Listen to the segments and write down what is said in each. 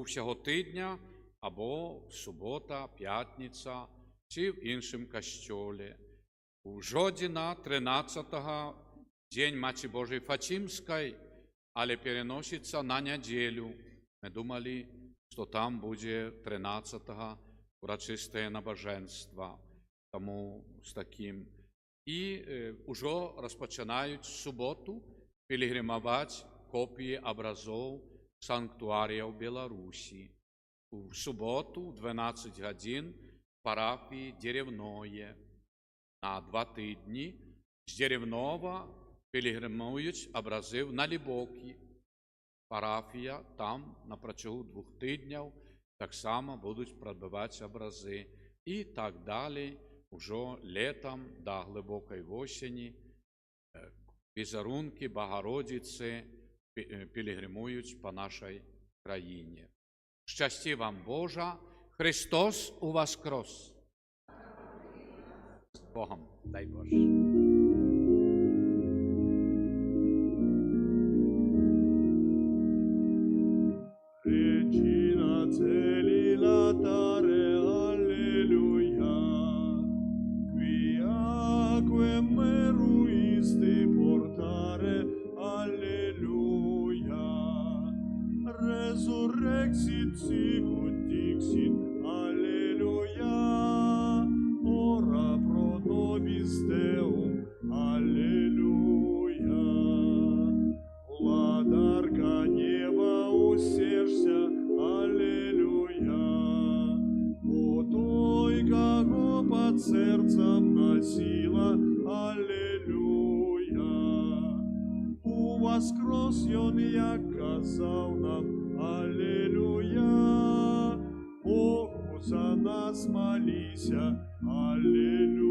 всього тижня, або субота, п'ятниця, чи в іншому костьолі. У Жодіна 13-го день Матері Божої Фатимської, але переноситься на неділю. Ми думали, що там буде 13-го урочисте набожество. Тому з таким. І вже розпочинають в суботу пілігримувати копії образів санктуарія в Білорусі. У суботу в 12 годин в парафії Деревное. На 2 тижні з Деревного пілігримують образи в Налібокі. Парафія там на протягу 2 тижнів так само будуть пробивати образи. І так далі, уже літом до глибокої осені, візерунки Богородиці пілігримують по нашій країні. Щасті вам Божа! Христос воскрес! З Богом, дай Боже! Regina celi latare, alleluia, quiaque meruisti portare, alleluia, resurrexit sicut dixit, alleluia, ora pro nobis Deum, alleluia, владарка неба усешься, аллилуйя, о той, кого под сердцем носила, аллилуйя, у воскрес он, як казав нам, аллилуйя, Богу за нас молися, аллилуйя.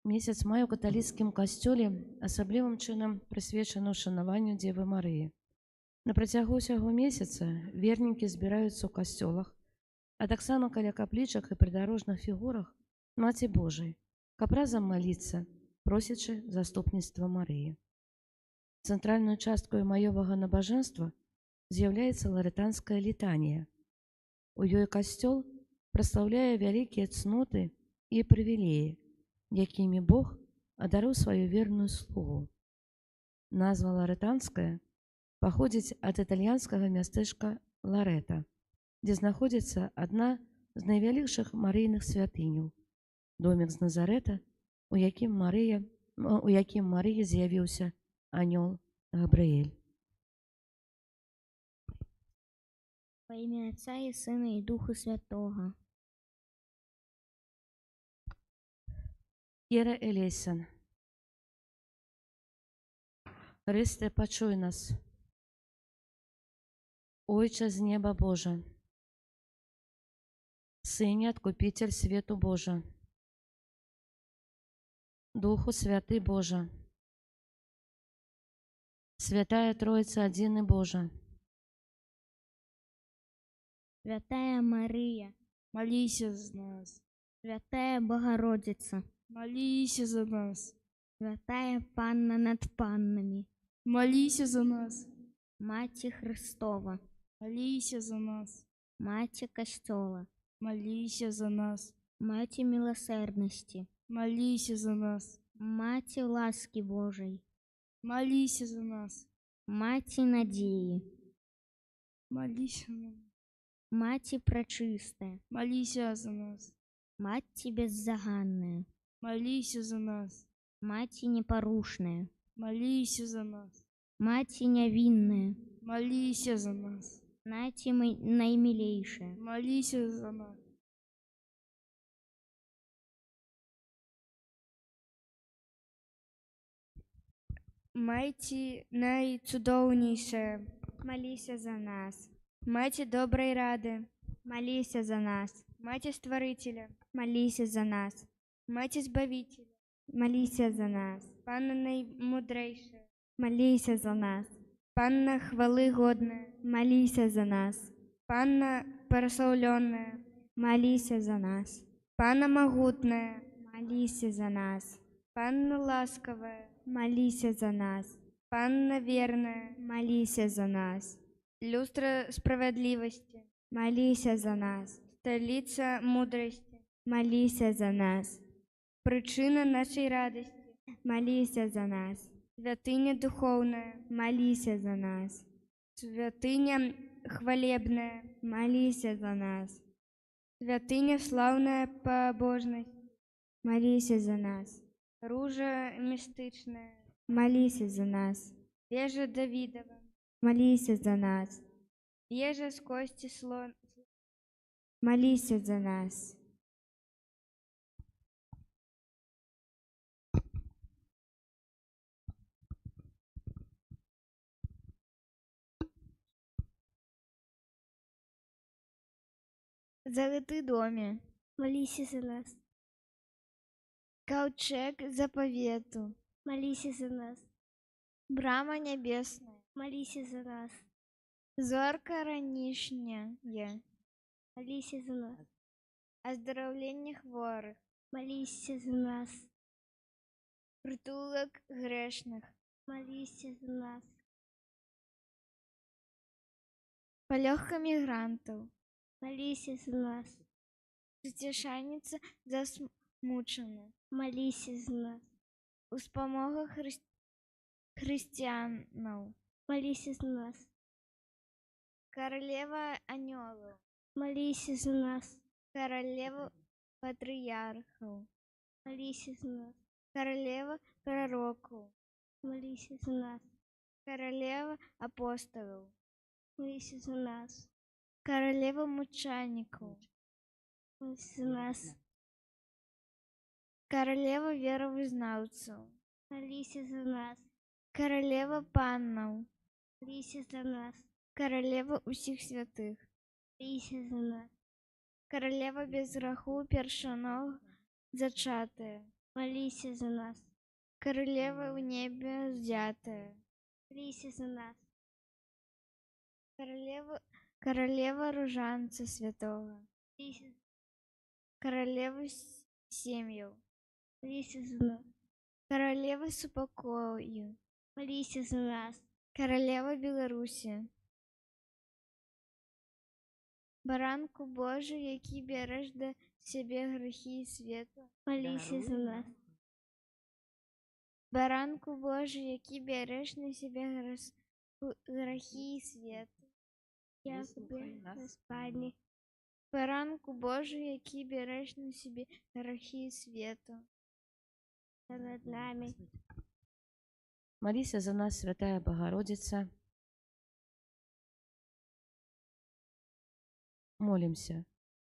Месяц май у каталіцкім касцёле асаблівым чынам прысвечаны ўшанаванню Дзевы Марыі. На працягу ўсяго месяца вернікі збіраюцца ў касцёлах, а таксама каля каплічак і прыдарожных фігурах Маці Божай, каб разам маліцца, просячы заступніцтва Марыі. Цэнтральную часткаю маёвага набажэнства з'яўляецца ларэтанская літанія. У ёй касцёл праслаўляе вялікія цноты і прывілеі, якімі Бог адарыў сваю верную слугу. Назва ларэтанская паходзіць ад італьянскага мястэчка Ларэта, дзе знаходзіцца адна з найвялікшых марыйных святыняў – домік з Назарэта, у якім Марыі з'явіўся анёл Габрыэль. Во імя Отца і Сина і Духа Святого. Іра Елейсон. Христе, почуй нас. Ойче з неба Божа, Сыне, Откупитель свету Божа, Духу Святый Божа, Святая Троица Один и Божа, Святая Марія, Молися за нас, Святая Богородиця, молися за нас, Святая Панна над паннами, молися за нас, Маті Христова, молися за нас, Маті Костьола, молися за нас, Маті милосердності, молися за нас, Маті ласки Божої, молися за нас, Маті надії, молися за нас, Маті пречистая, молися за нас, Маті беззаганная, молися за нас, Маті непорушная, молися за нас, Маті невинная, молися за нас, Маті наимилейшая, молися за нас. Маті найцудовніше, молися за нас, Маті доброї ради, молися за нас, Маті Створителя, молися за нас, Маті Збавителя, молися за нас, Панна наймудрейша, молися за нас, Панна хвали годна, молися за нас, Панна прославленная, молися за нас, Панна могутная, молися за нас, Панна ласковая, молися за нас, Панна верная, молися за нас, люстра справедливости, молися за нас, столица мудрости, молися за нас, причина нашей радости, молися за нас, святыня духовная, молися за нас, святыня хвалебная, молися за нас, святыня славная побожность, молися за нас, ружа мистичная, молися за нас, вежа Давидова, молися за нас, вежа с кости слон, молися за нас. Залитый доме, Молися за нас, ковчег заповету, молися за нас, брама небесная, молися за нас, зорка ранішня, молися за нас, оздоровлення хворих, молися за нас, притулок грешних, молися за нас, пальоха мігрантів, молися за нас, притішальниця засмучена, молися за нас, успомога християнів, молися за нас, королева аньолів, молися за нас, королева патріархів, молися за нас, королева пророків, молися за нас, королева апостолів, молися за нас, королева мучеників, молися за нас, королева віровизнавців, молися за нас, королева паннів, молися за нас, королева усіх святих, молися за нас, королева без граху першоного зачатая, Молись за нас. Королева в небе взятая. Молись за нас. Королева ружанца святого. Молись Королева семью. за нас. Королева с упокою. Молись за нас. Королева Білорусі. Баранку Божий, який береш до себе грехи світу. Молись за нас. Баранку Божий, який береш на себе грехи світу. Якби Господи. Баранку Божий, який береш на себе грехи світу. Над нами. Молись за нас, Святая Богородица. Молимся.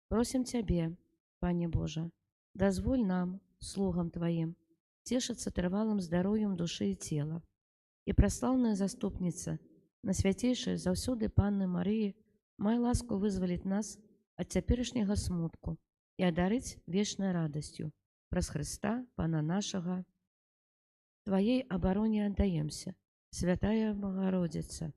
Просим Тебе, Пане Боже, дозволь нам, слугам Твоим, тешиться трывалым здоровьем души и тела. И прославная заступница, на святейшей заўсёды Панны Марии, май ласку вызволить нас от цяперашняга смутку и одарить вечной радостью. Праз Христа, Пана нашего, Твоей обороне отдаемся, Святая Богородица.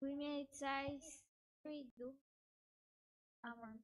В ім'я Отця і Сина і Духа. Амінь.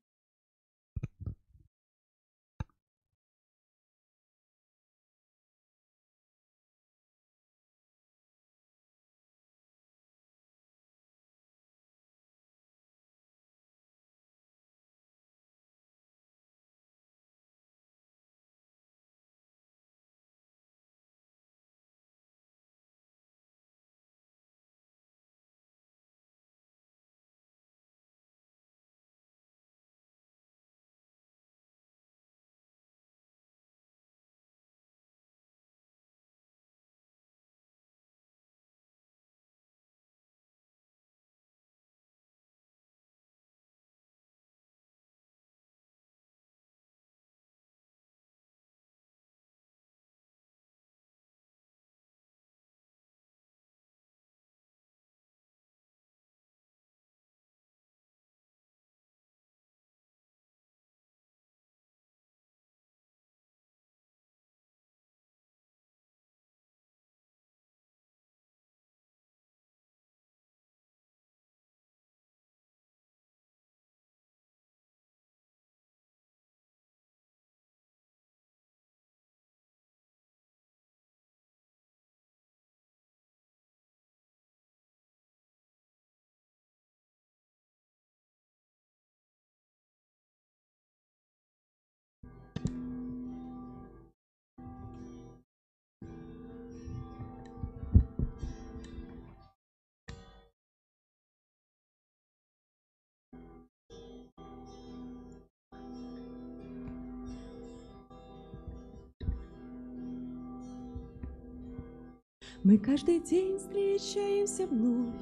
Мы каждый день встречаемся вновь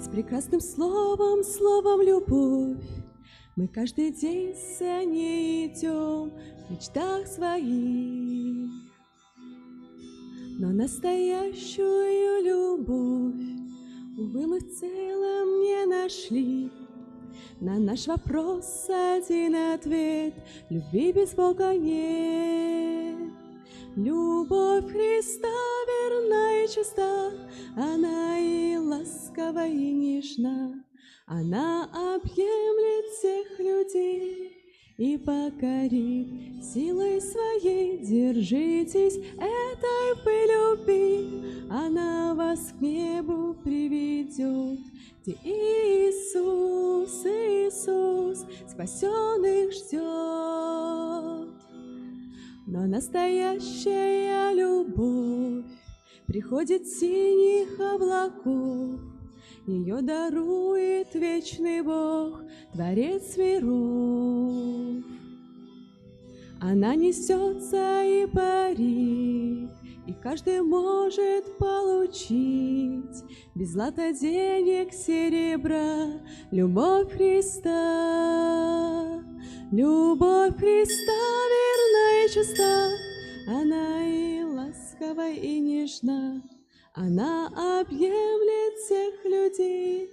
с прекрасным словом, словом любовь. Мы каждый день за ней идем в мечтах своих. Но настоящую любовь, увы, мы в целом не нашли. На наш вопрос один ответ: любви без Бога нет. Любовь Христа верна и чиста, она и ласкова, и нежна. Она объемлет всех людей и покорит силой своей. Держитесь этой любви, она вас к небу приведет, где Иисус, Иисус спасенных ждет. Но настоящая любовь приходит с синих облаков, ее дарует вечный Бог, Творец миров. Она несется и парит, и каждый может получить без злата, денег, серебра любовь Христа. Любовь Христа верна и чиста, она и ласкова, и нежна. Она объемлет всех людей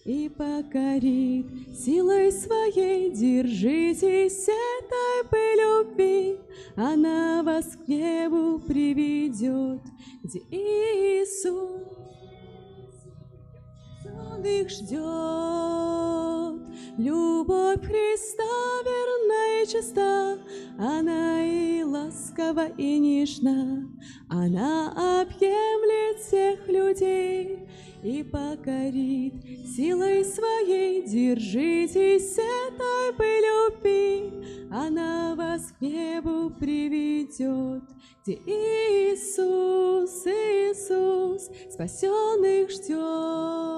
и покорит силой своей. Держитесь этой бы любви, она вас к небу приведет, где Иисус Он их ждет. Любовь Христа верна и чиста, она и ласкова, и нежна. Она объемлет всех людей и покорит силой своей. Держитесь этой бы любви, она вас к небу приведет, где Иисус, Иисус спасенных ждет.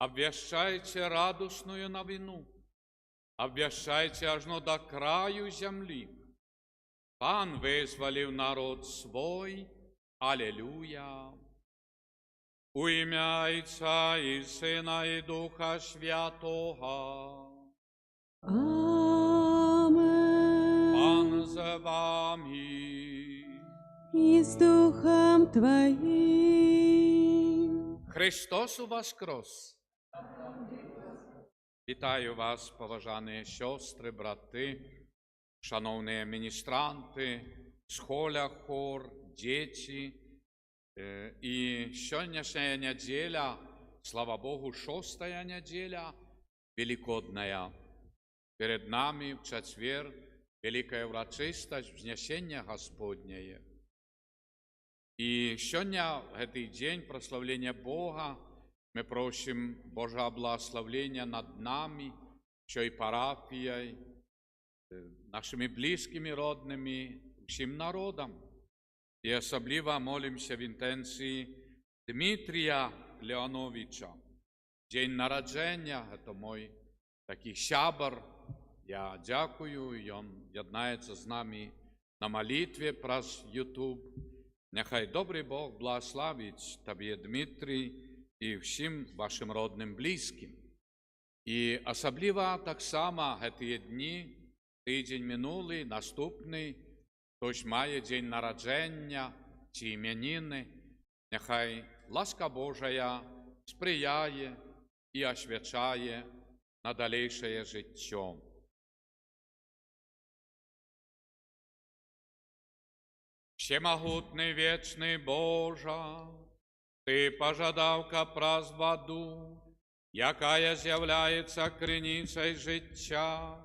Обвящайте радостную новину, обвящайте ажно до краю земли. Пан визволив народ свой, аллилуйя. У ім'я Отця і Сина і Духа Святого. Амен. Пан з вами. И с Духом Твоим. Христос воскрес! Вітаю вас, поважані сестри, брати, шановні міністранти, школа, хор, діти. І сьогоднішня неділя, слава Богу, 6-я неділя, великодная. Перед нами в четвер великая урочистость Вознесения Господнее. И сегодня, в этот день прославления Бога, мы просим Божьего благословения над нами, всей парафией, нашими близкими, родными, всем народом. И особливо молимся в интенции Дмитрия Леоновича. День народження, это мой такий щабр. Я дякую, и он єднається з нами на молитві праз YouTube. Нехай добрий Бог благословить тобі, Дмитрий, і всім вашим родним близьким. І особливо так само ці дні, тиждень минулий, наступний, хтось має день народження чи іменини, нехай ласка Божая сприяє і освячає на дальше життя. Всемогутний, вечний Божа, Ти пожадавка праз воду, якая з'являється криницею життя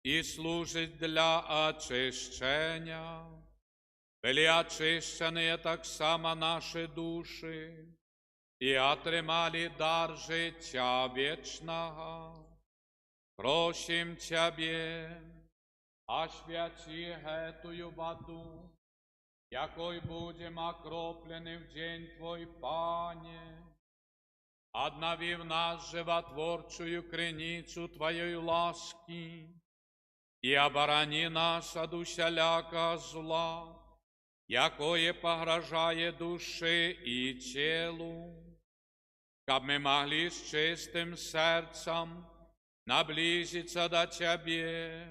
і служить для очищення. Были очищені так само наші душі і отримали дар життя вічного. Просим Тебе, освяти эту воду, якой будем окроплены в день Твой, Пане, обнови в нас животворчую криницу Твоей ласки и оборони нас от усяляка зла, якое погрожає душі і тілу, щоб ми могли з чистим серцем наблизиться до Тебе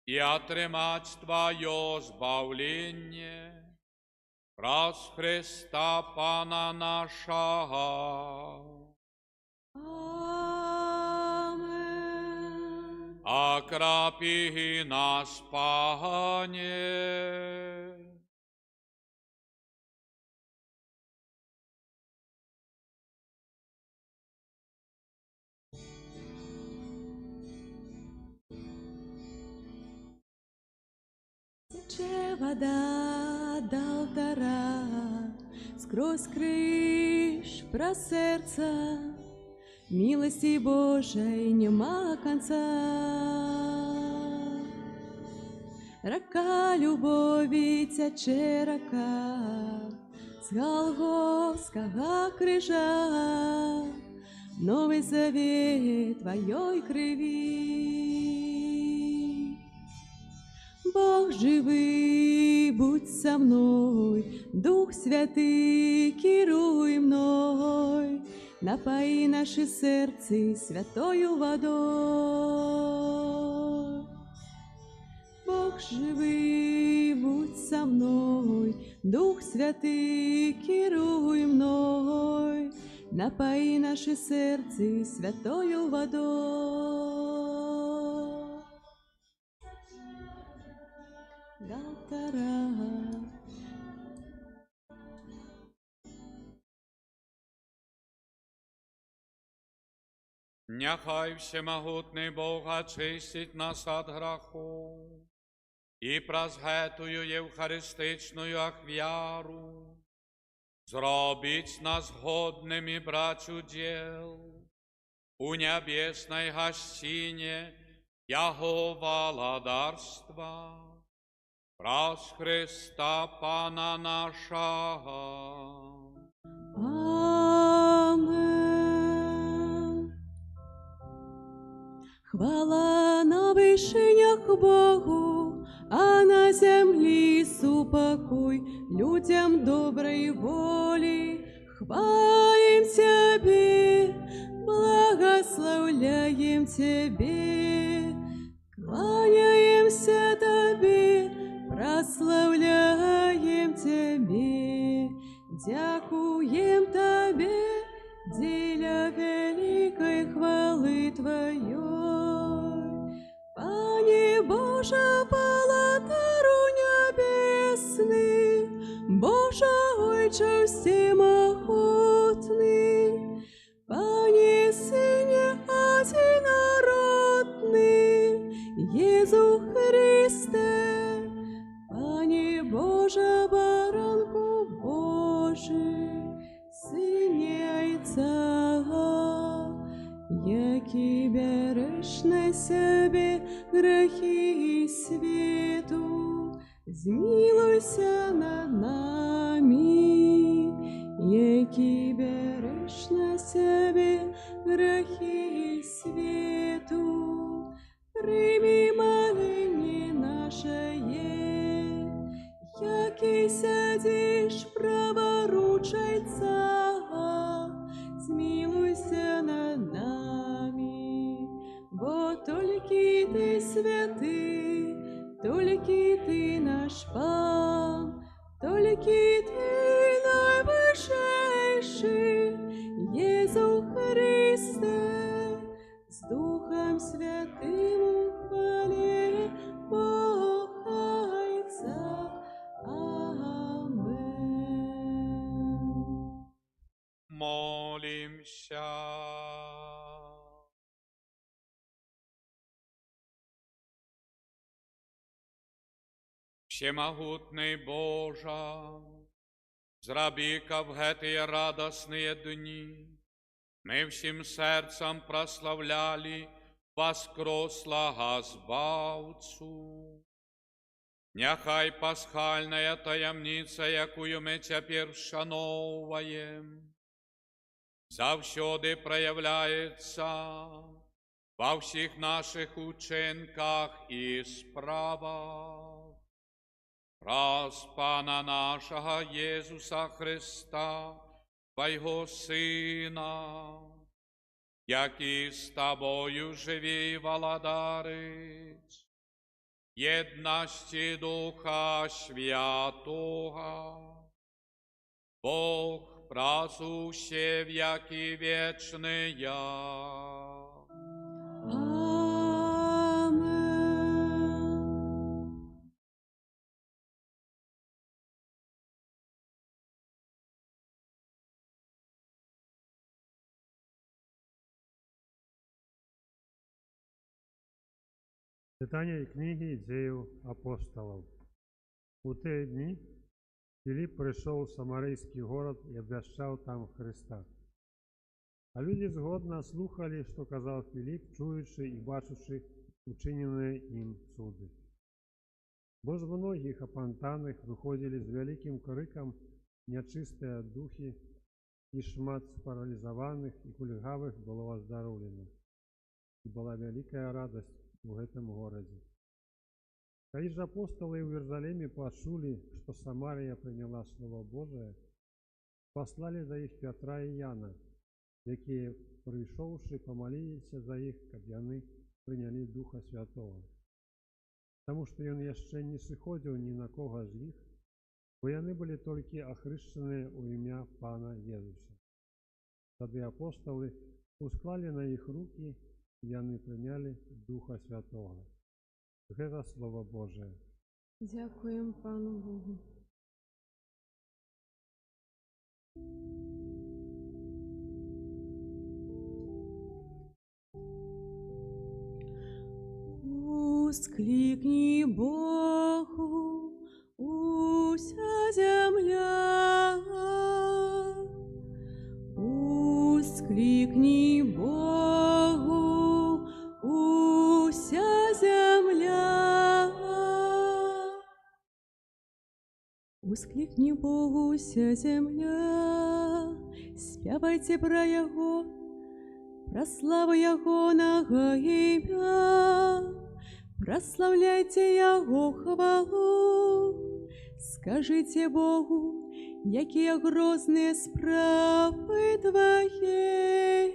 и отримать Твое збавление раз Христа Пана нашего. Амен. Окропи нас, Пане. Тече вода до алтара, сквозь крыш про сердце, милости Божией нема конца. Рака любові тече рака, з Голгофського крижа, новий завет Твоей крови. Бог живий, будь со мной, Дух Святый, керуй мной, напои наши сердца святою водой. Бог живий, будь со мной, Дух Святый, керуй мной, напои наши сердца святою водой. Галтара. Нехай всемогутний Бог очистить нас від граху і прозгетою євхаристичною ахвяру зробить нас годними брачу дел у небесной гостине Яго владарства. Праз Христа Пана нашого. Амен. Хвала на вишенях Богу, а на землі супокой людям доброї волі. Хвалим Тебе, благословляем Тебе, кланяемся Тебе, прославляем Тебе, дякуем Тебе, деля великой хвалы Твоей. Пане Боже, палатару небесный, Боже, Отче всемогутный, Пане Сыне одинородный, Иисус Христе, Пане Боже, баранку Божий, Сыне Отца, який береш на себе грехи світу, змилуйся над нами, який береш на себе грехи світу, прийми моління наше, який сидиш праворуч Отця, змилуйся над нами, бо тільки Ти святий, тільки Ти наш Пан, тільки Ти найвищийший, Єсус Христе, з Духом Святим у хвалі Бога Отця. Амен. Молимся. Всемогутний Боже, зраби-ка в гэтые радостные дни мы всем сердцем прославляли воскрослого Збавцу. Нехай пасхальная таямниця, якую ми тепер вшановуємо, завсюди проявляється во всіх наших учинках і справах. Раз Пана нашого Єсуса Христа, Твого Сина, який з Тобою живі владарить, єдності Духа Святого, Бог працуще веки вечные. Читання книги Діїв апостолів. У ті дні Філіп прийшов в Самарійський город і обвящав там Христа. А люди згодно слухали, що казав Філіп, чуючи і бачивши учинені їм чуди. Бо з многих опантаних виходили з великим криком нечисті духи, і шмат спаралізованих і кульгавих було оздоровлено. І була велика радость в этом городе. Калі ж апостолы ў Иерусалиме пачулі, што Самарія прыняла Слово Божие, паслалі за іх Пятра і Яна, якія, прыйшоўшы, памаліліся за іх, каб яны прынялі Духа Святого. Таму што ён яшчэ не сыходзіў ні на кого з іх, бо яны былі толькі ахрышчаныя ў імя Пана Езуса. Тады апостолы усклалі на іх рукі, і яны прынялі Духа Святого. Гэта Слово Божие. Дякуємо Пану Богу. Ускликни Богу, уся земля, ускликни Богу, уся земля, ускликни Богу, уся земля, спявайте про Яго, про славу Ягонага ім'я. Прославляйте Яго хвалу, скажите Богу, якія грозные справы Твои.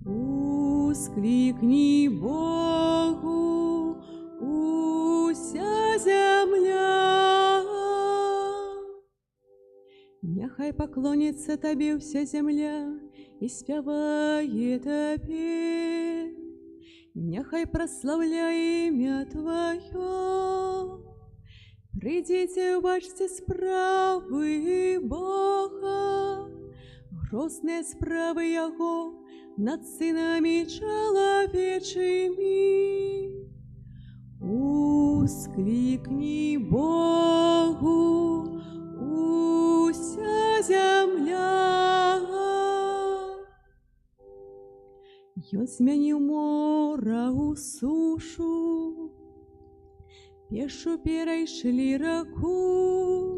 Ускликни Богу, уся земля. Няхай поклонится Табе вся земля и спявае Табе. Няхай прославляе імя Твоё. Придите, убачьте справы Бога, грозныя справы Яго над сынамі чалавечымі. Ускликни Богу, уся земля. Ён змяніў мора ў сушу, пешу перайшлі раку,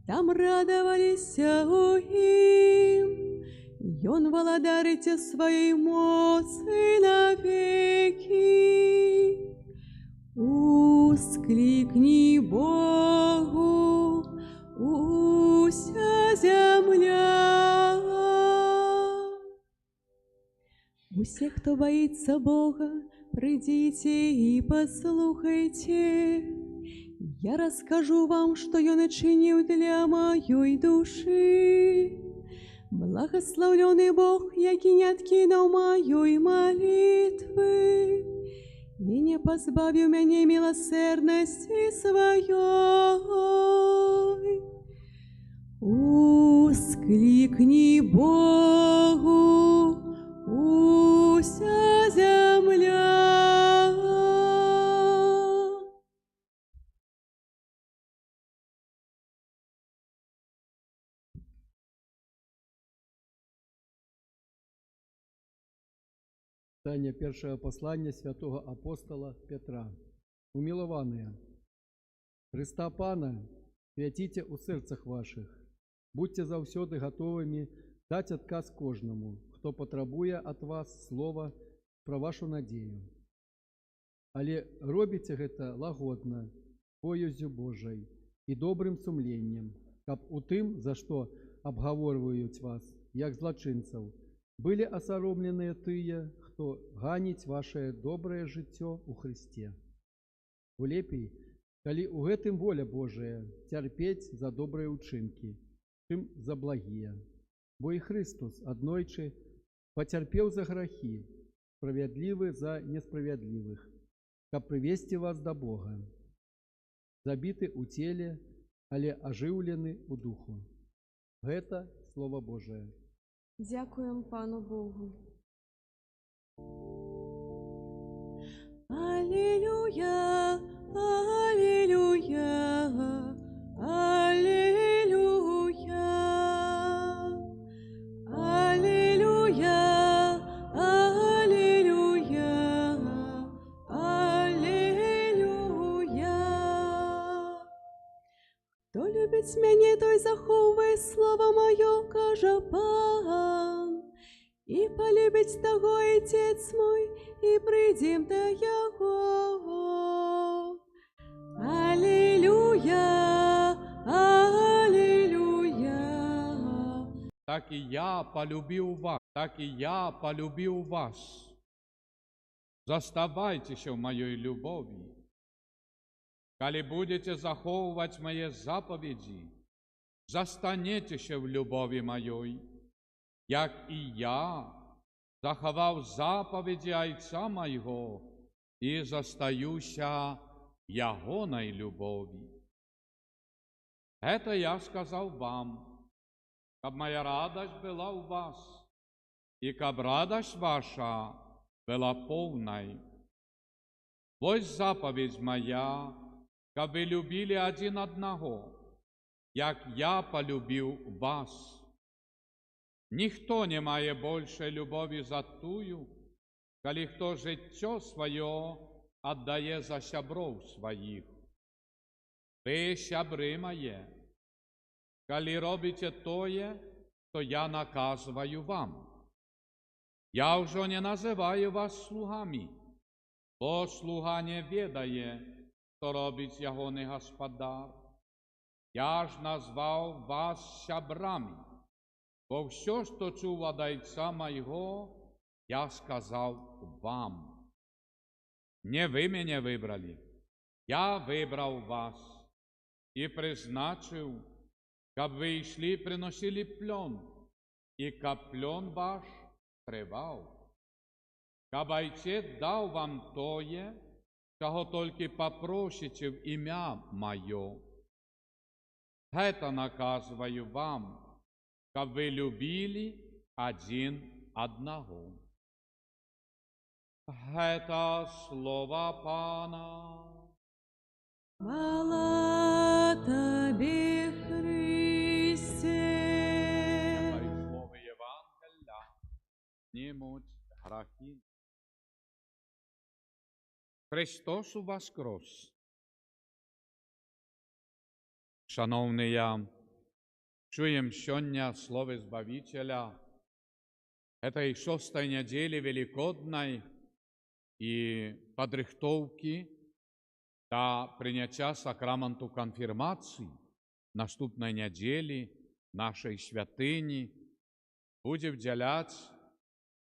там радаваліся ў ім. Ён валадарыць у сваёй моцы навекі. Ускликни Богу, уся земля. Усе, хто боится Бога, придите и послухайте. Я расскажу вам, что Ён учинил для моей души. Благословленный Бог, які не откинул моей молитвы и не позбавил меня милосердности своей. Ускликни Богу, уся земля. Читання першого послання святого апостола Петра. Умилованные, Христа Пана святите у серцах ваших, будьте заўсёды готовыми дать отказ кожному, хто потребує от вас слова про вашу надею. Але робіце гэта лагодна, боязью Божай і добрым сумленнем, каб у тым, за што абгаворваюць вас, як злачынцаў, былі асаромленыя тыя, хто ганіць вашее добрае жыццё у Христе. Лепей, калі ў гэтым воля Божая, цярпець за добрыя ўчынкі, чым за благія. Бо і Христос аднойчы пацярпеў за грахі, справядлівы за несправядлівых, каб прывесці вас да Бога. Забіты ў целе, але ажыўлены ў духу. Гэта Слово Божие. Дякуємо Пану Богу. Алілюя, алілюя, алілюя, алілюя, алілюя, алілюя. Хто любить мене, той заховує слово моє, каже Пан. І полюбить того Отець мой, і прийдем до Його. як і я полюбив вас, так і я полюбив вас. Заставайтеся в моей любові. Коли будете заховувати мої заповіді, застанетеся в любові моїй, як і я заховав заповіді Отця моєго і застаюся Ягоной любові. Это я сказав вам, щоб моя радость була у вас, і щоб радость ваша була повною. Ось заповідь моя, щоб ви любили один одного, як я полюбив вас. Ніхто не має більше любові за тую, коли хто життя своє віддає за сябров своїх. Ви, сябри мої, коли робите тоє, то я наказую вам. Я вже не називаю вас слугами, бо слуга не відає, що робить його не господар. Я ж назвав вас сябрами, бо все, що чув від Отця моєго, я сказав вам. Не ви мене вибрали, я вибрав вас і призначив, щоб ви йшли, приносили плон, і щоб плон ваш тривав. Щоб Отець дав вам тоє, чого тільки попросите в ім'я моє. Это наказываю вам, щоб ви любили один одного. Это слово Пана. Хвала Тобі, Христе. Хай слово Євангелія знімуть грахи. Христос воскрес. Шановні, чуємо сьогодні слово Збавителя этой 6-й недели Великодной и подрихтовки до принятия сакраменту конфирмации наступной недели нашей святыни буде вділяти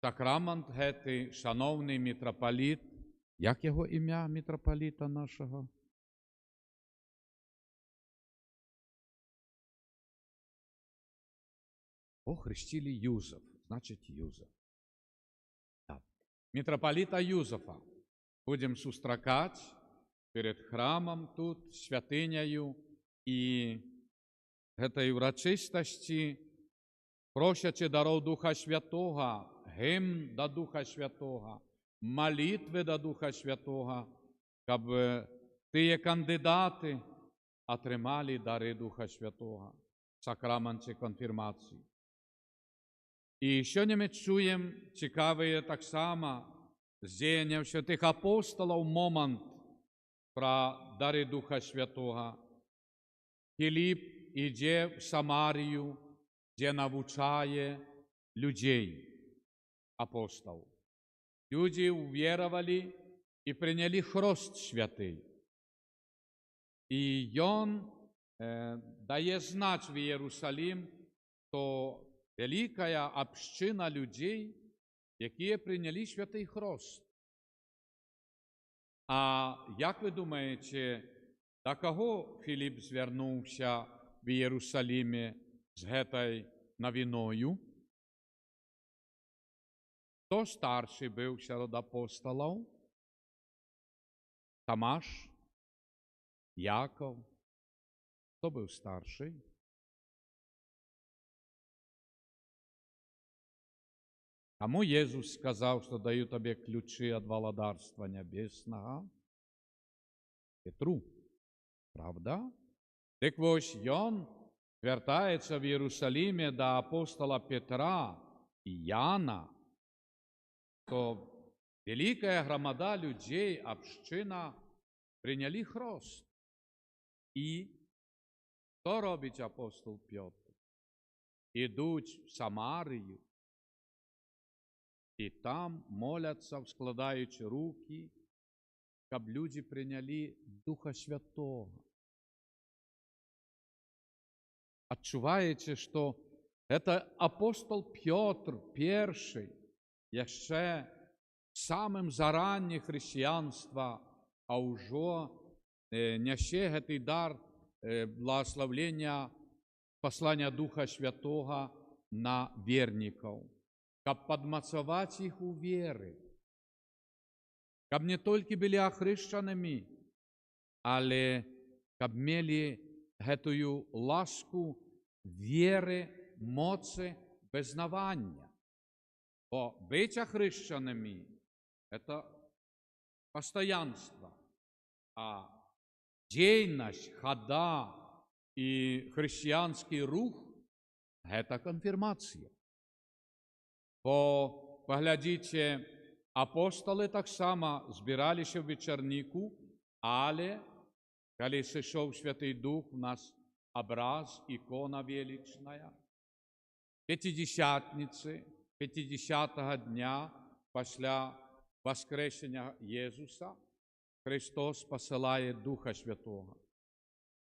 сакрамент гетий шановний митрополит. Як його ім'я митрополита нашого? Хрестили Юзеф, значить Юзеф. Так. Митрополита Юзефа будем сустракать перед храмом тут, святынею, і этой урочистості, просячи даров Духа Святого, гимн до Духа Святого, молитви до Духа Святого, щоб ті кандидати отримали дари Духа Святого в сакраменті конфірмації. І сьогодні ми чуємо цікаве так само з діянням святих апостолів момент про дари Духа Святого. Філіп іде в Самарію, де навчає людей, апостолів. Люди увірували і прийняли хрест святий. І він дає знати в Єрусалим, що великая община людей, які прийняли святий хрест. А як ви думаєте, до кого Філіп звернувся в Єрусалимі з цією новиною? Хто старший був серед апостолів? Томаш? Яков? Хто був старший? Кому Ісус сказав, що даю тобі ключі від Володарства Небесного? Петру. Правда? Так ось він звертається в Єрусалимі до апостола Петра і Яна, то велика громада людей, община, прийняли хрест. І що робить апостол Петр? Ідуть в Самарію, і там моляться, складаючи руки, щоб люди прийняли Духа Святого. Відчуваєте, що Гэта апостол Пётр першы, яшчэ самым заранні хрысціянства, а ўжо нясе гэты дар благословлення послання Духа Святого на вернікаў, каб падмацаваць іх у веры, каб не толькі былі ахрышчанымі, але каб мелі гэтую ласку веры, моцы, вызнавання. Бо быць ахрышчанымі – это пастаянство, а дзейнасць, хада і хрысціянскі рух – гэта канфірмацыя. Бо, паглядзіце, апостолы таксама збіраліся ў вечарніку, але калі сышоў Святый Дух, у нас абраз, ікона велічная. Пятидесятницы, 50-го дня пасля воскресення Єсуса Христос посилає Духа Святого.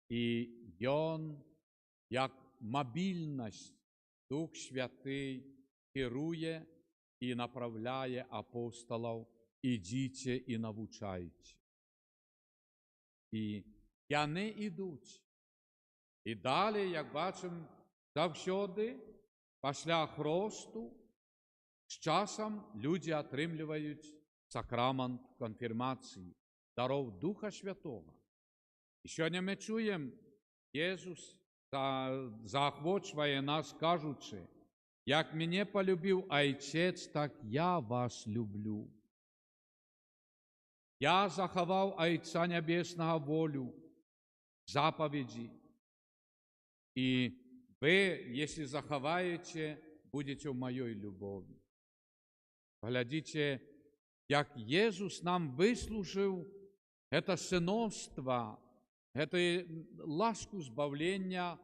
І Він, як мобільність, Дух Святий керує і направляє апостолів, ідіть і навчайте. І вони йдуть. І далі, як бачимо, завжди, після хресту, з часом люди отримують сакрамент конфірмації, даров Духа Святого. І сьогодні ми чуємо, Ісус заохочує нас, кажучи, як мене полюбив Отець, так я вас люблю. Я заховав Отця Небесного волю, заповіді, і ви, якщо заховаєте, будете в моїй любові. Глядите, як Ісус нам вислужив це синовство, це ласку збавлення,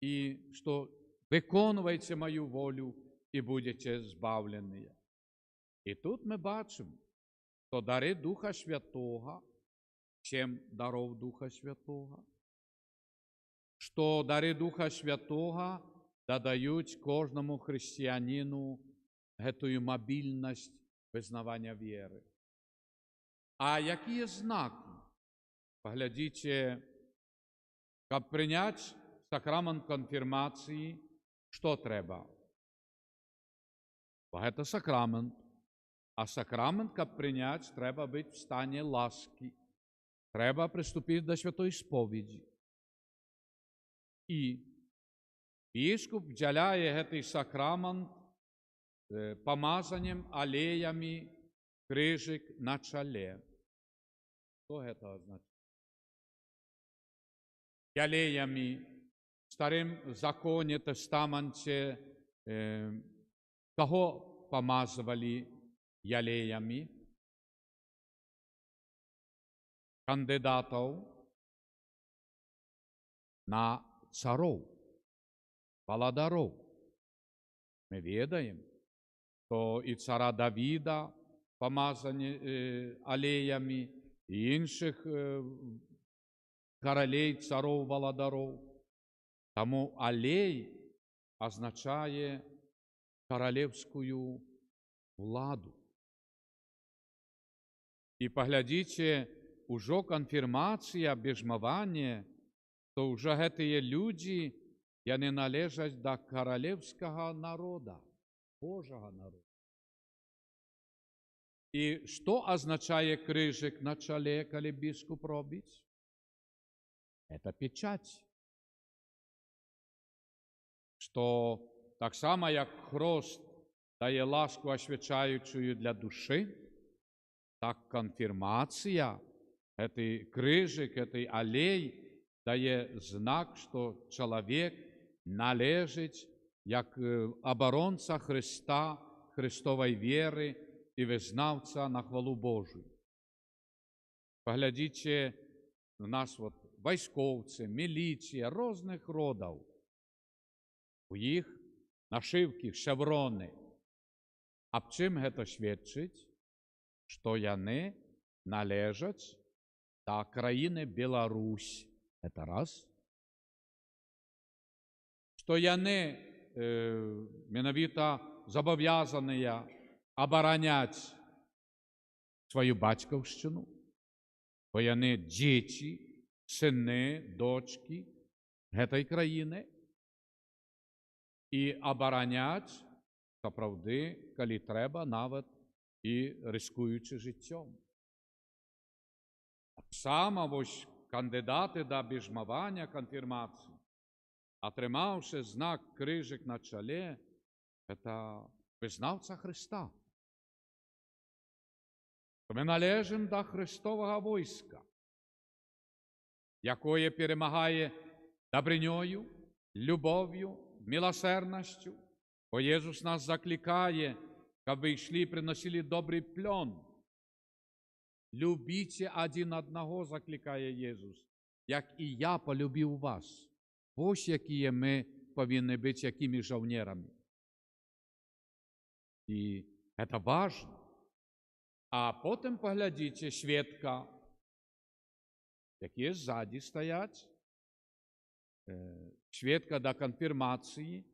і що виконуйте мою волю і будете збавлені. І тут ми бачимо, що дари Духа Святого, чим даров Духа Святого, що дари Духа Святого додають кожному християнину эту мобільність визнавання віри. А які знаки? Поглядите, щоб прийняти сакрамент конфірмації, що треба? Бо це сакрамент. А сакрамент, щоб прийняти, треба бути в стані ласки. Треба приступити до святої сповіді. І біскуп вділяє цей сакрамент помазанням алеями крижик на чолі. Що це означає? Алеями в Старому Законі, Тестаменті, кого помазували алеями? Кандидатів на царів, володарів. Ми ведаємо, що і цара Давіда помазані алеями, і інших королей, царів, володарів. Тому алей означає королевську владу. І поглядите, уже конфірмація, біжмування, то вже гэтыя люди, яны належаць до королевского народа, Божого народа. І що означає крижик на чолі, коли біскуп робить? Это печать. Что так само, як хрест дає ласку освячаючую для душі, так конфірмація, цей крижик, цей алей, дає знак, що чоловік належить як оборонця Христа, Христової віри і визнавця на хвалу Божу. Поглядите, у нас військовці, міліція, різних родів. У їх нашивки, шеврони. А в чим це свідчить? Що вони належать до країни Білорусь. Це раз. Що вони менавіта зобов'язаныя абараняць сваю бацькаўшчыну, бо яны дзеці, сыны, дочкі гэтай краіны, і абараняць, сапраўды, калі трэба, нават і рыскуючы жыццём. Таксама вось кандыдаты да бежмавання канфірмацыі, атрымаўшы знак крыжык на чале, гэта вызнаўца Хрыста. Мы належым да Христовага войска, якое перемагае дабрынёю, любов'ю, милосерднасцю, бо Єсус нас закликає, каб ви йшли і приносили добрий плон. Любіте один одного, закликає Єсус, як і я полюбив вас. Ось які ми повинні бути, якими жовнерами. І це важливо. А потім поглядіть свідка, які ззаді стоять, свідка до конфірмації,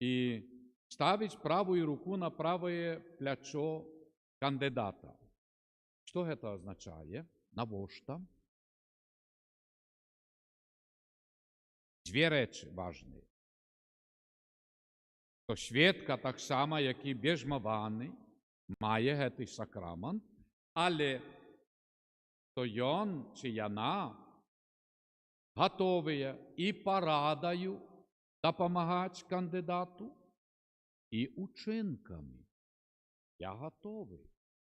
і ставить правую руку на правое плечо кандидата. Что это означает? Навошта? Дві речі важні. То свідка так само, як і бежмаваний, має гэтый сакрамент, але то ён чи яна готові і порадою допомагати кандидату, і учинками. Я готовий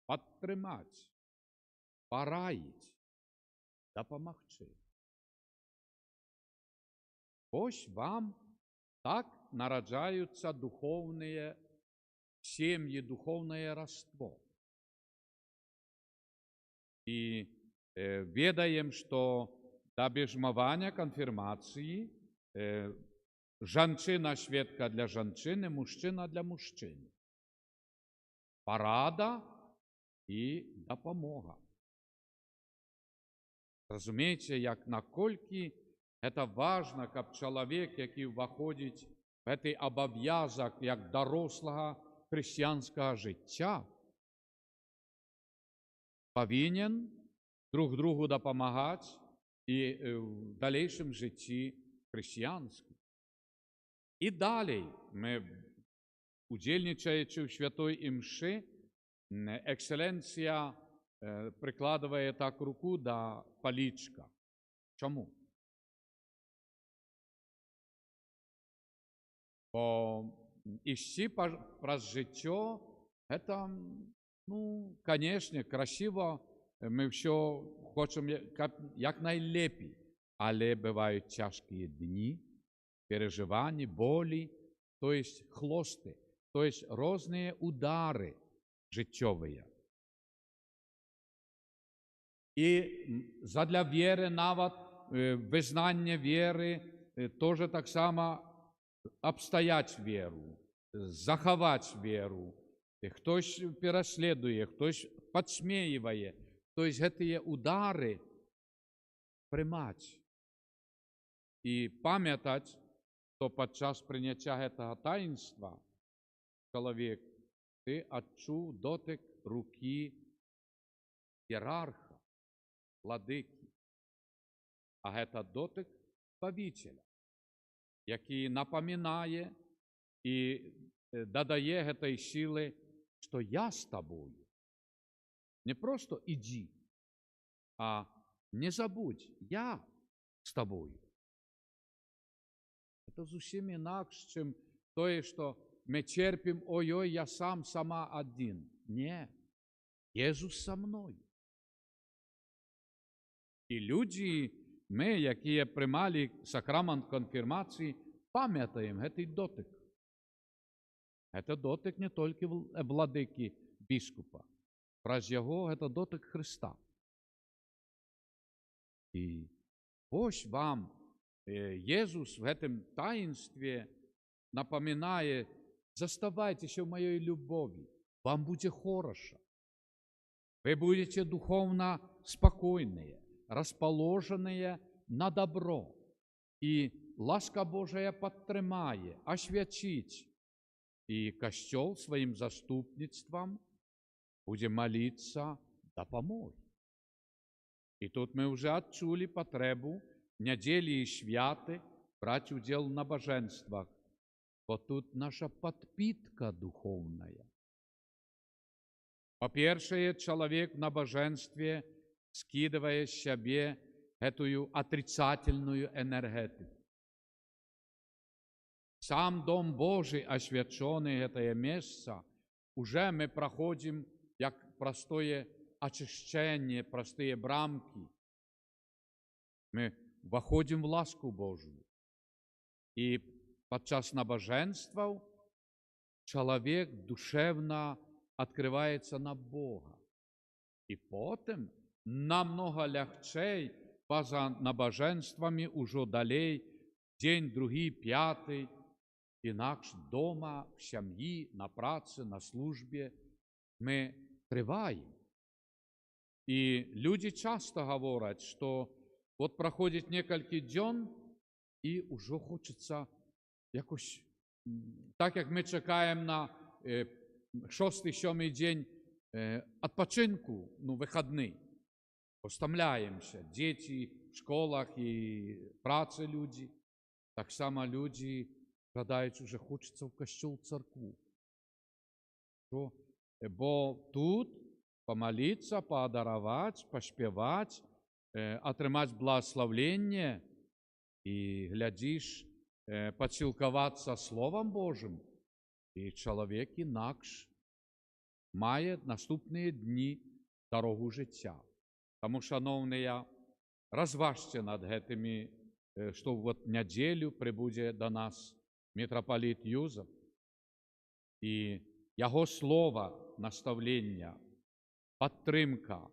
підтримати, порадити, допомогти. Ось вам так народжаються духовні сім'ї, духовне родство. І ведаем, що до бежмавання конфірмації жанчына свідка для жанчыны, мужчына для мужчыны. Парада і дапамога. Разумееце, як наколькі это важно, каб чалавек, які ўваходзіць в гэты абавязак як дарослага хрысціянскага жыцця, павінен друг другу дапамагаць і в далейшым жыцці хрысціянскім. І далей мы, удзельнічаючы ў святой імшы, экселенція прыкладывае так руку да палічка. Чаму? Бо ісці праз жыццё, это, конечно, красиво, мы все хочем як найлепей, але бывают тяжкие дни, переживания, боли, то есть хлосты, то есть разные удары життєві. І задля віри, навіть визнання віри, теж так само обстоять віру, заховати віру. Хтось переслідує, хтось підсміює. Тобто, ці удари приймати. І пам'ятати, що під час прийняття цього таїнства чоловік, ти відчув дотик руки ієрарха, владики. А це дотик правителя, який напоминає і додає цієї сили, що я з тобою. Не просто іди, а не забудь, я з тобою. Це зовсім інакше, ніж те, що ми терпимо, ой-ой, я сам, сама один. Ні, Єсус со мною. І люди, ми, які приймали сакрамент конфірмації, пам'ятаємо цей дотик. Це дотик не тільки владики біскупа. Праз його це дотик Христа. І ось вам Єсус в цьому таїнстві напоминає: заставайтесь в моей любови, вам будет хорошо. Вы будете духовно спокойные, расположенные на добро. И ласка Божая падтрымае, асвячыць, і Касцёл сваім заступніцтвам будзе маліцца дапамогі. І тут мы ўжо адчулі патрэбу нядзелі і святы браць удзел у набажэнствах, бо тут наша падпітка духоўная. Па-першае, чалавек в набажэнстве скідывае з сябе гэтую атрицательную энергетику. Сам Дом Божий, асвячоны гэтае месца, уже мы праходзім як простое очищение, простые брамки. Мы ваходзім в ласку Божию. І падчас набажэнстваў чалавек душевна открываецца на Бога. І потым намного лягчэй па-за набажэнствамі ўжо далей, дзень, другі, пяты, інакш дома, в сям'і, на працы, на службе мы трываем. І людзі часта гавораць, што от праходзіць некалькі дзён, і ўжо хочацца якось, так як мы чакаем на 6-7 дзень адпачынку, выхадны, стамляемся, дзеці в школах і працы людзі, таксама людзі жадаюць, уже хочацца ў касцёл, царкву. Бо тут помолиться, паадараваць, паспяваць, атрымаць благословенне і, глядзіш, падсілкавацца Словам Божым, і чалавек інакш мае наступныя дні дарогу жыцця. Таму, шаноўныя, разважце над гэтымі, што вот нядзелю прыбудзе да нас мітрапаліт Юзап, і яго слова, наставлення, падтрымка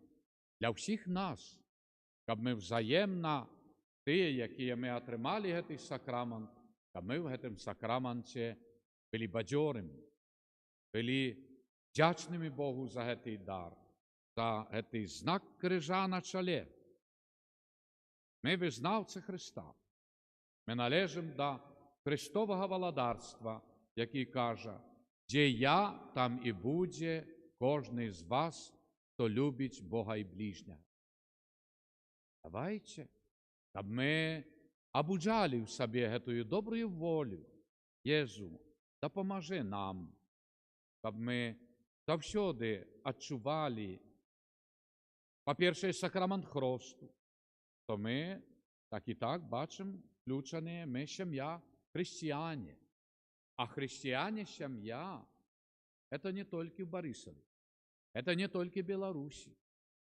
для ўсіх нас, каб мы взаемна, тыя, якія мы атрымалі гэты сакрамент, каб мы в гэтым сакраменце былі бадзёрымі, былі вдзячнымі Богу за гэты дар, за гэты знак крыжа на чале. Мы вызнаўцы Христа. Мы належым да Христовага валадарства, які кажа: «Дзе я, там і будзе кожны з вас, хто любіць Бога і ближняга». Давайте, каб мы абуджалі в сабе гэтую добрую волю. Езу, дапамажы нам, каб мы заўсёды адчувалі, па-першае, сакрамент хросту, то мы так і так бачым, включаныя мы сям'я, хрысціяне. А хрысціяне сям'я – это не толькі в Барысаве, это не толькі в Беларусі,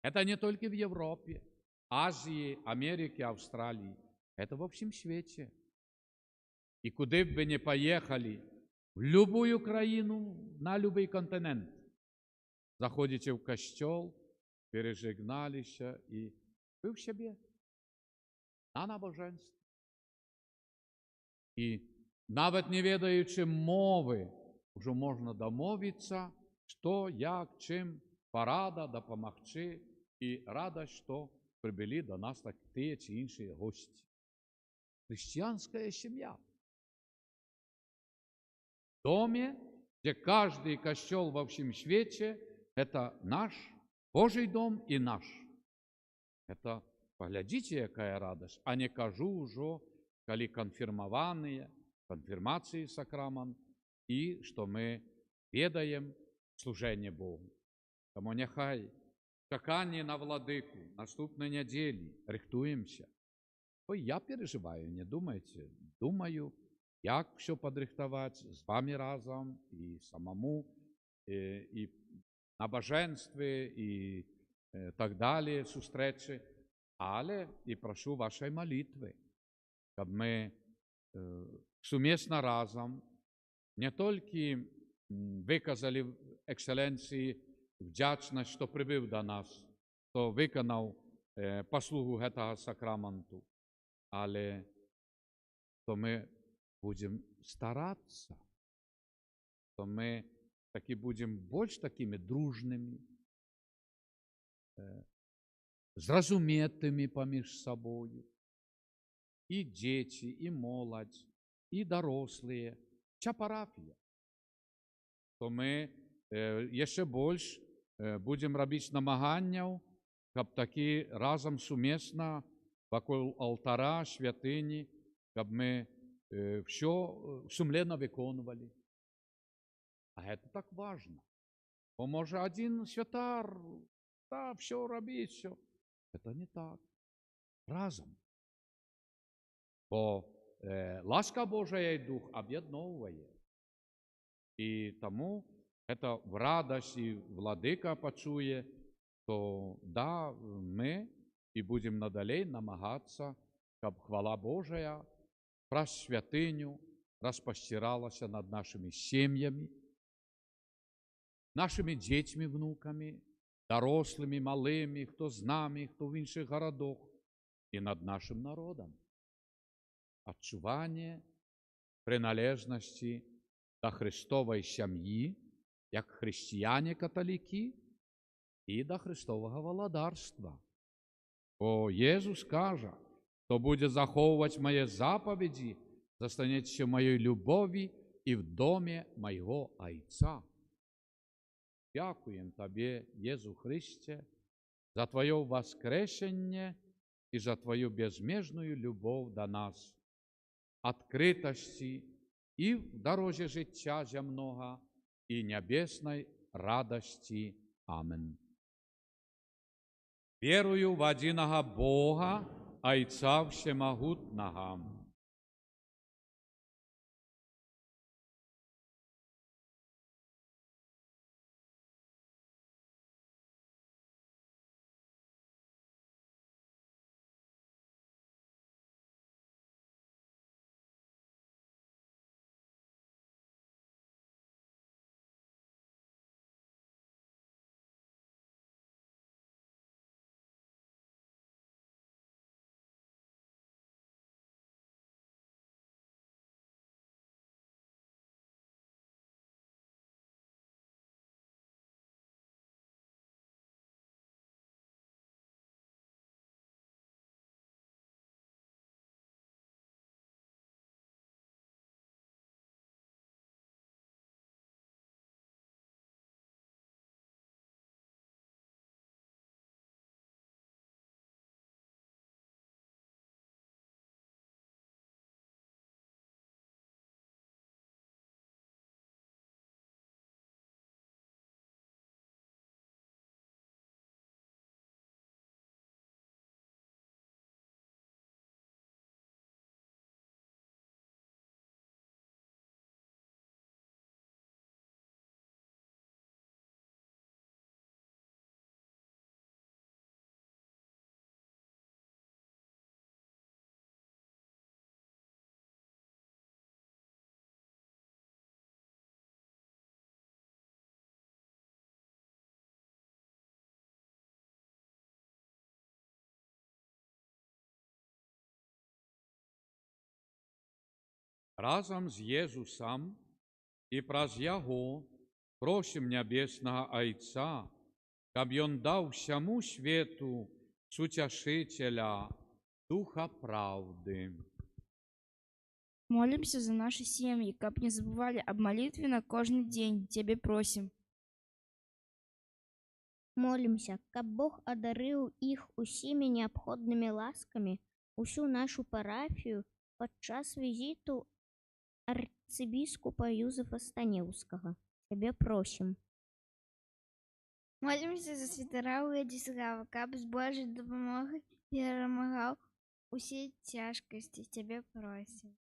это не толькі в Европе, Азии, Америке, Австралии, это во всем свете. И куды бы вы ни поехали, в любую краину, на любой континент, заходите в костел, пережигналися, и вы в себе, на набоженство. І навіть не ведаючи мови, вже можна домовитися, що, як, чим, порада, допомогти, і рада, що прибыли до нас так ті чи інші гості. Христианская семья. В доме, где каждый костел во всем свете, это наш Божий дом и наш. Это, поглядите, якая радость, а не кажу уже, коли конфирмованные, конфирмации сакрамент, и что мы ведаем служение Богу. Тому нехай чаканні на владику наступної неділі рихтуємося. Ой, я переживаю, не думайте. Думаю, як все подрихтувати з вами разом, і самому, і набоженстві, і так далі, зустрічі. Але і прошу вашої молитви, щоб ми сумісно разом не тільки виказали екселенції вдячність, що прибув до нас, хто виконав послугу гэтага сакраменту, але то ми будемо старатися, то ми таки будемо більш такими дружними, зрозумітими поміж собою. і дзеці, і моладзь, і дарослыя, вся парафія, то мы яшчэ больш будзем рабіць намаганняў, каб такі разам сумесна вакол алтара, святыні, каб мы все сумленно выконвалі. А гэта так важна. Бо можа адзін святар, да, все рабіць, все. Гэта не так. Разам. Бо ласка Божая і Дух аб'ядноўвае. І таму гэта в радасці владыка пачуе, то да, мы і будзем надалей намагацца, каб хвала Божая праз святыню распасціралася над нашымі сем'ямі, нашымі дзецьмі, внукамі, дарослымі, малымі, хто з намі, хто ў іншых гарадах, і над нашым народам. Адчуванне прыналежнасці да Христовай сям'і, як хрысціяне-каталікі, і да Христовага валадарства. Бо Єзус кажа, хто будзе захоўваць мае запаведзі, застанецца в маёй любові і в доме майго Айца. Дякуем Табе, Єзу Христе, за Твоё воскрешенне і за Твою безмежную любов до нас, адкрытасці і в дарозе жыцця зямнога, і нябеснай радасці. Амен. Верую в адзінага Бога, Айца Всемагутнага, разам з Єзусам і праз Яго просім нябеснага Айца, каб Ён даў всяму свету суцяшыцеля, Духа Правды. Молимся за наши семьи, каб не забывали об молитве на кожный день. Тебе просим. Молімся, каб Бог адарыў іх усімі неабходнымі ласкамі, усю нашу парафію падчас візіту арцыбіскупа Юзефа Станеўскага. Цябе просім. Молімся за святара Уладзіслава, каб з Божай дапамогай перамагаў усе цяжкасці. Цябе просім.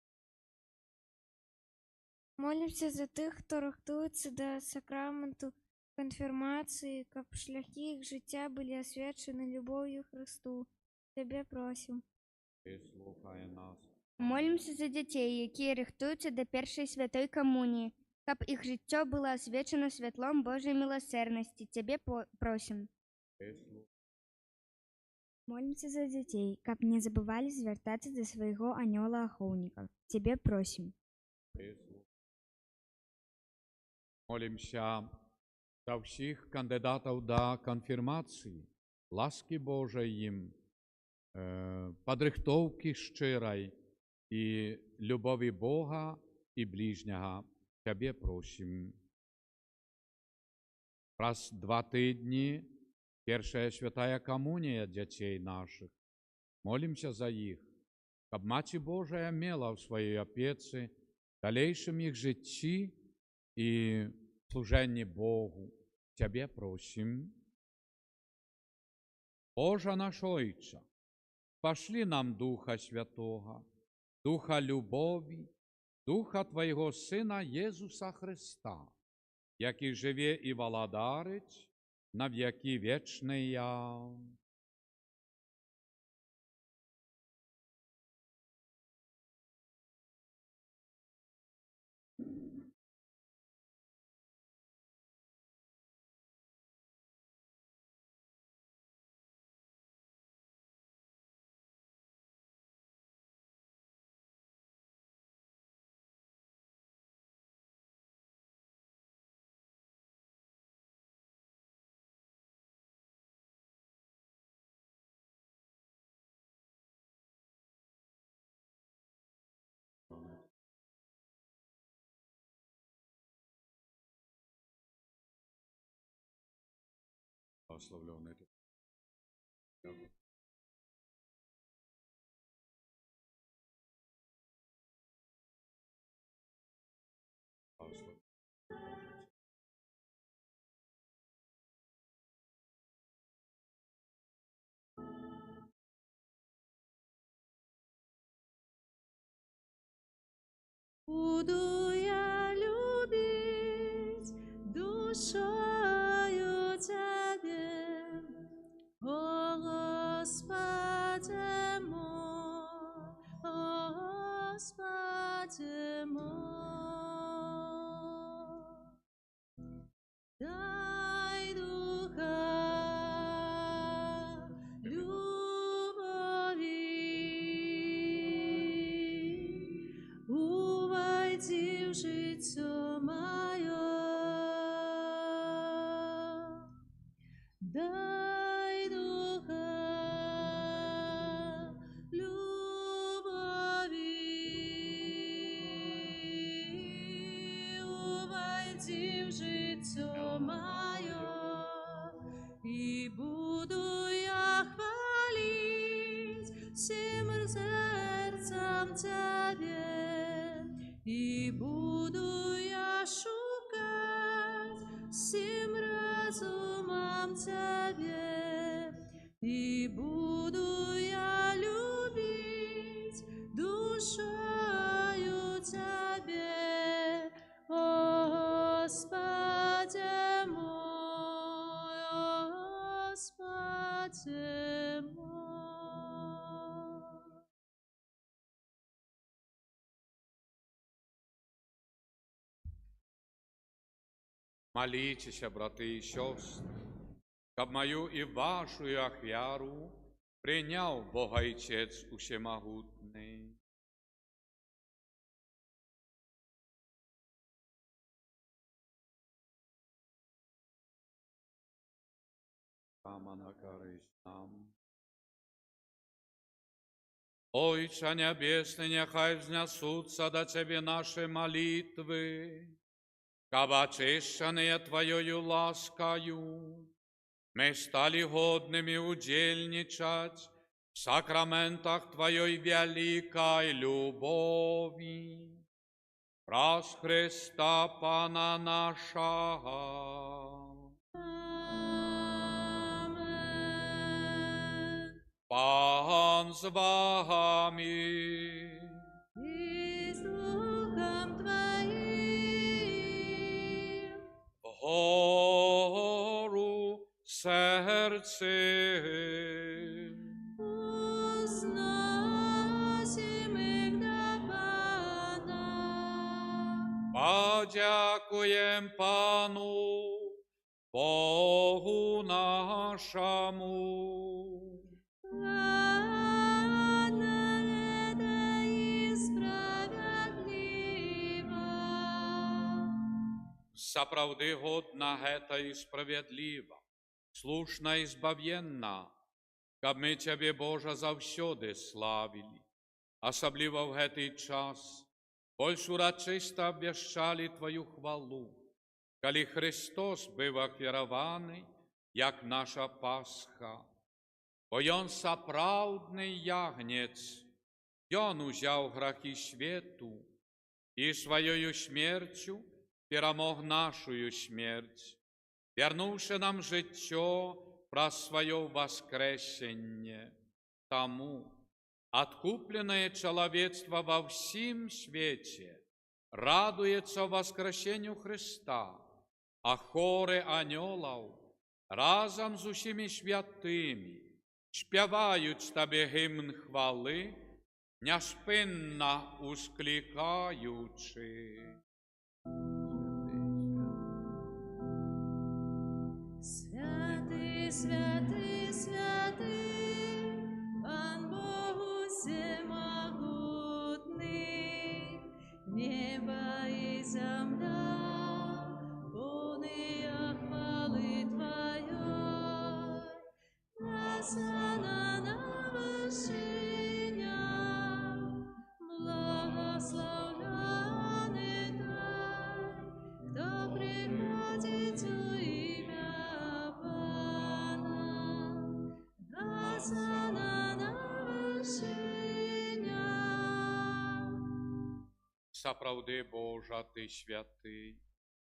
Молімся за тых, хто рыхтуецца да сакраменту канфірмацыі, каб шляхі іх жыцця былі асвечаны любоўю Христу. Цябе просім. Ти слухай нас. Молимся за дзяцей, якія рыхтуюцца да першай святой камуніі, каб іх жыццё было асвечана святлом Божай міласэрнасці. Цябе просім. Ти слухай. Молимся за дзяцей, каб не забывалі звяртацца да свайго анёла-ахоўніка. Цябе просім. Ти слухай. Молімся за ўсіх кандыдатаў да канфірмацыі, ласкі Божай ім, подрихтовки щирої і любові Бога і ближнього Тебе просим. Раз в 2 тижні перша святая комунія дітей наших. Молимся за їх, щоб Мати Божия мела в своїй опеці в дальнейшем їх житті і служенні Богу. Тебе просим. Боже наш Отче, пошли нам Духа Святого, Духа любові, Духа Твоєго Сина Єсуса Христа, який живе і владарить на віки вічні. Благословленный ты. Благословен. Буду я любить душою Тебе, о Господи мой, о Господи мой. Дай духа любові, увойди в життя моє. Дай духа любові, увойди в життя моє, і буду я хвалить всім серцем Тебе, і буду я шукать всім разумом Тебе, і буду я любить душою Тебе, о Господи мой, о Господи мой. Молитеся, брати і сестри, щоб мою і вашу ахвяру прийняв Бога Отець Усемогутний. Сама на користь нам. Отче Небесный, нехай взнесутся до Тебе наши молитвы, как очищенные Твоею ласкою, мы стали годными удельничать в сакраментах Твоей великой любови. Раз Христа Пана нашего. Amen. Пан з вами. И с Духом Твоим. Вгору серце. Возносим их до Пана. Подякуєм Пану, Богу нашому. Ладно это и справедливо. Заправди годна гета і справедлива, слушна і збав'єнна, каб ми Цябе, Божа, заўсёды славілі, асабліва ў гэты час, больш урачыста абвяшчалі Тваю хвалу, калі Христос быў ахвяраваны, як наша Пасха. Бо Ён сапраўдны ягнец, Ён узяў грахі свету і сваёю смерцю перамог нашую смерць, вярнуўшы нам жыццё праз сваё воскресенне. Таму адкупленае чалавецтва ва ўсім свеце радуецца воскресенню Христа, а хоры анёлаў разам з усімі святымі спяваюць Табе гімн хвалы, няспынна усклікаючы. Святый, святый, святый, Пан Бог всемогутный, небо и земля, полные хвалы Твоей. Осанна на вершинах, благословенный Той, кто приходит у имя Пана. Осанна на вершинах. Сапраўды, Божа, Ты святы,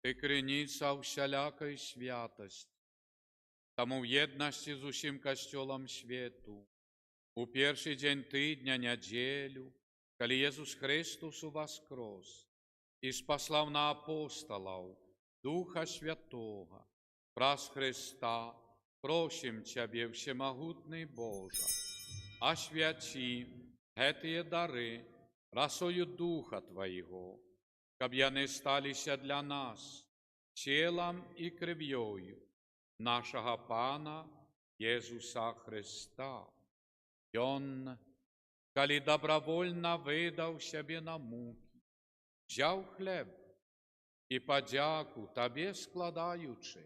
Ты крыніца ўсялякай святасці. Таму ў єднасці з усім касцёлам свету, у першы дзень тыдня, нядзелю, калі Езус Христос уваскрос і спаслаў на апосталаў Духа Святога, праз Христа просім Цябе, всемагутны Божа, асвяці гэтыя дары расою Духа Твайго, каб яны сталіся для нас целам і крывёю нашага Пана Езуса Христа. Ён, калі добровольна выдаў сябе на мукі, взяў хлеб і падзяку Табе складаючы,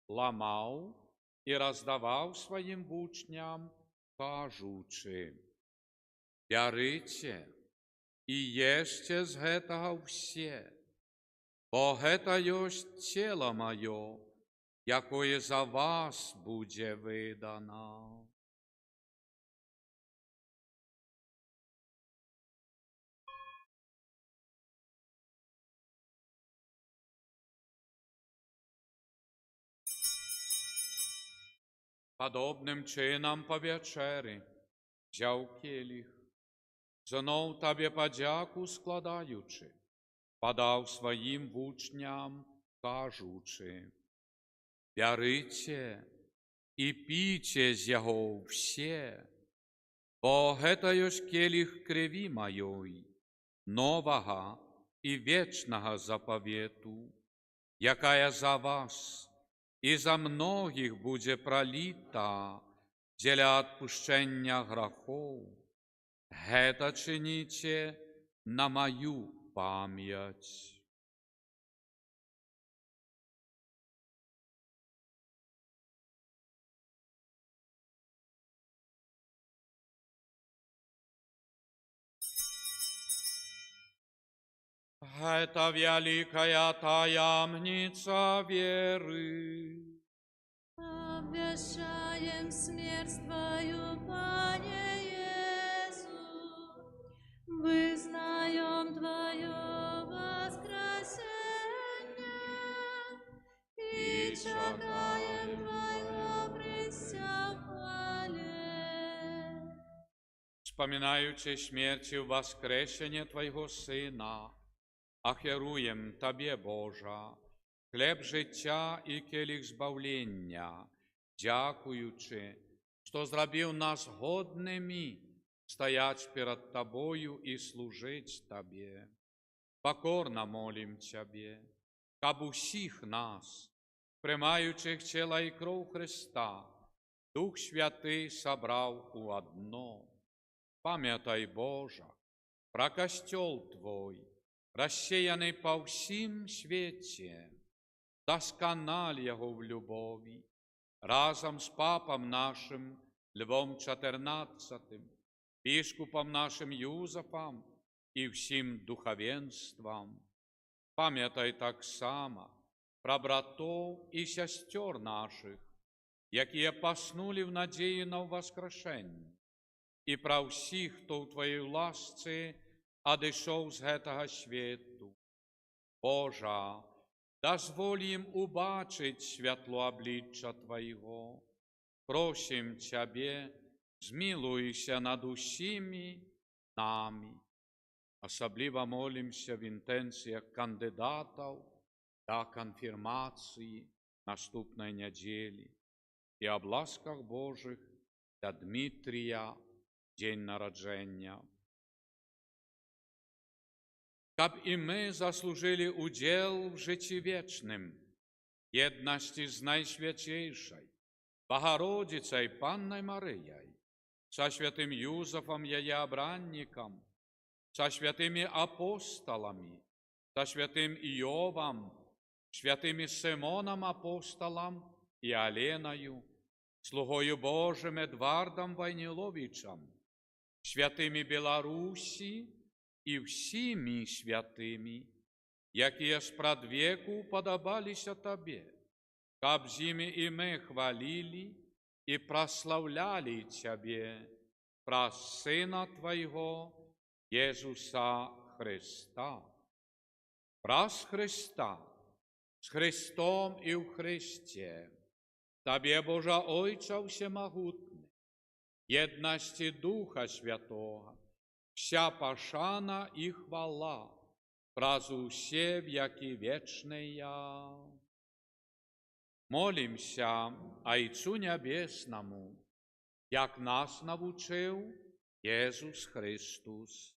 ламаў і раздаваў сваім вучням, кажучы: «Бярыце і ешце з гэтага ўсе, бо гэта ёсць цела маё, якое за вас будзе выдано». Падобным чынам па вячэры взяў келіх, зноў Табе падзяку складаючы, падаў сваім вучням, кажучы: «Бярыце і піце з яго ўсе, бо гэта ёсць келіх крыві маёй, новага і вечнага запавету, якая за вас і за многіх будзе праліта дзеля адпушчэння грахоў. Гэта чыніце на маю памяць». Гэта вялікая таямніца веры. Обвящаем смерть Твою, Пане Иисус, вызнаем Твое воскресение и чекаем Твое прися в хвале. Вспоминаючи смерти и воскресение Твоего Сына, ахеруем Табе, Божа, хлеб життя і келіх збавлення, дякуючи, що зробив нас годними стоять перед Тобою і служить Табе. Покорно молим Тебе, каб усіх нас, приймаючих тіла і кров Христа, Дух Святий собрав у одно. Пам'ятай, Божа, про костел Твой, рассеяний по всім світі, доскональ його в любові, разом з Папом нашим Львом XIV, біскупом нашим Юзафом і всім духовенством. Пам'ятай так само про братов і сестер наших, які поснули в надії на воскрешення, і про всіх, хто в Твоїй ласці одійшов з гэтага світу. Божа, дозволь їм убачить світло обличчя Твоєго. Просим Тебе, змилуйся над усіми нами. Особливо молимся в інтенціях кандидатів до конфірмації наступної неділі і об ласках Божих для Дмитрія день народження. Каб і ми заслужили уділ в житті вічним, єдності з найсвятейшою Богородицей Панною Марією, со святим Юзафом її обранником, со святими апостолами, со святим Иовом, святими Симоном апостолом и Оленою, слугою Божим Едвардом Войниловичем, святими Беларусі і всіми святими, які спрадвеку уподобалися Тебе, каб з ними і ми хвалили і прославляли Тебе, про Сина Твоего, Єсуса Христа. Праз Христа, з Христом і в Христі, Тебе, Божа Ойча Всемогутний, єдності Духа Святого, вся пошана і хвала, праз усе веки вечные. Молимся Отцу Небесному, як нас навчив Єсус Христос.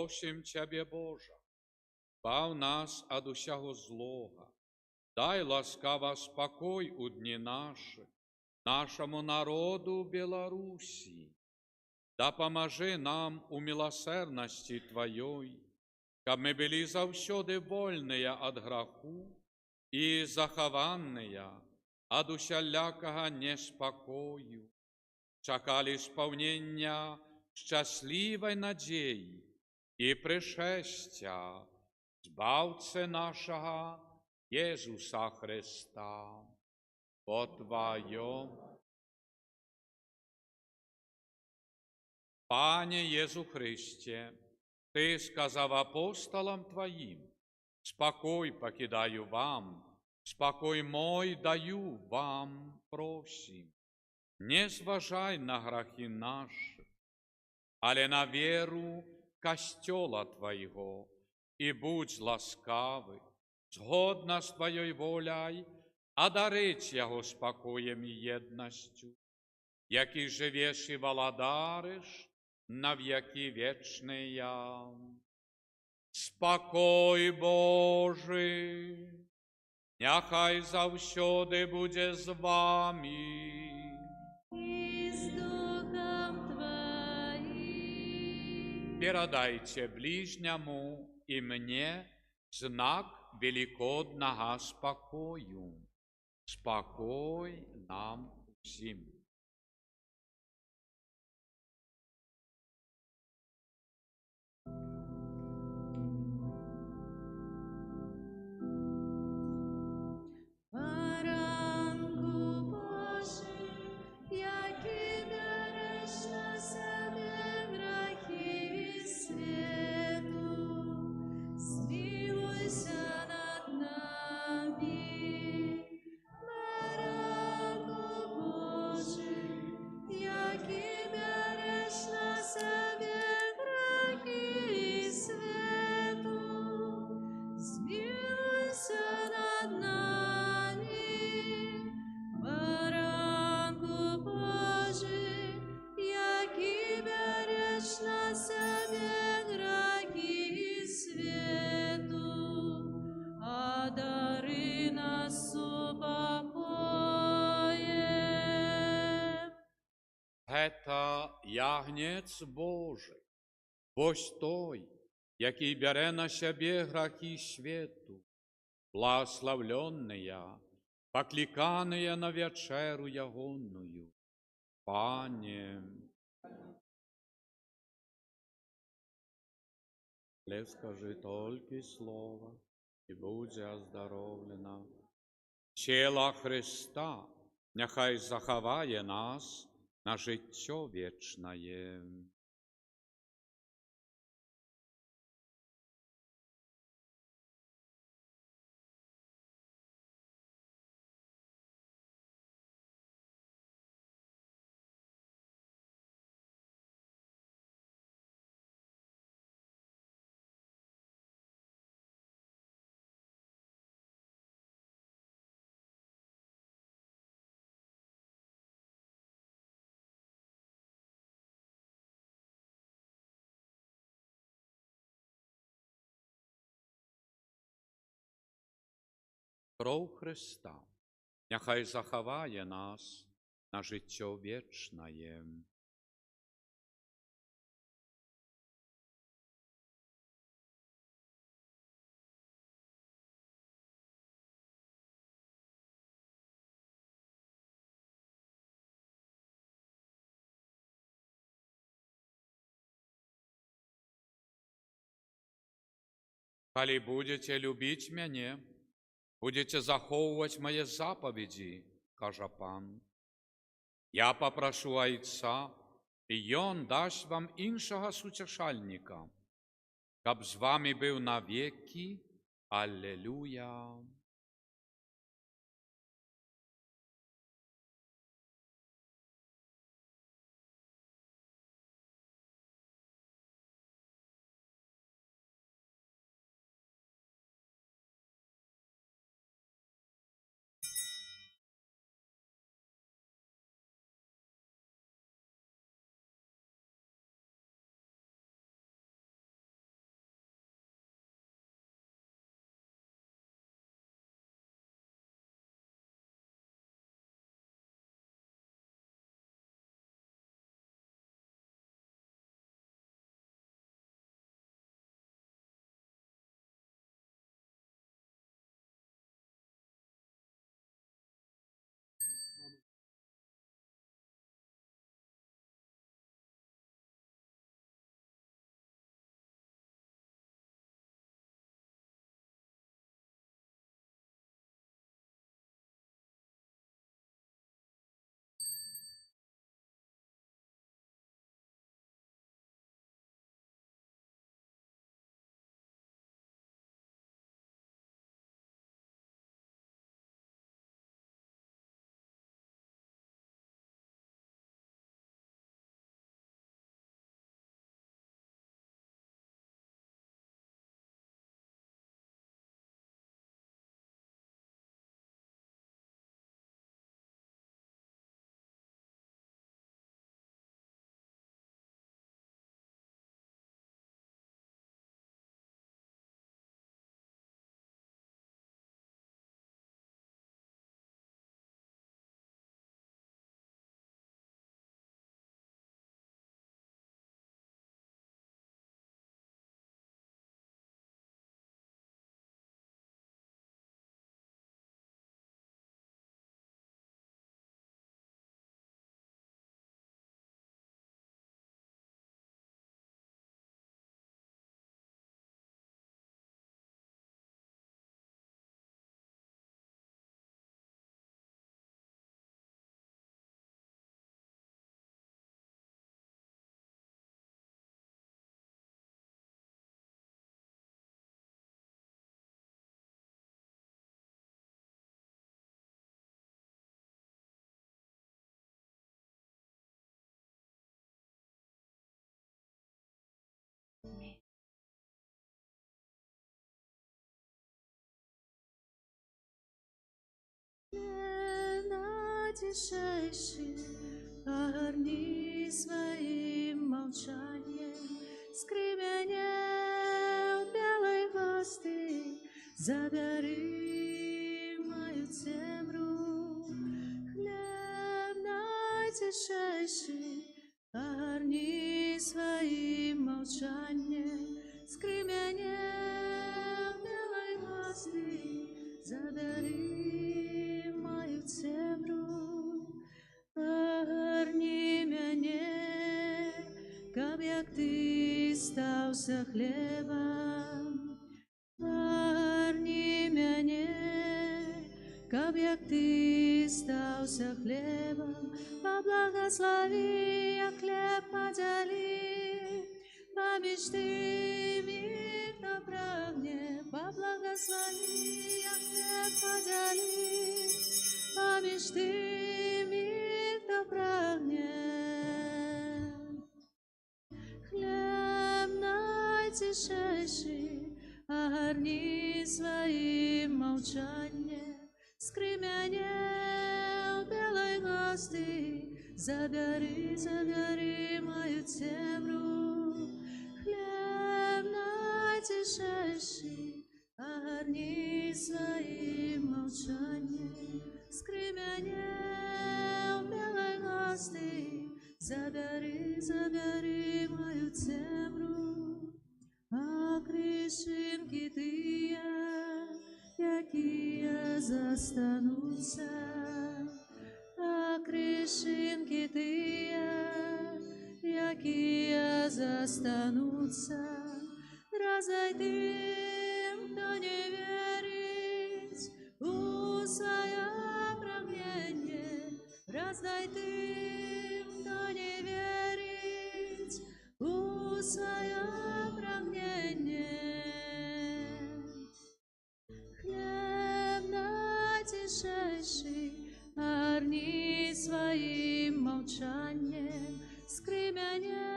Просим Тебе, Боже, бав нас от усього злога, дай ласкаво спокой у дні наші, нашому народу Беларусі, да поможи нам у милосердності Твоєї, каб ми були завсюди вольні від граху і заховані від усялякого неспокою, чекали сповнення щасливої надії і пришестя Збавце нашого Єсуса Христа. По Твоєму. Пане Єсу Христе, Ти сказав апостолам Твоїм: спокой покидаю вам, спокой мой даю вам, просим. Не зважай на грахи наші, але на віру Костела Твоего, и будь ласкавый, згодно с Твоей волей, одарить Его спокоем и едностью, який живеш и володариш на веки вечные. Спокой Божий, нехай завсюди буде з вами. Передайте ближнему и мне знак великодного спокою. Спокой нам всем. Гета ягнець Божий, ось той, який бере на себе грехи свету, благословленные, покликанные на вечеру ягонную. Пане, лев скажи только слово, і буде оздоровлена. Тіло Христа нехай заховає нас на життя вічне. Кров Христа нехай заховає нас на життя вічне. Коли будете любить мене, будете заховувати мої заповіді, каже Пан. Я попрошу Отця, і Он дасть вам іншого сутішальника, щоб з вами був навіки. Аллилуйя. Тишайший, огорни своим молчанием, скрипение белой хвосты, забери мою темру, хлеб тишайший, мовчання, скрим'яння белої гости, забери мою темру, огорни мене, каб як ти стався хлебом, огорни мене, каб як ти стався хлебом, поблагослови, як хлеб подели, поміж тими, хто прагне, поблагослови, як хлеб подели, поміж тими, хто прагне. Хлеб найтішейший, огорни своїм мовчанням, скрим'яння белої гости, забери мою темру. Хлеб найтішейший, огорни своїм мовчанням, скрим'яння белої гости, забери мою темру. А кришинки тия, які застануться, а кришинки тия, які застануться, раздай тим, хто не вірить у своє прагнення, раздай тим, хто не вірить у своє прагнення. Хлеб найтішейший, огорни своїм мовчанням, скрим'яння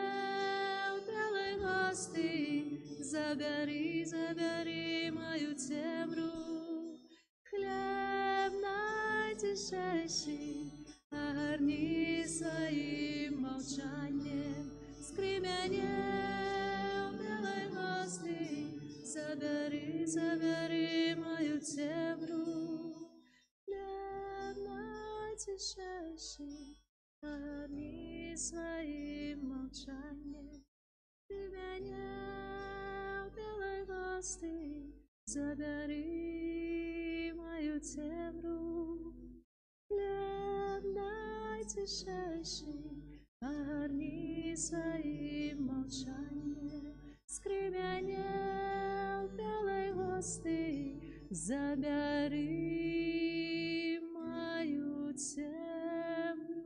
белої гости, забери мою темру. Хлеб найтішейший, огорни своїм мовчанням, скрим'яння белої гости, забери мою темру. Хлеб найтішейший, огорни своїм мовчанням, скрим'яння белої гости, забери мою темру. Хлеб найтішейший, огорни своїм мовчанням, скрим'яння белої гости, забери мою темру.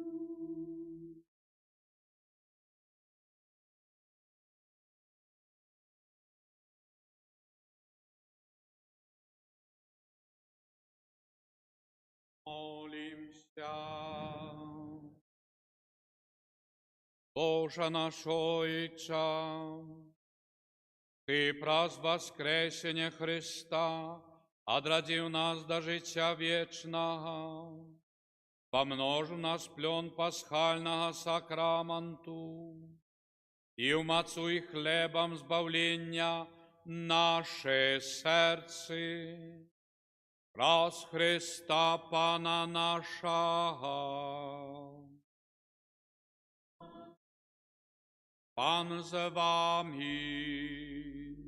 Молимся. Боже наш Отче, Ти праз воскресення Христа одрадив нас до життя вічного, помножив нас плен пасхального сакраменту і умацуй хлебом збавлення наше серце. Раз Христа Пана нашого. Пан з вами.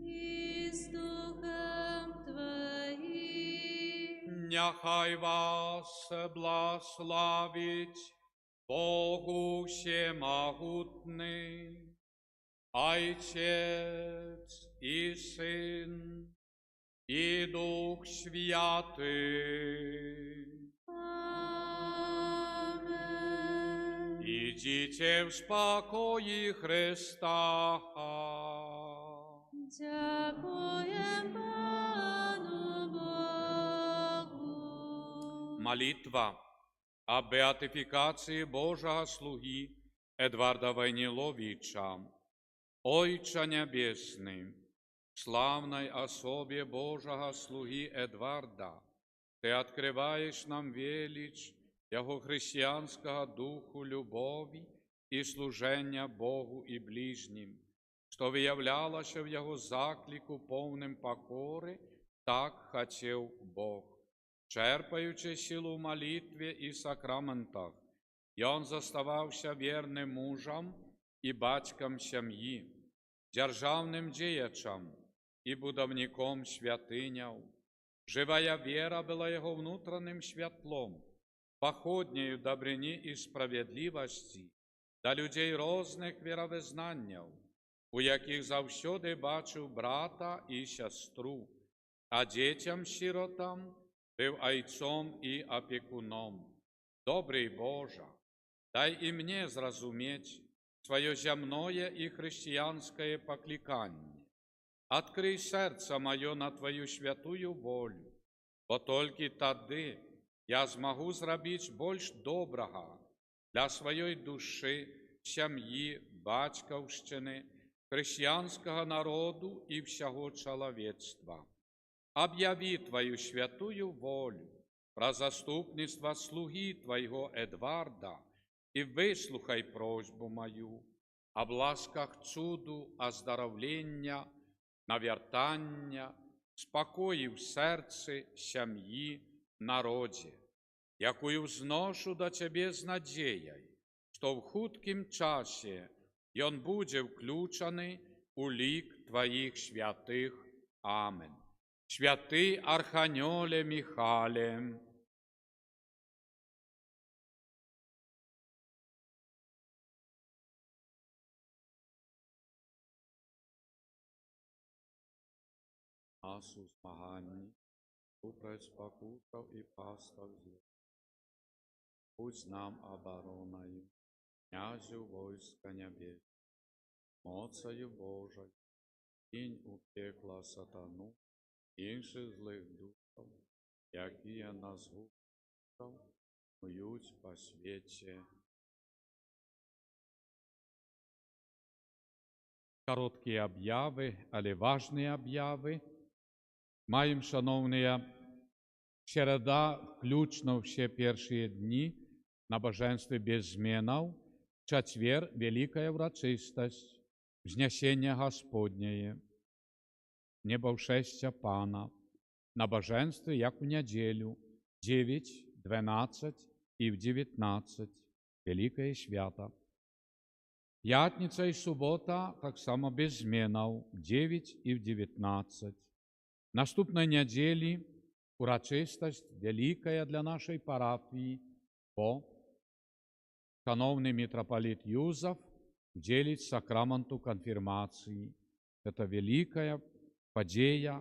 І з Духом Твоїм. Нехай вас благословить Богу всемогутний, Отец і Син, і Дух Святий. Амен. Ідіть в спокої Христа. Дякуєм Пану Богу. Молитва о беатификации Божьего слуги Эдварда Войниловича. Отче Небесный, в славной особе Божьего слуги Эдварда, Ты открываешь нам велич Его христианского духу любови и служения Богу и ближним, что выявлялось в Его заклику повним покори, так хотел Бог. Черпаючи силу в молитве и сакраментах, и он заставався верным мужем и батьком семьи. дзяржаўным дзеячам і будаўніком святыняў. Жывая вера была яго внутраным святлом, паходняю дабрыні і справядлівасці да людзей розных веравызнанняў, у якіх заўсёды бачыў брата і сястру, а дзецям-сіротам быў айцом і апекуном. Добрый Божа, дай і мне зразумець сваё зямное і хрысціянскае пакліканне. Адкрый сэрца маё на Тваю святую волю, бо толькі тады я змагу зрабіць больш добрага для сваёй душы, сям'і, бацькаўшчыны, хрысціянскага народу і ўсяго чалавецтва. Аб'яві Тваю святую волю пра заступніцтва слугі Твайго Эдварда і выслухай просьбу маю аб ласках цуду, аздараўлення, навяртання, спакою ў сэрцы, сям'і, народзе, якую зношу да Цябе з надзеяй, што ў хуткім часе ён будзе ўключаны у лік Тваіх святых. Амен. Святы Арханёле Михале, нас у змаганні, супраць спакутаў і пастах злых. Будь нам абаронаю, князю войска нябес, моцаю Божай, кинь у пекла сатану, іншых злых духаў, якія нас губують па свеце. Кароткія аб'явы, але важныя аб'явы. Маем, шановныя, серада, включно ўсе першыя дні, набажэнствы без зменаў, чацвер, вялікая ўрачыстасць, Взнесення Господняе, небаўшэсця Пана, набажэнствы, як у нядзелю, 9, 12 і в 19, вялікае свята. Пятніца і субота таксама без зменаў, 9 і в 19. Наступнай нядзелі урачыстасць вялікая для нашай парафіі, бо шановны мітрапаліт Юзаф удзеліць сакраменту канфірмацыі. Это вялікая падзея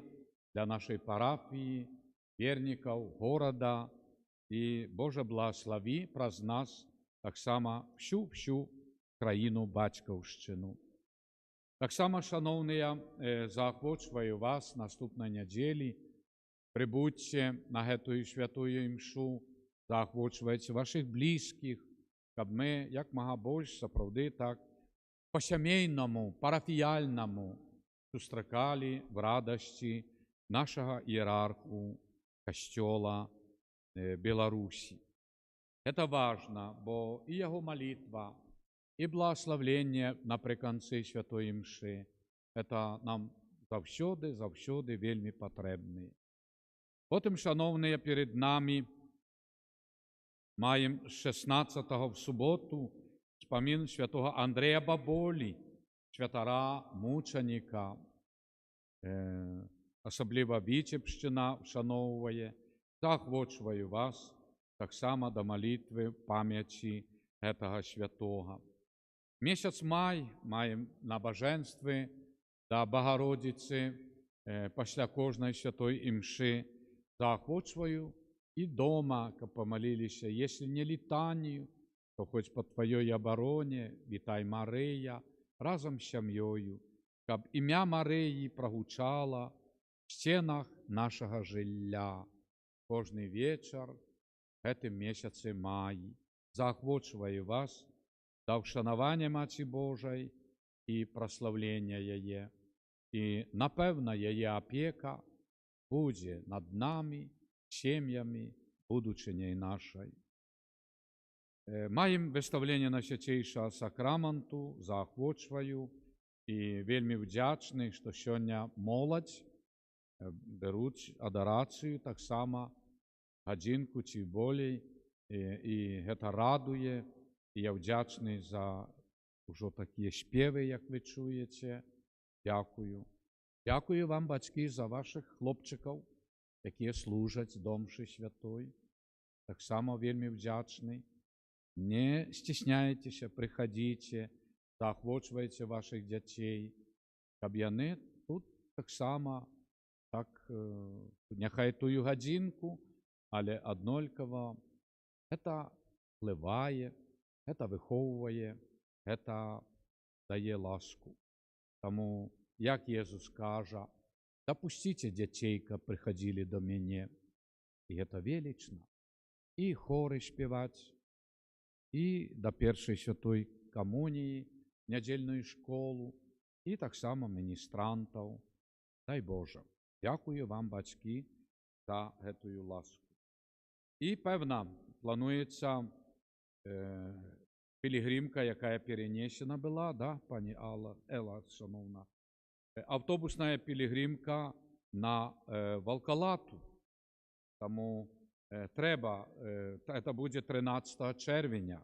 для нашай парафіі, вернікаў горада, і Божа благаславі праз нас таксама всю краіну бацькаўшчыну. Таксама, шановныя, заахвочваю вас наступнай нядзелі, прыбудзьце на гэтую святую імшу, заахвочвайце вашых блізкіх, каб мы як мага больш сапраўды так па-сямейнаму, парафіяльнаму сустракалі в радасці нашага іерарху касцёла Беларусі. Это важна, бо і яго малітва, і благословлення напрыканцы святой імшы, это нам заўсёды вельмі патрэбны. Потым, шановныя, перед нами маем 16-го в суботу спамін святого Андрея Баболі, святара, мучаніка, асабліва Віцебшчына вшановвае. Заахвочваю вас таксама да малітвы памяці гэтага святога. Месяц май маем набажэнствы да Багародзіцы пасля кожнай святой імшы. Заахвочваю і дома, каб памаліліся, если не літанію, то хоць па Тваёй абароне, вітай Марыя, разам з сям'ёю, каб імя Марыі прагучала в сценах нашага жылля кожны вечар гэтым месяцы маі. Заахвочваю вас да ўшанавання Маці Божай і праслаўлення яе. І, напэўна, яе апека будзе над намі, сем'ямі, будучыняй нашай. Маем выстаўленне Найсвяцейшага сакраменту, заахвочваю і вельмі ўдзячны, што сёння моладзь бяруць адарацыю таксама гадзінку ці болей, і гэта радуе, і я ўдзячны за ўжо такія спевы, як вы чуеце, Дякую. Дякую вам, батьки, за ваших хлопчиків, які служать Домші Святой. Так само вельми вдячний. Не стесняйтеся, приходите, заохочуйте ваших дітей, щоб вони тут так само, так, нехай тую годинку, але однолково. Це впливає, це виховує, це дає ласку. Тому, як Ісус каже, допустите дітей, щоб приходили до мене. І це велично. І хори співати, і до першої святої комунії, недільну школу, і так само міністрантів. Дай Боже. Дякую вам, батьки, за цю ласку. І, певно, планується пілігримка, яка перенесена була, да, пані Елла, шановна, автобусна пілігримка на Волкалату. Тому треба, це буде 13 червня.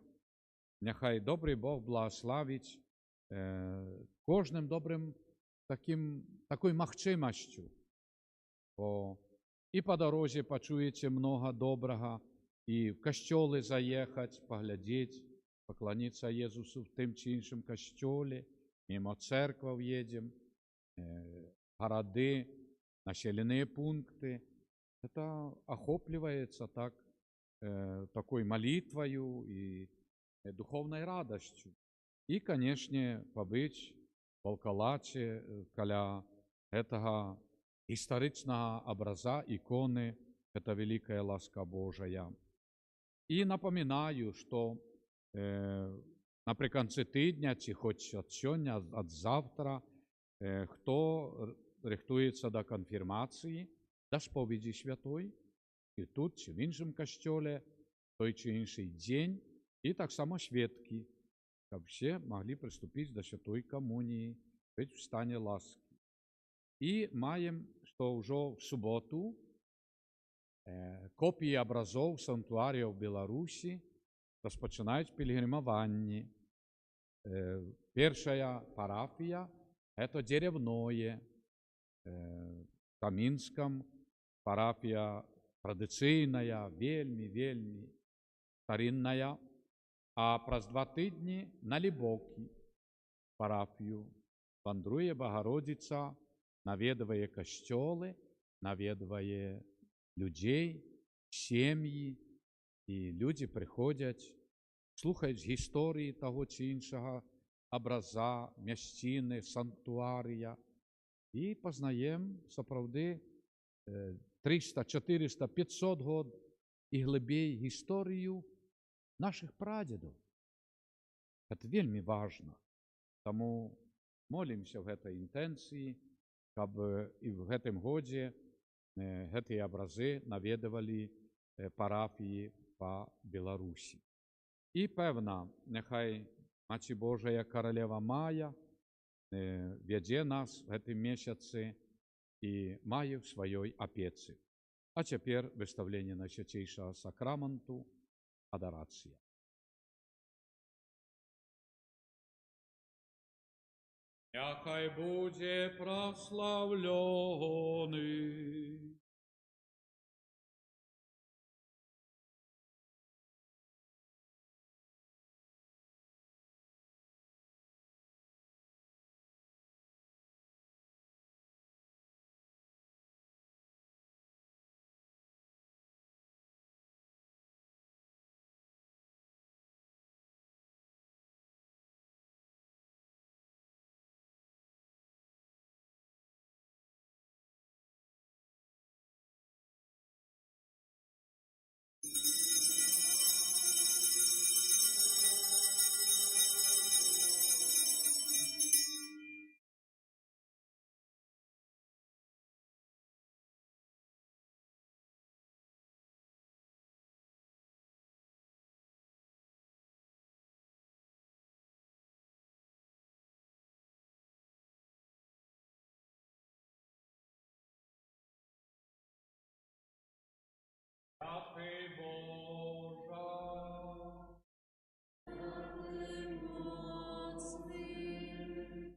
Нехай добрий Бог благословить кожним добрим такою можливістю. Бо і по дорозі почуєте много доброго, і в костьоли заїхати, поглядіти, поклонитися Ісусу в тим чи іншим костьолі, мимо церкви їдемо, городи, населені пункти. Это охопливается так, такой молитвою и духовной радостью. И, конечно, побыть в Волкалате, коля этого историчного образа, иконы, это великая ласка Божия. И напоминаю, что наприкінці тижня, чи хоч от сьогодні, от завтра, хто рихтується до конфірмації, до сповіді святої, і тут, чи в іншому костьолі, той чи інший день, і так само свідки, щоб всі могли приступити до святої комунії, бути в стані ласки. І маємо, що вже в суботу копії образів санктуарів в Білорусі розпочинають пілігримування. Перша парафія – це Деревное, в Камінському, парафія традиційна, вельми старинна, а праз 2 тижні на Лібокі парафію вандрує Богородиця, навідує костьоли, навідує людей, сім'ї, і люди приходять, слухають історії того чи іншого образа, місцини, санктуарія, і познаємо, справді, 300, 400, 500 років і глибей історію наших прадідів. Це вельми важливо. Тому молимося в цій інтенції, щоб і в цьому годі ці образи навідували парафії по Білорусі. І, певно, нехай Маті Божа Королева Майя веде нас в цьому місяці і має в своїй опеці. А тепер виставлення Найсвятейшого сакраменту, адорація. Нехай буде прославлений Святий Божа. Святий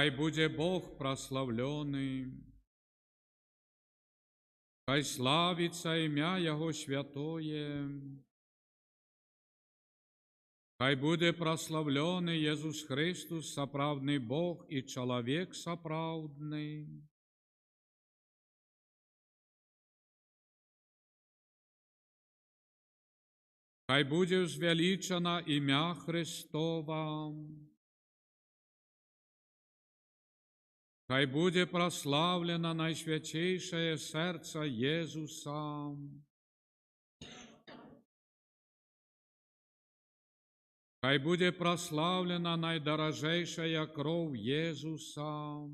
Хай буде Бог прославлений, хай славится ім'я Його святое, хай буде прославлений Єсус Христос, соправдний Бог і чоловік соправдний. Хай буде звеличено ім'я Христова, хай буде прославлено найсвятейшее серце Єсуса. Хай буде прославлена найдорожейшая кров Єсуса.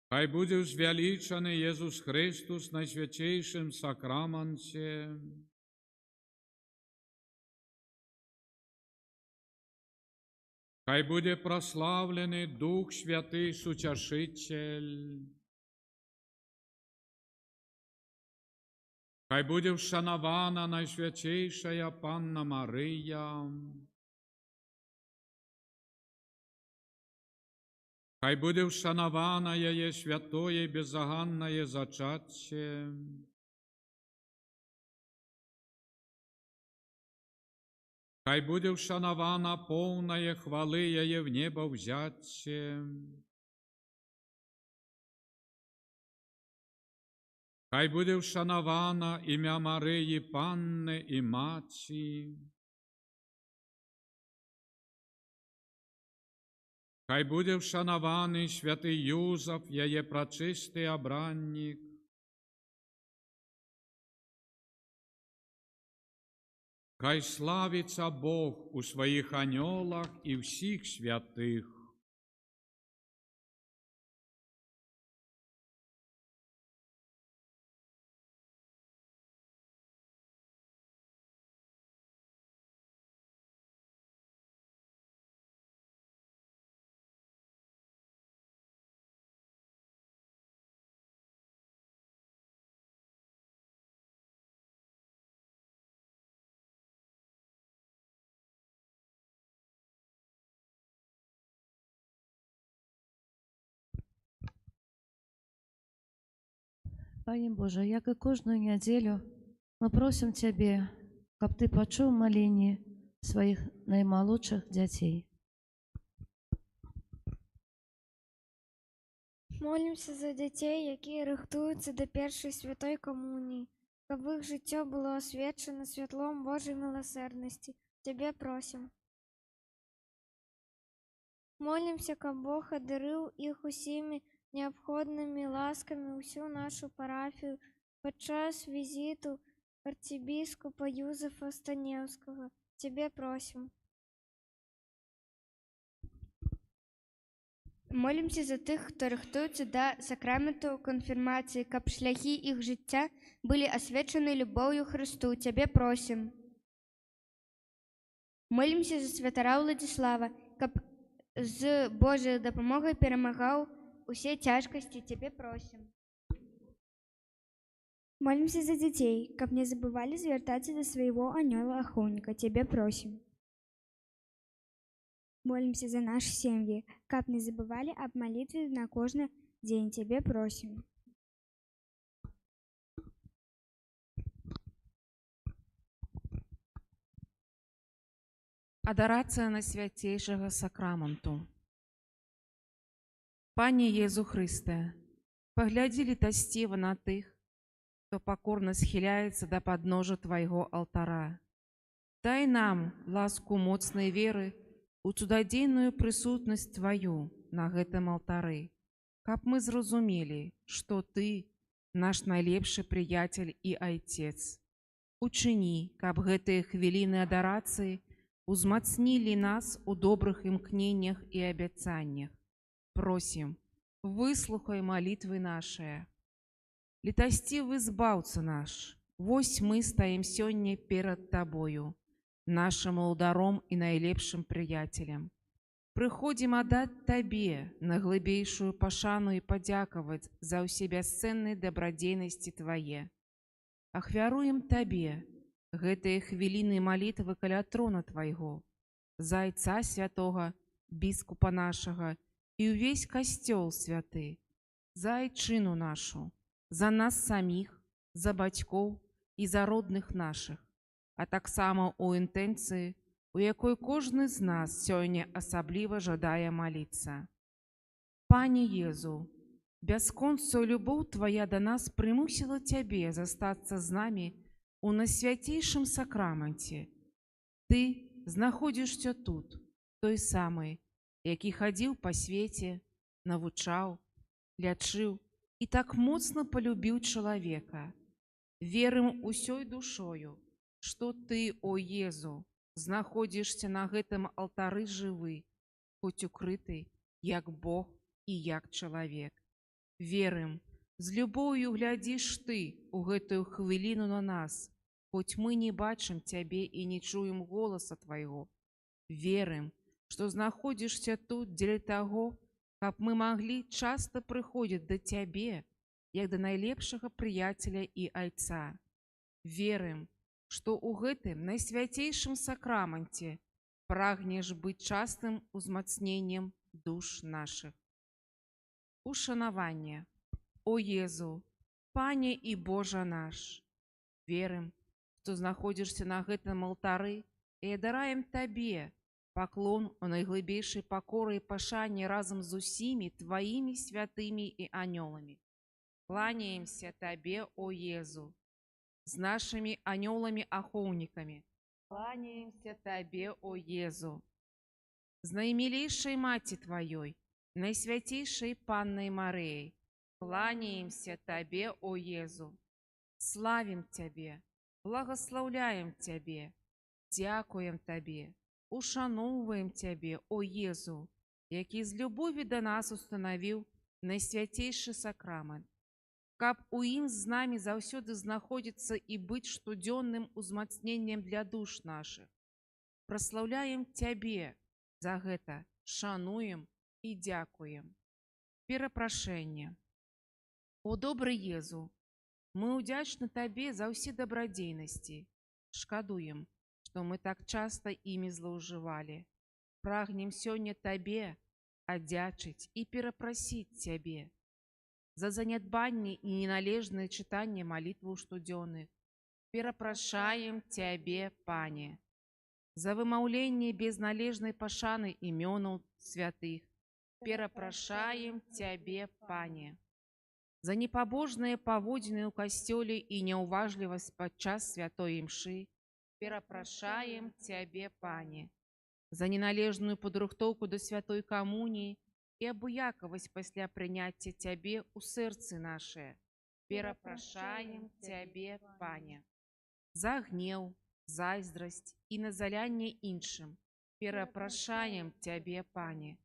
Хай буде звеличений Єсус Христос найсвятейшим сакраменте. Хай буде прославлений Дух Святий Сутешитель. Хай буде вшанована найсвятейшая Панна Мария. Хай буде вшанована її святое і беззаганне зачаття. Хай буде вшанована повна хвали її в небо взяття. Хай буде вшанована ім'я Марії Панни і Маті. Хай буде вшанований святий Юзеф, її пречистий обранник. Хай славиться Бог у своїх аньолах і всіх святих. Пане Боже, як і кожную нядзелю, мы просім Цябе, каб Ты пачуў маленні сваіх наймалодшых дзяцей. Молімся за дзяцей, якія рыхтуюцца да першай святой камуніі, каб іх жыццё было асвечана святлом Божай міласэрнасці. Цябе просім. Молімся, каб Бог адарыў іх усімі неабходнымі ласкамі ўсю нашу парафію падчас візіту арцібіскупа Юзефа Станеўскага. Цябе просім. Молімся за тых, хто рыхтуецца да сакраменту канфірмацыі, каб шляхі іх жыцця былі асвечаны любоўю Христу. Цябе просім. Молімся за святара Владзіслава, каб з Божай дапамогай перамагаў усе цяжкасці. Цябе просім. Молимся за детей, каб не забывали звертаться до своего анёла-охотника. Тебе просим. Молимся за наши семьи, каб не забывали об молитве на кожный день. Тебе просим. Адарацыя на свяцейшага сакраменту. Пане Єзу Христе, паглядзі літасціва на тых, хто пакорна схіляецца да падножа Твайго алтара. Дай нам ласку моцнай веры у цудадзейную прысутнасць Тваю на гэтым алтары, каб мы зразумелі, што Ты наш найлепшы прыяцель і айцец. Учыні, каб гэтыя хвіліны адарацыі узмацнілі нас у добрых імкненнях і абяцаннях. Просім, выслухай малітвы нашыя. Літасцівы збаўца наш, вось мы стаім сёння перад Табою, нашым ударом і найлепшым прыяцелем. Прыходзім аддаць Табе наглыбейшую пашану і падзякаваць за ўсе бясцэнныя дабрадзейнасці Твае. Ахвяруем Табе гэтыя хвіліны малітвы каля трона Твайго, за Отца Святого, біскупа нашага, і ўвесь касцёл святы, за айчыну нашу, за нас саміх, за бацькоў і за родных нашых, а таксама ў інтэнцыі, у якой кожны з нас сёння асабліва жадае маліцца. Пане Езу, бясконцую любоў Твая да нас прымусіла Цябе застацца з намі у найсвяцейшым сакраманце. Ты знаходзішся тут, той самы, які хадзіў па свеце, навучаў, лячыў і так моцна полюбіў чалавека. Верым усёй душою, што Ты, о Езу, знаходзішся на гэтым алтары жывы, хоць укрыты, як Бог і як чалавек. Верым, з любоўю глядзіш Ты у гэтую хвіліну на нас, хоць мы не бачым Цябе і не чуем голаса Твайго. Верым, што знаходзішся тут дзеля таго, каб мы маглі часта прыходзіць да Цябе, як да найлепшага прыяцеля і айца. Верым, што ў гэтым найсвяцейшым сакраманце прагнеш быць частым узмацненнем душ нашых. Ушанаванне. О Езу, Пане і Божа наш, верым, што знаходзішся на гэтым алтары і адараем Табе паклон у найглыбейшай пакоры і пашане разам з усімі Тваімі святымі і анёламі. Кланяемся Табе, о Езу, з нашымі анёламі-ахоўнікамі. Кланяемся Табе, о Езу, з наймілейшай маці Тваёй, найсвяцейшай Паннай Марыяй. Кланяемся Табе, о Езу, славім Цябе, благословляем Цябе, дзякуем Табе, ушаноўваем Цябе, о Езу, які з любові да нас устанавіў найсвяцейшы сакрамент, каб у ім з намі заўсёды знаходзіцца і быць штодзённым узмацненнем для душ нашых. Праслаўляем Цябе за гэта, шануем і дзякуем. Перапрашэнне. О добры Езу, мы ўдзячны Табе за ўсе дабрадзейнасці. Шкадуем, што мы так часта імі злоўжывалі. Прагнем сёння Табе адзячыць і перапрасіць Цябе за занядбанне і неналежнае чытанне малітваў штодзённых. Перапрашаем Цябе, Пане, за вымаўленне без належнай пашаны імёнаў святых. Перапрашаем Цябе, Пане, за непабожныя паводзіны ў касцёле і няўважлівасць падчас святой імшы. Перапрашаем Цябе, Пане, за неналежную падрыхтоўку да святой камуніі і абыякавасць пасля прыняцця Цябе ў сэрцы нашае. Перапрашаем Цябе, Пане, за гнеў, зайздрасць і назалянне іншым. Перапрашаем Цябе, Пане,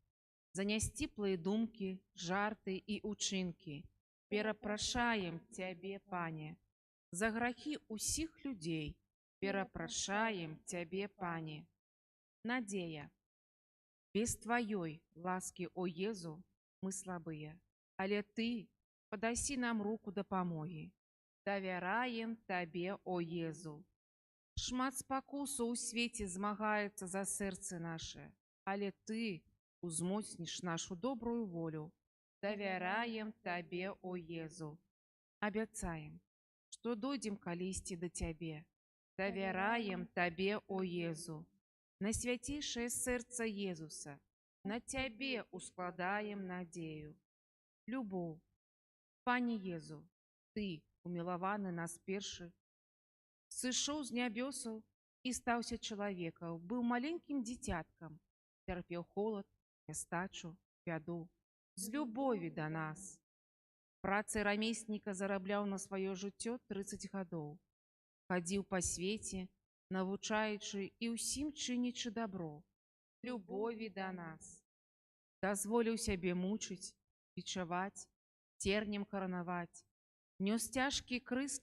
за нясціплыя думкі, жарты і учынкі. Перапрашаем Цябе, Пане, за грахі ўсіх людзей. Перапрашаем Цябе, Пане. Надзея. Без Тваёй ласкі, о Езу, мы слабыя, але Ты падасі нам руку дапамогі. Давяраем Табе, о Езу. Шмат спакусу ў свеце змагаецца за сэрцы наше, але Ты узмоцніш нашу добрую волю. Давяраем Табе, о Езу. Абяцаем, што дойдзем калісьці да Цябе. Давяраем Табе, о Езу. На свяцейшае сэрца Езуса, на Цябе ускладаем надзею. Любоў. Пане Езу, Ты, умілаваны нас першы, сышоў з нябёсаў і стаўся чалавекам, быў маленькім дзіцяткам, цярпеў холад, нястачу, бяду, з любові да нас. Працай рамесніка зарабляў на сваё жыццё 30 гадоў. Хадзіў па свеце, навучаючы і ўсім чынячы дабро, любові да нас. Дазволіў сябе мучыць, бичаваць, цернем каранаваць, нёс цяжкі крыж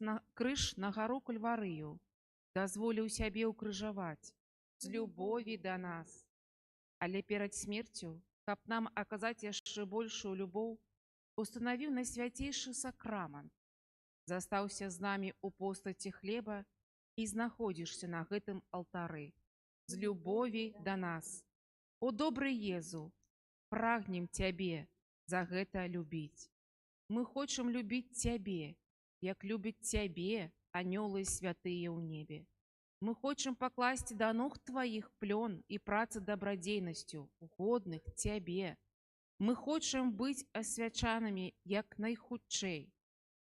на гару Кальварыю, дазволіў сябе ўкрыжаваць, з любові да нас. Але перад смерцю, каб нам аказаць яшчэ большую любоў, устанавіў найсвяцейшы сакрамент, застаўся з намі ў постаці хлеба і знаходзішся на гэтым алтары. з любові да нас. О добры Езу, прагнем Цябе за гэта любіць. Мы хочам любіць Цябе, як любяць Цябе анёлы святыя ў небе. Мы хочам пакласці да ног Тваіх плён і працы дабрадзейнасцю, годных Цябе. Мы хочам быць асвячанымі як найхутчэй.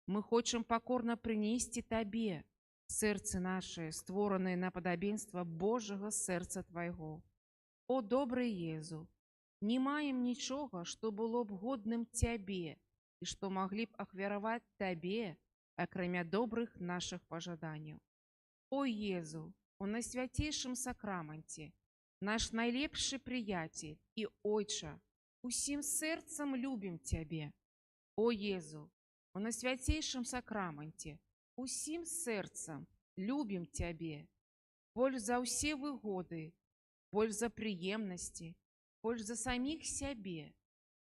Мы хочам пакорна прынесці Табе сэрцы нашае, створанае на падабенства Божага сэрца Твайго. О добры Езу, не маем нічога, што было б годным Цябе і што маглі б ахвяраваць Табе, акрамя добрых нашых пажаданняў. О Езу, у найсвяцейшым сакраманце, наш найлепшы прыяцель і Ойча, усім сэрцам любім Цябе. О Езу, у найсвяцейшым сакраманце, усім сэрцам любім Цябе. Больш за ўсе выгоды, больш за прыемнасці, больш за саміх сябе,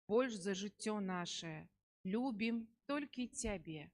больш за жыццё нашае, любім толькі Цябе.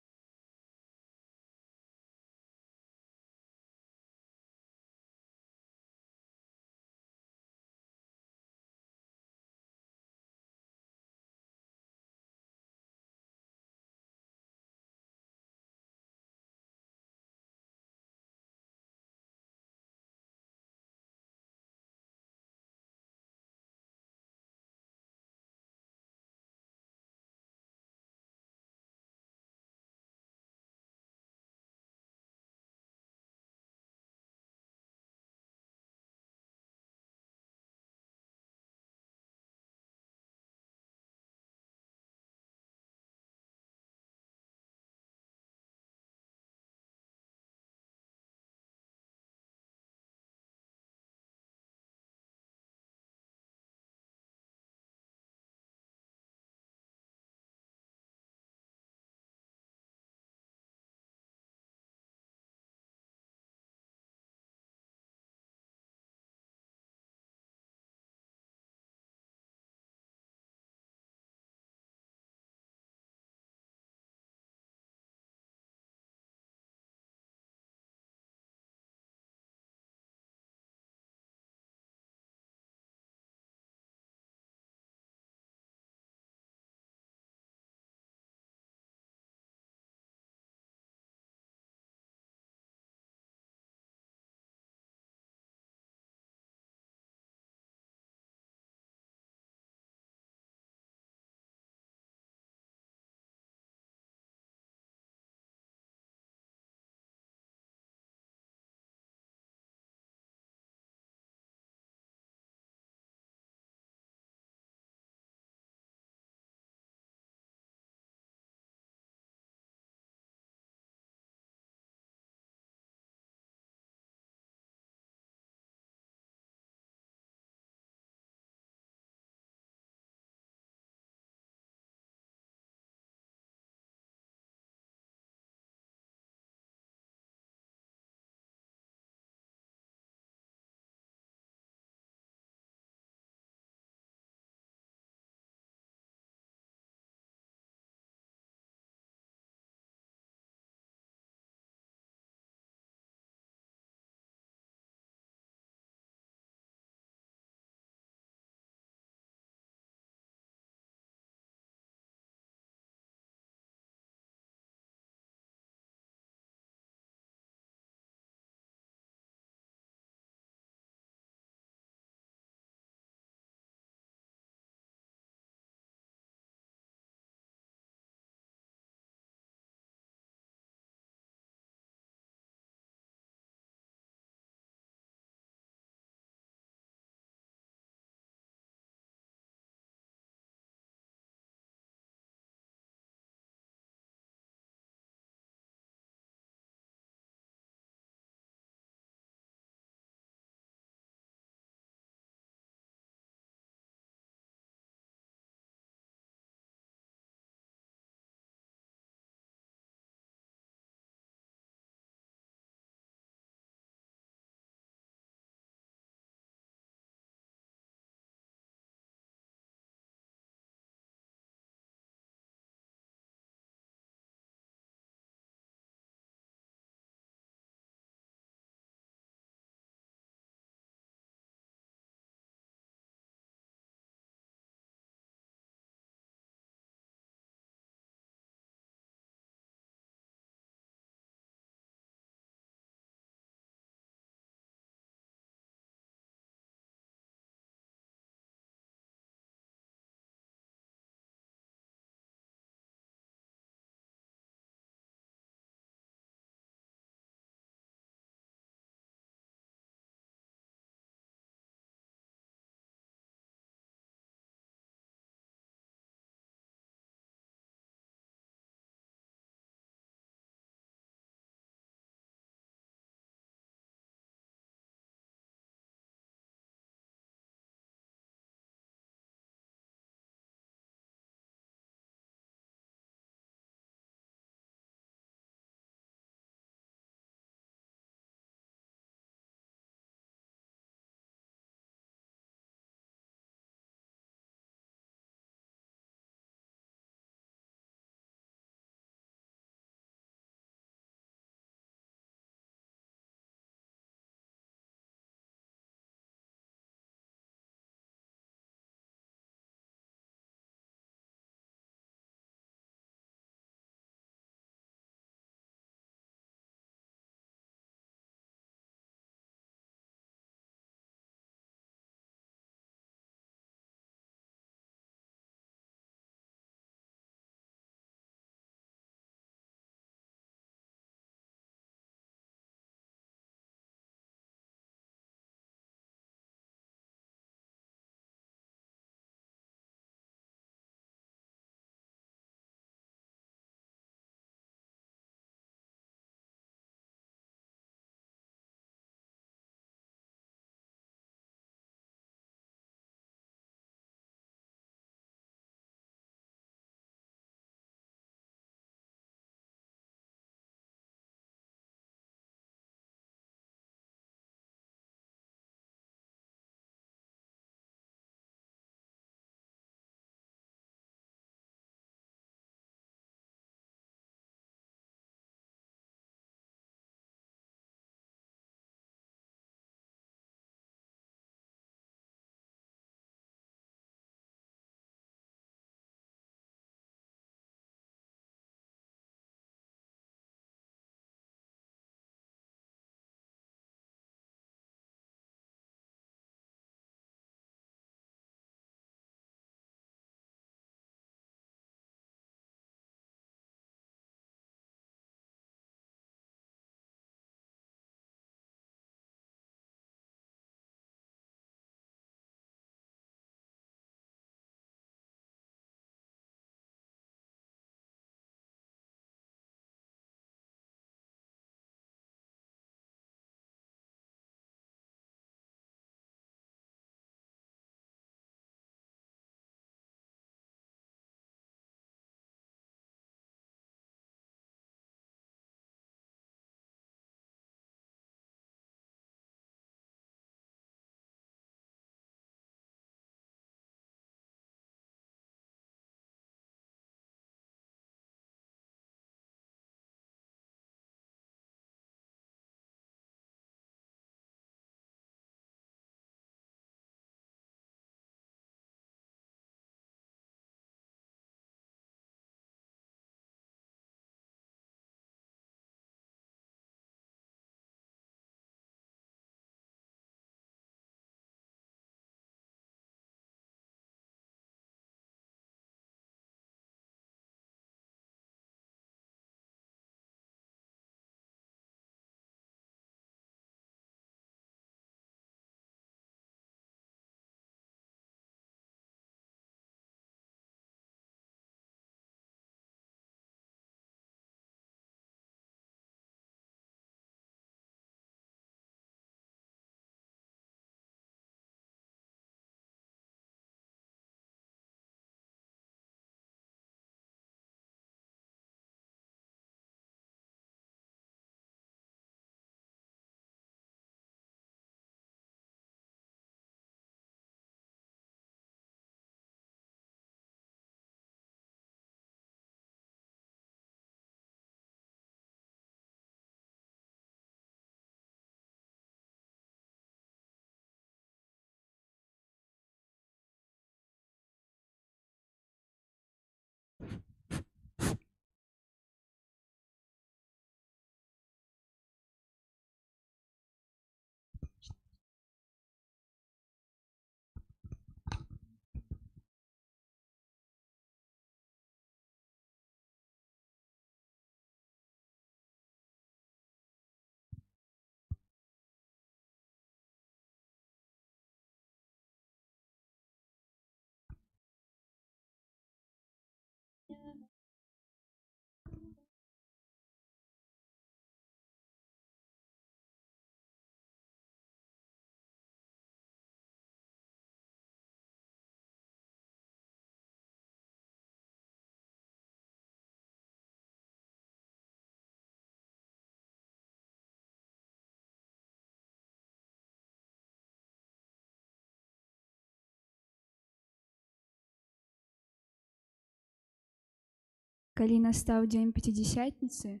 Калі настаў дзень пяцідзясятніцы,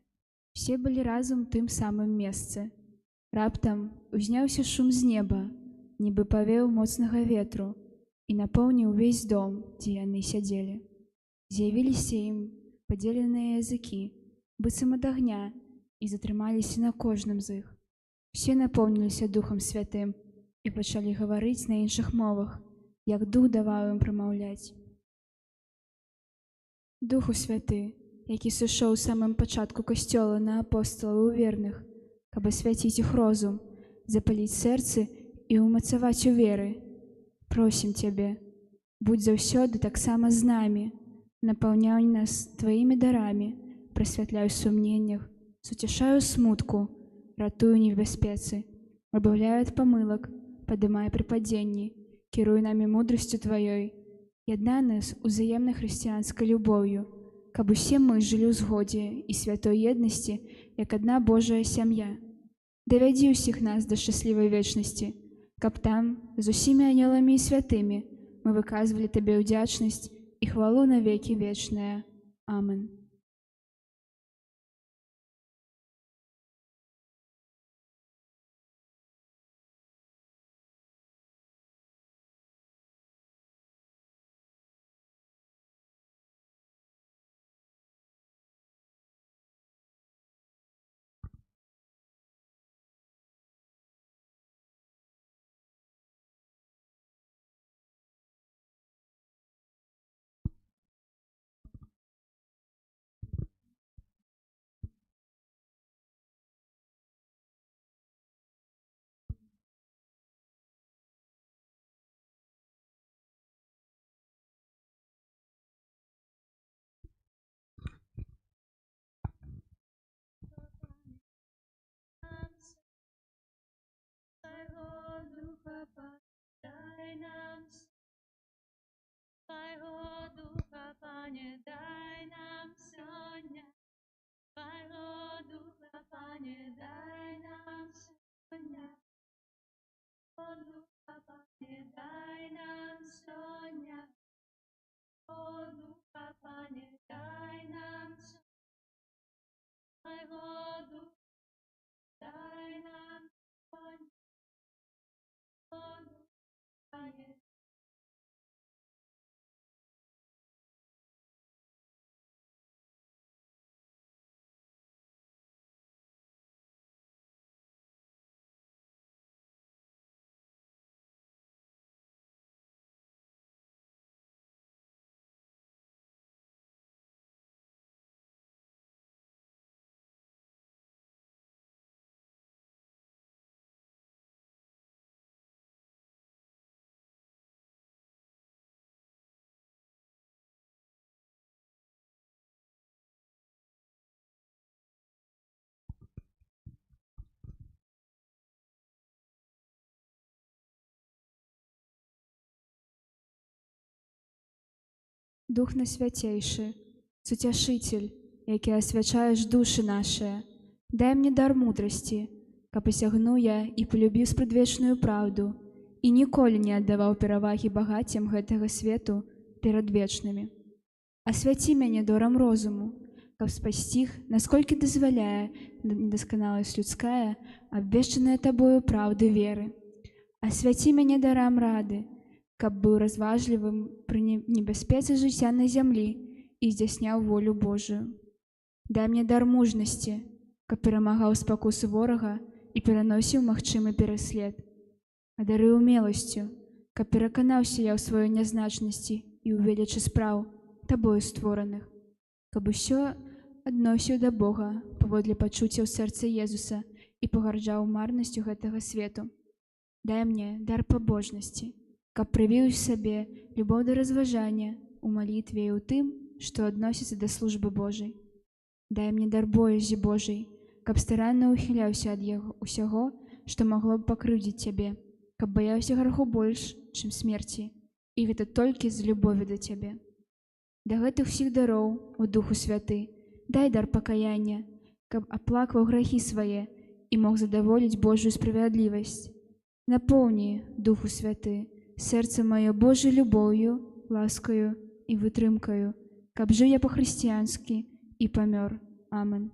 все былі разам у тым самым месцы. Раптам узняўся шум з неба, нібы павеў моцнага ветру, і напоўніў увесь дом, дзе яны сядзелі. З'явіліся ім падзеленыя языкі, быццам ад агня, і затрымаліся на кожным з іх. Все напоўніліся Духам Святым і пачалі гаварыць на іншых мовах, як Дух даваў ім прамаўляць. Духу Святы, які сышоў у самым пачатку касцёла на апосталаў і верных, каб асвяціць іх розум, запаліць сэрцы і ўмацаваць у веры. Просім Цябе, будзь заўсёды таксама з намі, напаўняй нас Тваімі дарамі, прасвятляй у сумненнях, суцяшай у смутку, ратуй у небяспецы, абаўляй ад памылак, падымай пры падзенні, кіруй намі мудрасцю Тваёй, яднай нас узаемнай хрысціянскай любоўю, каб усе мы жылі ў згодзе і святой еднасці, як адна Божая сям'я. Давядзі ўсіх нас да шчаслівай вечнасці, каб там, з усімі анёламі і святымі, мы выказвалі Табе ўдзячнасць і хвалу на векі вечныя. Амен. Твайго Духа, Пане, дай нам сьогодні. Твайго Духа, Пане, дай нам сьогодні. Твайго Духа, Пане, дай нам сьогодні. Твайго Духа, Пане, дай нам сьогодні. Твайго Духа, дай нам сьогодні. Твайго Духа, Пане. Дух Насвятейшы, Суцяшитель, які асвячаеш душы нашыя, дай мне дар мудрасці, каб асягнуў я і полюбіў спрадвечную праўду і ніколі не аддаваў перавагі багаццям гэтага свету перад вечнымі. Асвяці мяне дорам розуму, каб спасці іх, насколькі дазваляе недасканаласць людская, абвешчаная Табою праўды веры. Асвяці мяне дарам рады, каб быў разважлівым пры небяспецы жыцця на зямлі і здзяйсняў волю Божую. Дай мне дар мужнасці, каб перамагаў спакусы ворага і пераносіў магчымы пераслед. Адары умеласцю, каб пераканаўся я ў сваёй нязначнасці і ў велічы спраў Табою створаных, каб усё адносіў да Бога паводле пачуццяў сэрца Езуса і пагарджаў марнасцю гэтага свету. Дай мне дар пабожнасці, каб прывіў сабе любоў да разважання у малітве і ў тым, што адносіцца да службы Божай. Дай мне дар боязі Божай, каб старанна ухіляўся ад яго усяго, што магло б пакрыўдзіць Цябе, каб баяўся граху больш, чым смерці, і гэта толькі з любові да Цябе. Да гэтых усіх дароў, у Духу Святы, дай дар пакаяння, каб аплакваў грахі свае і мог задаволіць Божую справядлівасць. Напоўні, Духу Святы, сэрца маё Божай любоўю, ласкаю і вытрымкаю, каб жыў я па-хрысціянскі і памёр. Амен.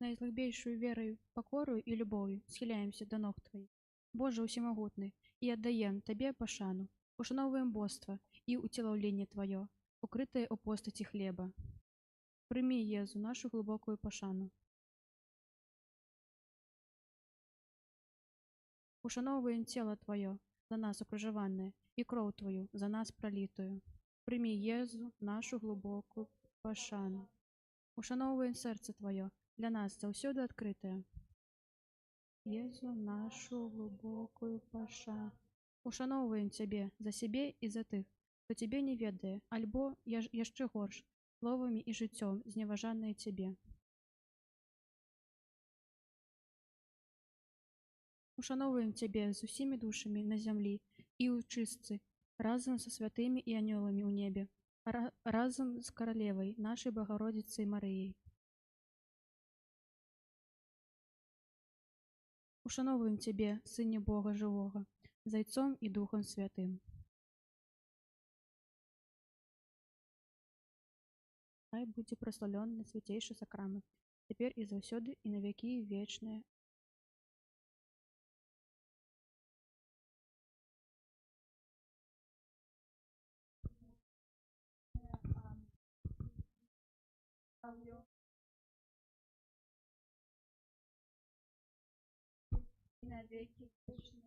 Наизглубейшую верою, покорою и любовью схиляемся до ног Твоих. Боже усемогутный, и отдаем Тебе пошану, ушановуем боство и утеловление Твое, укрытое опостати хлеба. Прими, Езу, нашу глубокую пошану. Ушановуем тело Твое, за нас укружеванное, и кровь Твою, за нас пролитую. Прими, Езу, нашу глубокую пошану. Ушановуем серце Твое, для нас заўсёды адкрытае. Езу, нашу глубокую пашану. Ушановуем Цябе за сябе і за тых, хто Цябе не ведае, альбо яшчэ горш, словамі і жыццём зневажаныя Цябе. Ушановуем Цябе з усімі душамі на зямлі і ў чыстцы, разам са святымі і анёламі ў небе, разам з каралевай, нашай Багародзіцай Марыяй. Ушановуем Цябе, Сыне Бога Жывога, Зайцом і Духом Святым. Хай будзе праслаўлёны свяцейшы сакрамент, цяпер і заўсёды і на вякі вечныя. И на веки вечные.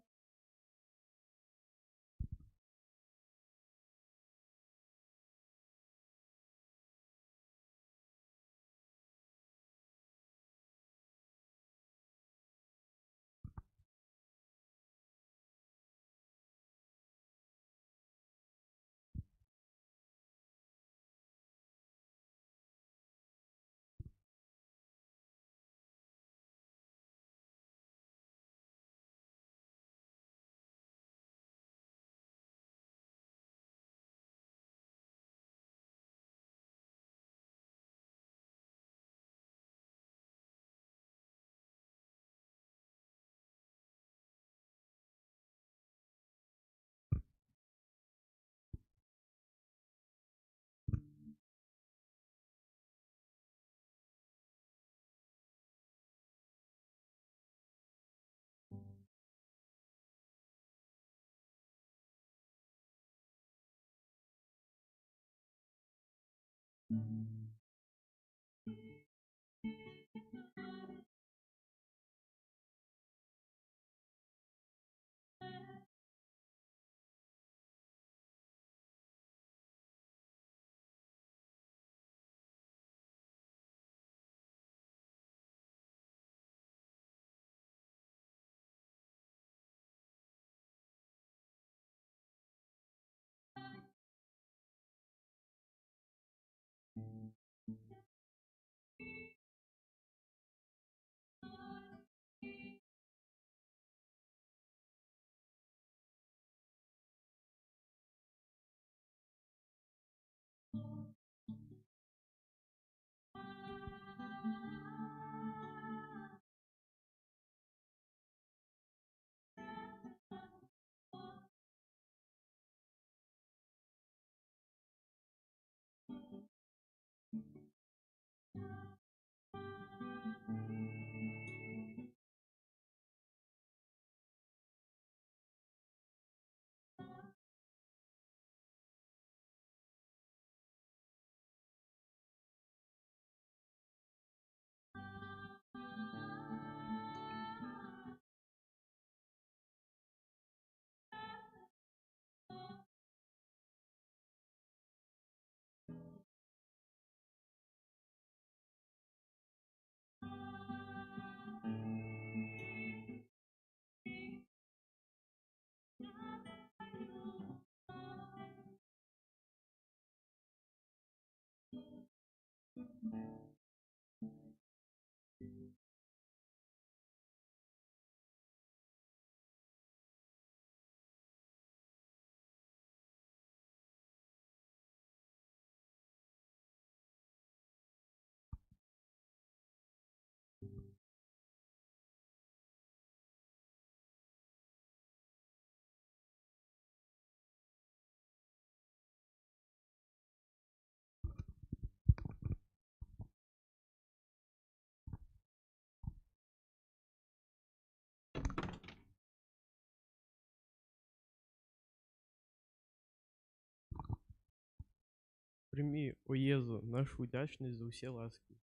Прими, о Єзу, нашу удячність за усе ласки,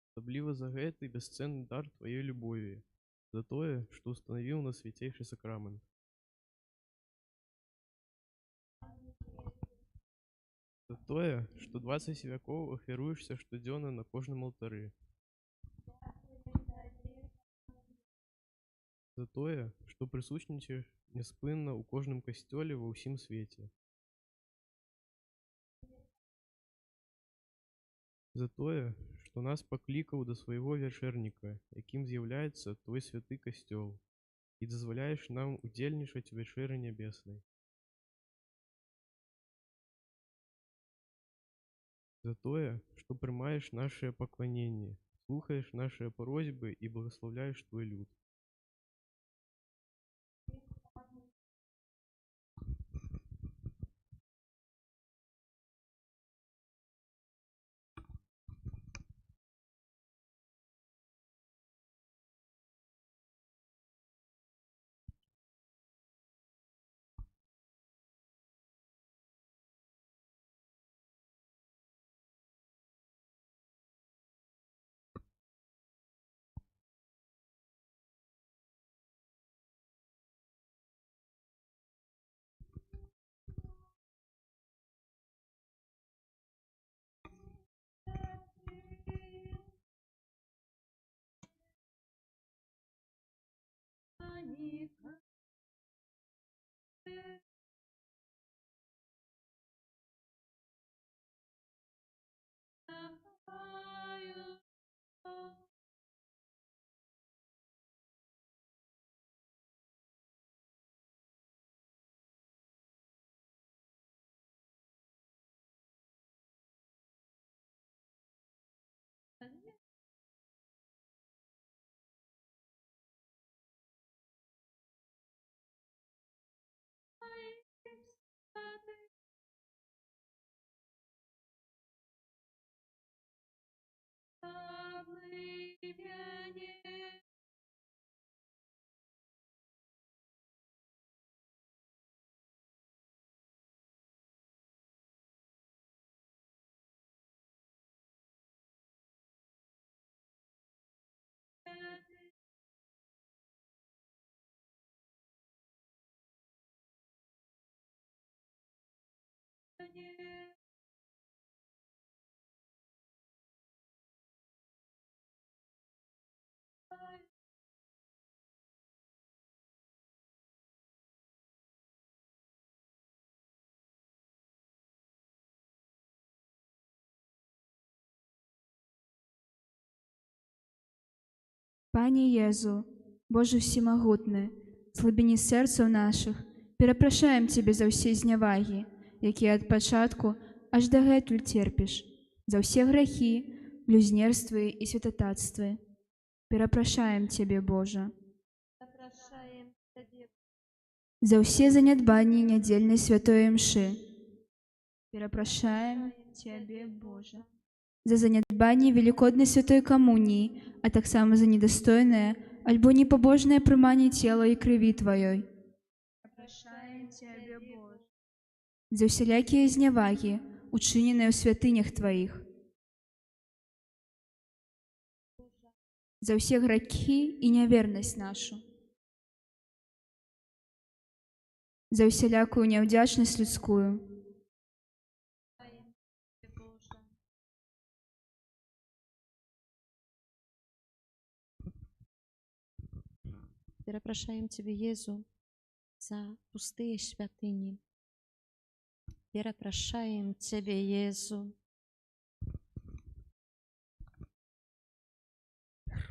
особливо за гэты бесценный дар Твоей любови, за тое, что установил нас святейший сакрамент. За тое, что 20 веков ахвяруешься штодзённа на кожным алтары. За тое, што прысутнічаеш няспынна ў кожным касцёле ва ўсім свеце. За тое, што нас паклікаў да свайго вячэрніка, якім з'яўляецца твой святы касцёл, і дазваляеш нам удзельнічаць у вячэры нябеснай. За тое, што прымаеш нашае пакланенне, слухаеш нашыя просьбы і благаслаўляеш твой люд. Пане Езу, Боже всемагутны, слабіні сэрцаў нашых, перапрашаем Цябе за ўсе знявагі, якія ад пачатку аж дагэтуль терпіш, за ўсе грахі, блюзнерствы і святататствы. Перапрашаем Цябе, Божа. За ўсе занядбанні нядзельнай святой імшы. Перапрашаем Цябе, Божа. За занядбанні велікоднай святой камуніі, а таксама за недастойнае альбо непабожнае прыманне цела і крыві Тваёй. Перапрашаем Цябе, Божа. За ўсялякія знявагі, учыненыя ў святынях Тваіх. За ўсе грахі і нявернасць нашу. За ўсялякую няўдзячнасць людскую. Перапрашаем Цябе, Езу, за пустыя святыні. Перапрашаем Цябе, Езу.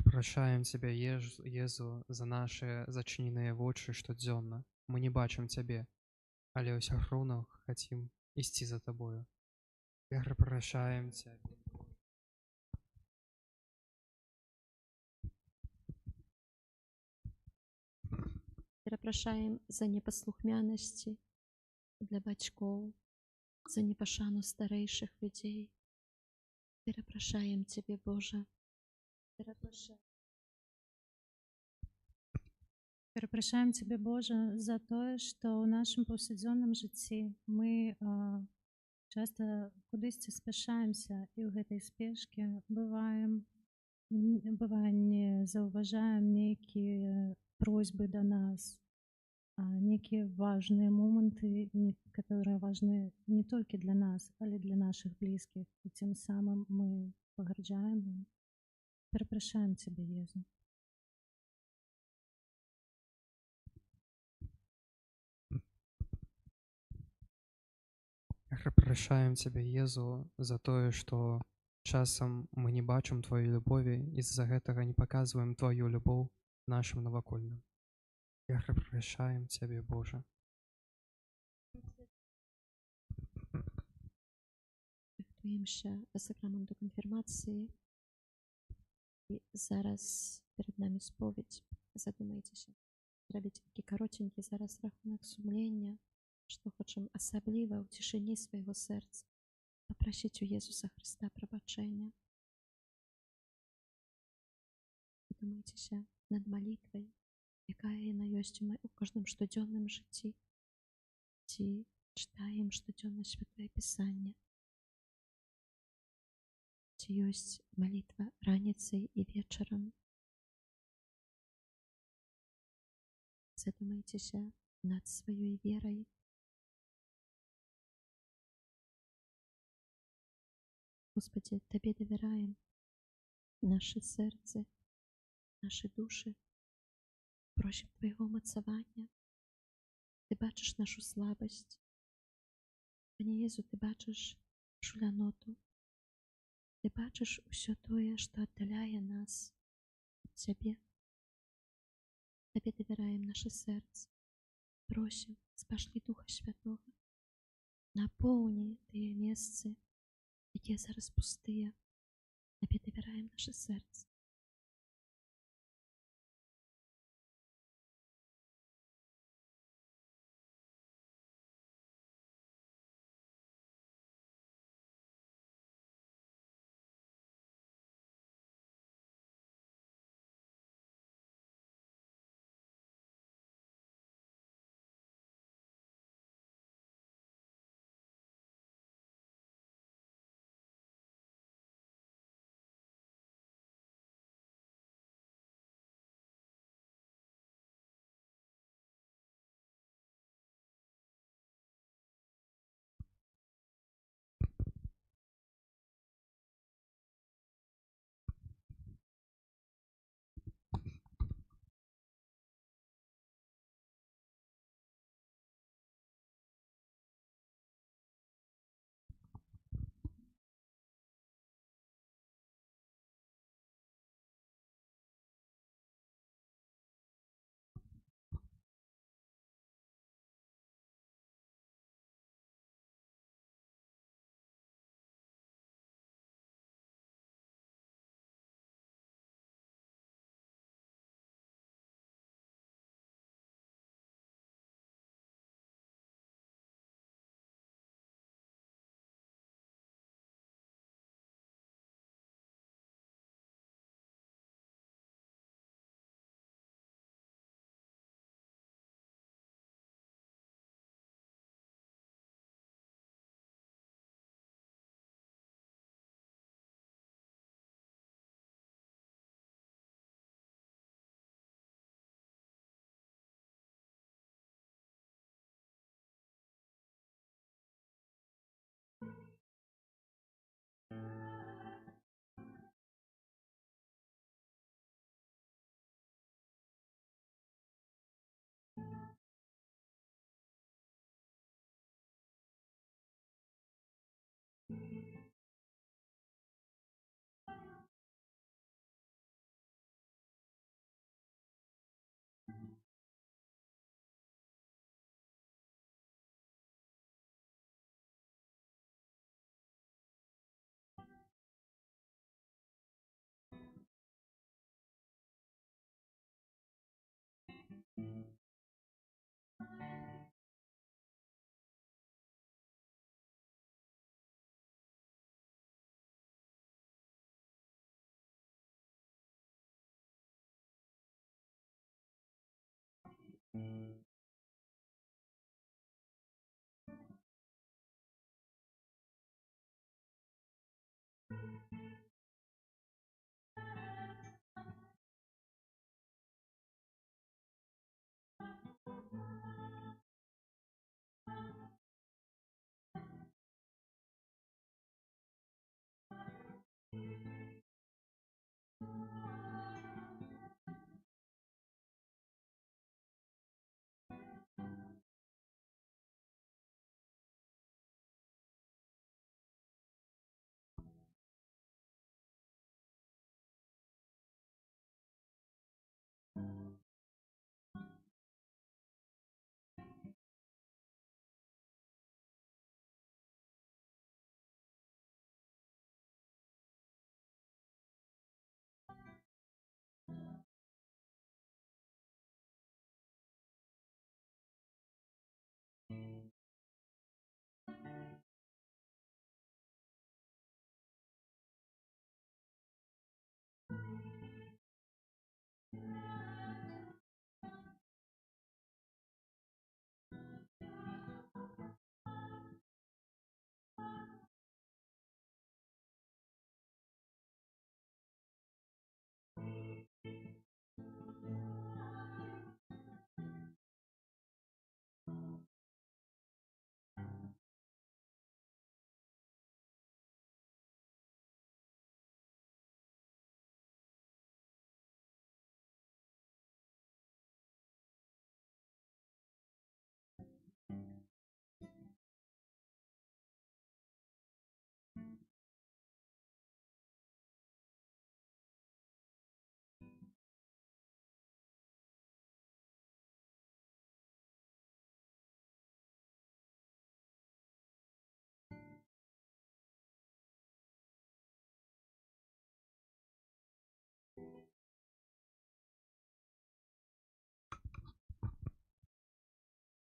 Прощаем Тебя, Езу, за наши зачиненные вочы штодзённа. Мы не бачым Цябе, але ўсё роўна хацім ісці за Табою. Перапрашаем Цябе. Перапрашаем за непаслухмянасці для бацькоў, за непашану старэйшых людзей. Перапрашаем Цябе, Божа. Перапрашаем Цябе, Божа, за тое, што ў нашым паўсядзённым жыцці мы часта кудысьці спяшаемся і ў гэтай спешке бывае не заўважаем нейкія просьбы да нас, нейкія важныя моманты, которые важны не толькі для нас, але для нашых блізкіх. І тым самым мы пагарджаем ім. Перапрашаем Цябе, Езу. Перапрашаем Цябе, Езу, за тое, што часам мы не бачым Тваёй любові і з-за гэтага не паказваем Тваю любоў нашым навакольным. Перапрашаем Цябе, Божа. Рыхтуемся да сакраменту канфірмацыі. І зараз перед намі споведь. Задумайцеся. Зрабіце такі каротенькі зараз рахунак сумлення, што хочам асабліва ў цішыні свайго сэрца папрасіць у Езуса Хрыста прабачэння. Задумайцеся над малітвай, якая яна ёсць у кожным штодзённым жыцці. Ці чытаем штодзённа святое пісанне. Ці ёсць малітва раніцай і вечарам. Задумайцеся над сваёй верай. Господи, Табе давяраем нашы сэрцы, нашы душы. Просім Твайго ўмацавання. Ты бачыш нашу слабасць. Пане Езу, Ты бачыш нашу ляноту. Ты бачыш усё тое, што аддаляе нас ад Цябе. Табе давяраем нашы сэрцы. Просім, спашлі Духа Святога. Напоўні тыя месцы, якія зараз пустыя. Табе давяраем нашы сэрцы.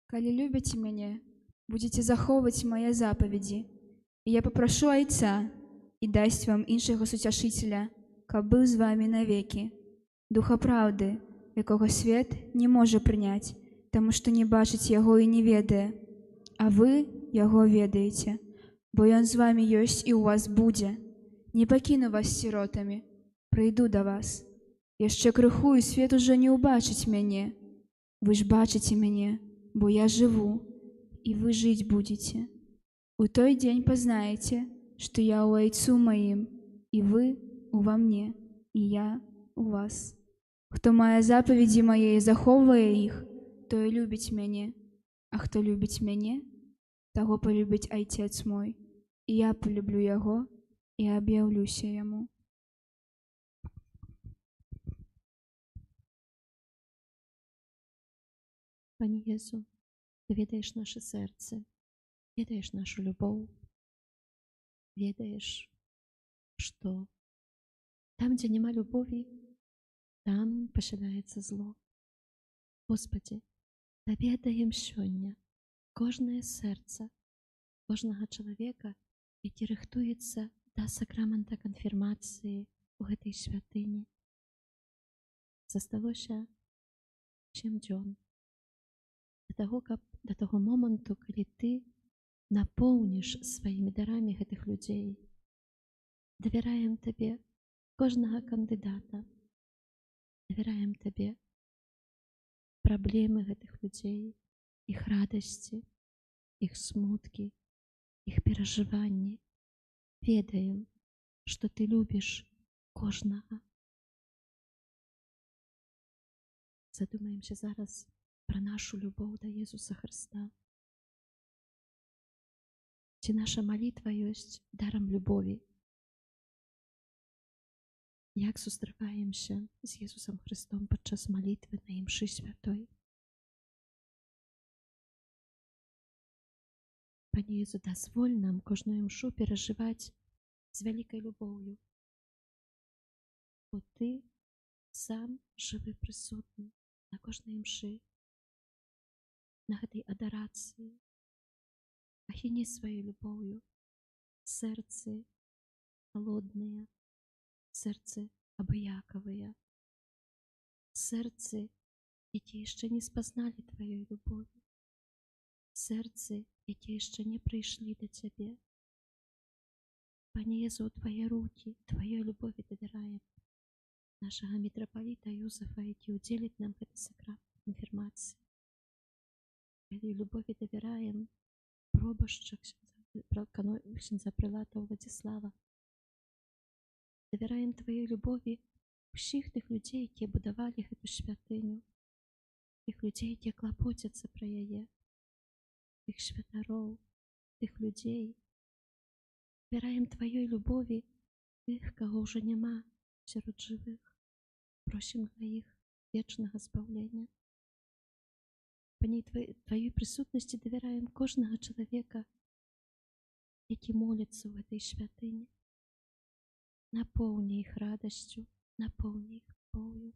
Калі любіце мяне, будзеце захоўваць мае запаведзі, і я папрашу Айца і дасць вам іншага суцяшыцеля, каб быў з вамі навекі, Духа праўды, якога свет не можа прыняць, таму што не бачыць яго і не ведае, а вы яго ведаеце, бо ён з вамі ёсць і ў вас будзе. Не пакіну вас сіротамі, прыйду да вас. Яшчэ крыху, і свет ужо не ўбачыць мяне. Вы ж бачыце мяне, бо я жыву, і вы жыць будзеце. У той дзень пазнаеце, што я ў Айцу маім, і вы ува мне, і я у вас. Хто мае запаведзі мае і захоўвае іх, той любіць мяне, а хто любіць мяне, таго полюбіць Айцец мой, і я полюблю яго і аб'яўлюся яму. Пане Єсу, Ти ведаєш наше серце, ведаєш нашу любов, ведаєш, що там, де нема любові, там поширяється зло. Господи, Та ведаєм сьогодні кожне серце, кожного чоловіка, який рихтується до сакрамента конфірмації у гэтай святыні. Засталося 7 дзён. До того моменту, коли ти наповниш своїми дарами гэтых людей. Довіряємо Тобі кожного кандидата. Довіряємо Тобі проблеми гэтых людей, їх радості, їх смутки, їх переживання. Ведаємо, що Ти любиш кожного. Задумаємося зараз про нашу любов до Ісуса Христа. Ці наша молитва ёсць даром любові? Як зустрічаємося з Ісусом Христом падчас молитви на імші святой? Пане Ісу, дазволь нам кожну імшу переживати з великою любов'ю, бо Ти сам живий присутній. на кожнай імшы, на гэтай адарацыі. Ахіні сваёй любоўю сэрцы халодныя, сэрцы абыякавыя, сэрцы, якія яшчэ не спазналі тваёй любові, сэрцы, якія яшчэ не прыйшлі да цябе. Пане Езу, у твае рукі, тваёй любові давяраем нашага мітрапаліта Юзафа, які ўдзеліць нам гэты сакрамент канфірмацыі. Гэтай любові давяраем пробашча ксяндза прэлата Владзіслава. Давяраем тваёй любові ўсіх тых людзей, якія будавалі гэту святыню, тых людзей, якія клапоцяцца пра яе, тых святароў, тых людзей. Давяраем тваёй любові тых, каго ўжо няма сярод жывых. Просім для іх вечнага збаўлення. Пане, тваёй прысутнасці давяраем кожнага чалавека, які моліцца ў гэтай святыні. Напоўні іх радасцю, напоўні іх любоўю.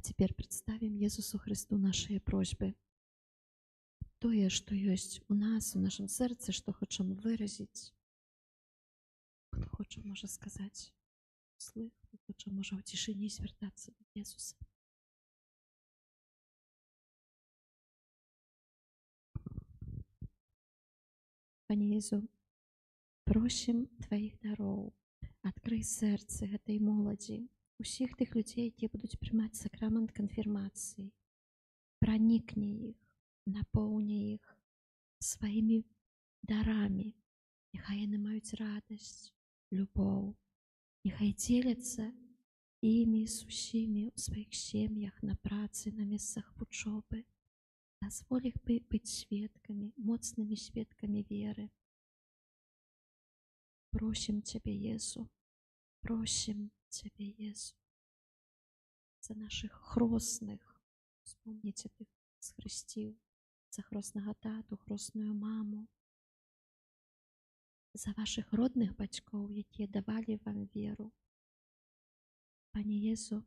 теперь представим Иисусу Христу наши просьбы. Тое, что есть у нас, в нашем сердце, что хочем выразить. Кто хочет, может сказать вслух, кто хочет, может в тишине звертаться до Иисуса. Пане Езу, просім Твоих дароў, адкрый сэрцы гэтай моладзі, усіх тых людзей, якія будуць прымаць сакрамент канфірмацыі. Пранікні іх, напоўні іх сваімі дарамі. Няхай яны маюць радасць, любоў. Няхай дзеляцца імі з усімі ў сваіх сем'ях, на працы, на месцах вучобы. Дазволь іх быць сведкамі, моцнымі сведкамі веры. Просім Цябе, Езу, просім Цябе, Езу, за наших хросных. Вспомніце тых схрысціў, за хроснага тату, хросную маму, за ваших родных бацькоў, якія давалі вам веру. Пане Езу,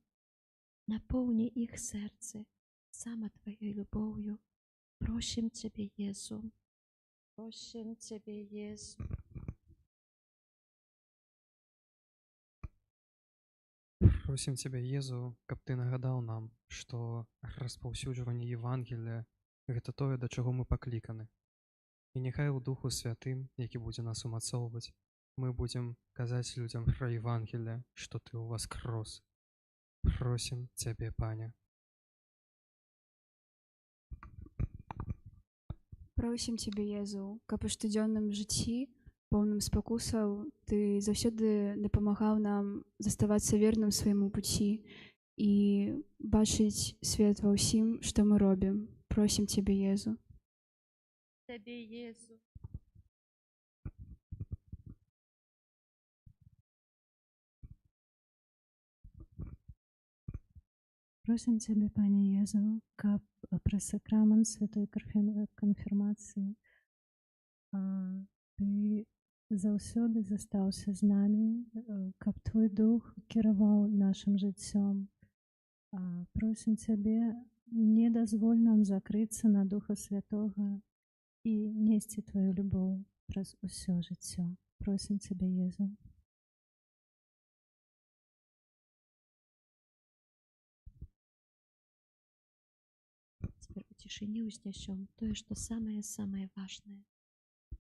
напоўні іх сэрцы сама Тваёй любоўю. Просім Цябе, Езу, просім Цябе, Езу. Просім Цябе, Езу, каб Ты нагадаў нам, што распаўсюджванне Євангелія – гэта тое, да чаго мы пакліканы. І няхай у Духу Святым, які будзе нас умацоўваць, мы будзем казаць людзям пра Євангелие, што Ты ўваскрос. Просім Цябе, Пане. Просім Цябе, Езу, каб у штодзённым жыцці, поўным спакусаў, Ты заўсёды дапамагаў нам заставацца верным свайму пуці і бачыць свет ва ўсім, што мы робім. Просім Цябе, Езу. Тебе, Езу. Просім Цябе, Пане Езу, каб праз сакрамент святой канфірмацыі Ты заўсёды застаўся з намі, каб Твой Дух кіраваў нашым жыццём. Просім Цябе, не дазволь нам закрыцца на Духа Святога і несці Твою любоў праз усё жыццё. Просім Цябе, Езу. Теперь у тишине узнесем тое, что самое-самое важное,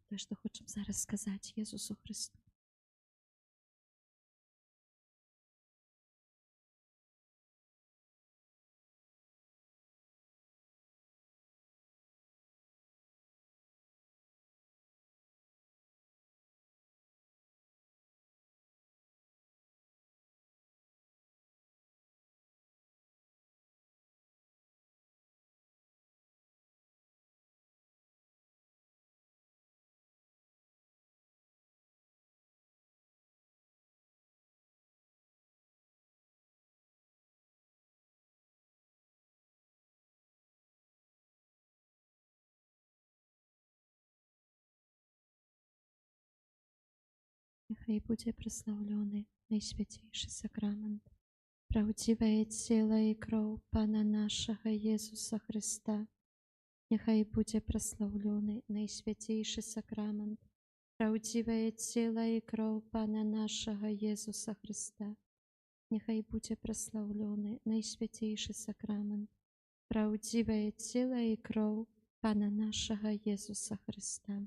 тое, что хочем зараз сказать Иисусу Христу. Няхай будзе праслаўлёны найсвяцейшы сакрамент, праўдзівае цела і кроў Пана нашага Езуса Христа. Няхай будзе праслаўлёны найсвяцейшы сакрамент, праўдзівае цела і кроў Пана нашага Езуса Христа. Няхай будзе праслаўлёны найсвяцейшы сакрамент, праўдзівае цела і кроў Пана нашага Езуса Христа.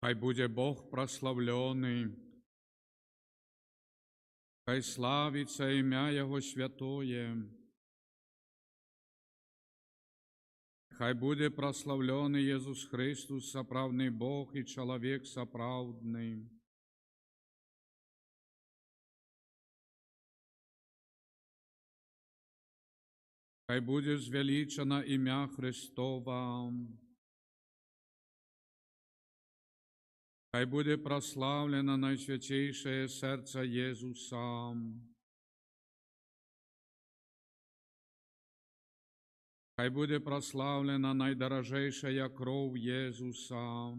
Хай буде Бог прославленный, хай славится имя Его святое, хай буде прославленный Иисус Христос, соправдный Бог и человек соправдный. Хай буде звеличено имя Христово, хай буде прославлено Найсвятейшее сердце Иисуса, хай буде прославлена найдорожейшая кровь Иисуса,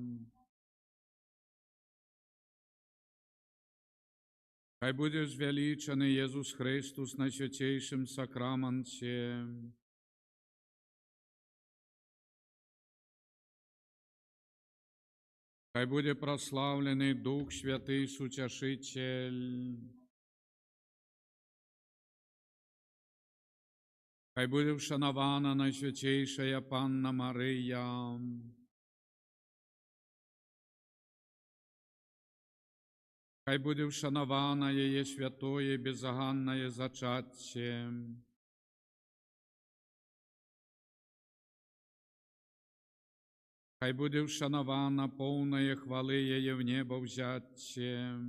хай буде звеличений Иисус Христос на святейшем сакраменте, хай буде прославлений Дух Святый Сутешитель, хай буде вшанована Найсвятейшая Панна Мария, хай буде вшанована Її святое безоганное зачаття, хай буде вшанована повної хвали Її в небо взяття,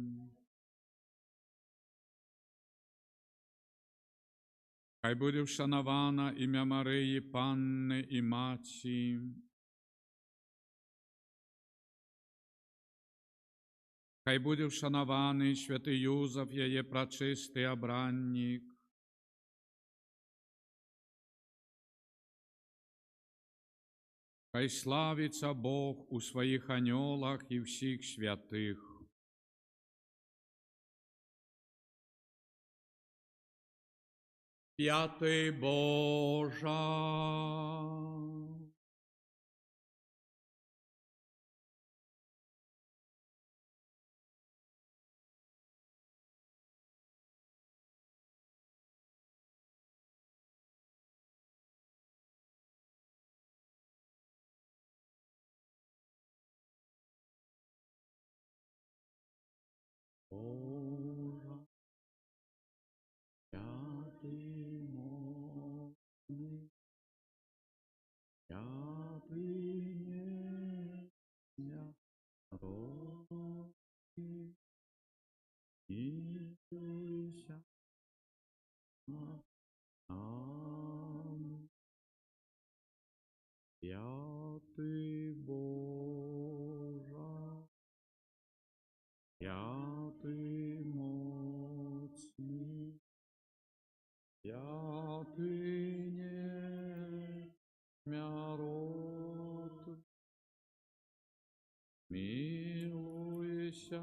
хай буде вшанована ім'я Марії, Панни і Маті, хай буде вшанований святий Юзеф, Її пречистий обранник, хай славиться Бог у своїх аньолах і всіх святих. Святий Божа, Божа, святий мовний, святий небесня, народи, милуйся над нами. Святий Божа, святий моцний, святий нерод, милуйся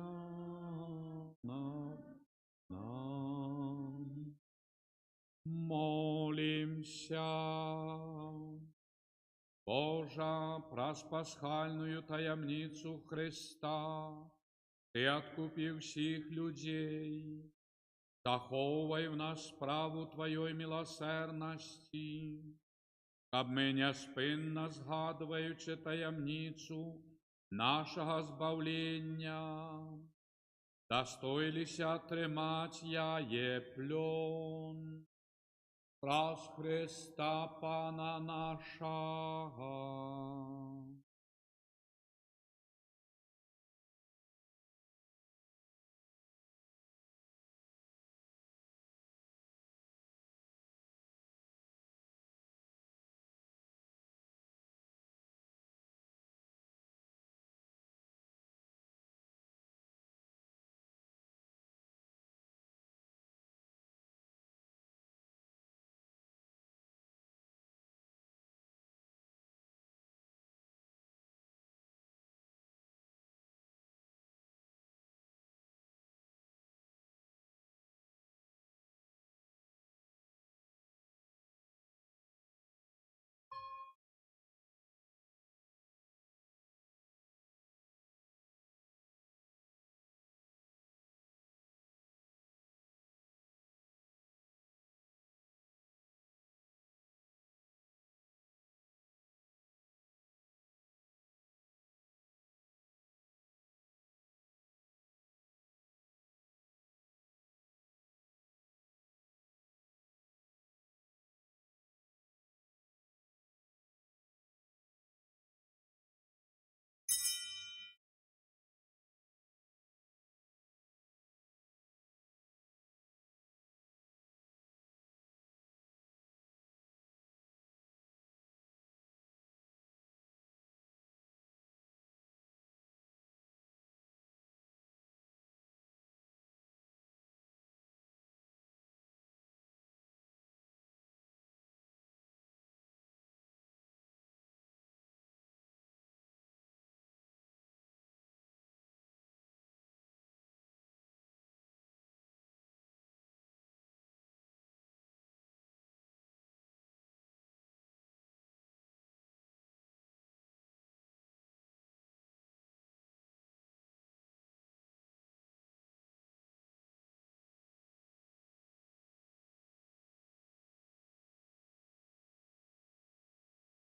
над нами. Молимся. Божа, праспасхальную таямницу Христа, Ты откупил всех людей, заховай в нас справу Твоей милосердности, каб ми неспинно згадуючи таямницу нашого збавлення, достоїлися тримать яє плен. Праз Христа Пана нашого.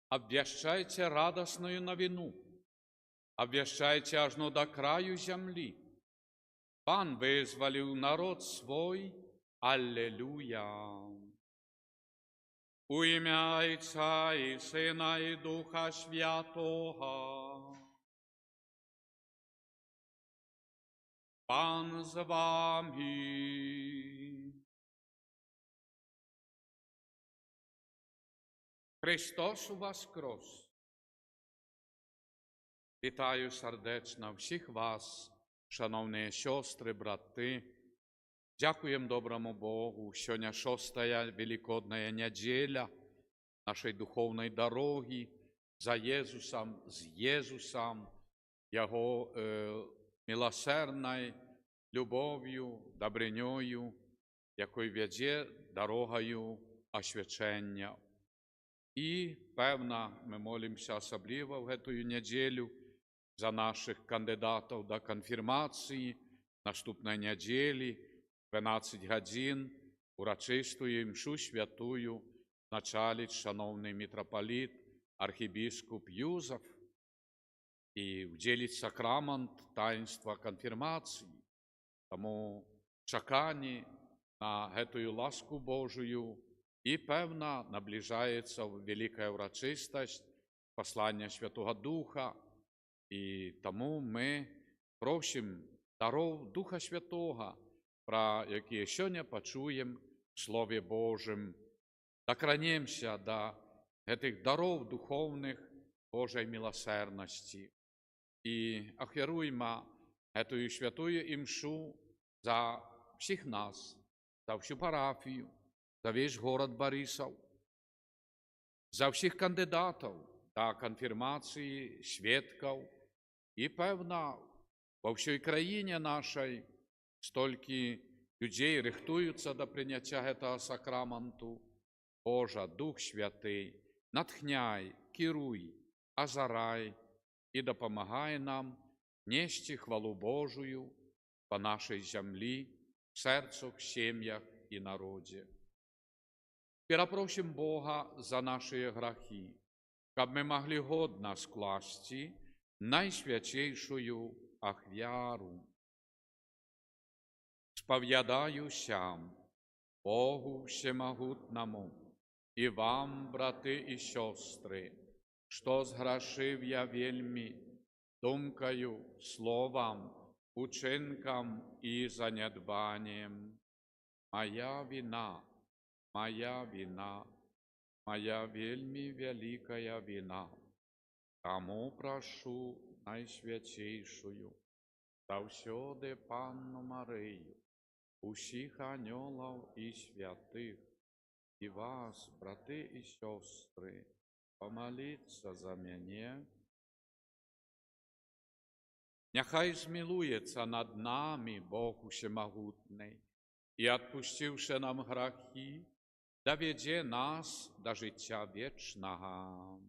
Обвящайте радостную новину, обвящайте аж до краю земли. Пан визволив народ свой, Аллилуйя. У ім'я Отця і Сина і Духа Святого. Пан з вами. Христос воскрес! Вітаю сердечно всіх вас, шановні сестри, брати. Дякуємо доброму Богу. Сьогодні 6-я Великодная неділя нашої духовної дороги за Єсусом, з Єсусом, Його милосердною любов'ю, добринею, якою веде дорогою освячення. І, певно, ми молимося особливо в цю неділю за наших кандидатів до конфірмації. Наступної неділі, 12 годин, урочистую мшу святую началить шановний митрополит, архібіскуп Юзеф, і вділить сакрамент таїнства конфірмації. Тому чекані на цю ласку Божию, і, певно, наближається велика урочистость послання Святого Духа, і тому ми просимо даров Духа Святого, про які сьогодні почуємо в Слові Божому. Докранемося до цих даров духовних Божої милосердності і охеруємо цю святую імшу за всіх нас, за всю парафію, за весь город Борисов, за всіх кандидатів до конфірмації, свідків і, певно, во всій країні нашій стільки людей рихтуються до прийняття цього сакраменту. Боже, Дух Святий, натхняй, керуй, озарай і допомагай нам нести хвалу Божию по нашій землі, в серцях, сім'ях і народі. Перепросим Бога за наші грехи, щоб ми могли годно скласти найсвятейшую ахвяру. Сповідаюся Богу Всемогутному і вам, брати і сестри, що згрішив я вельми думкою, словом, учинком і занедбанням. Моя вина, моя вельми великая вина. Тому прошу найсвятейшую, завсёды Панну Марию, усіх ангелів і святих, і вас, брати і сестри, помоліться за мене. Нехай змилується над нами Бог Всемогутний, і, відпустивши нам грехи, доведе нас до життя вічного.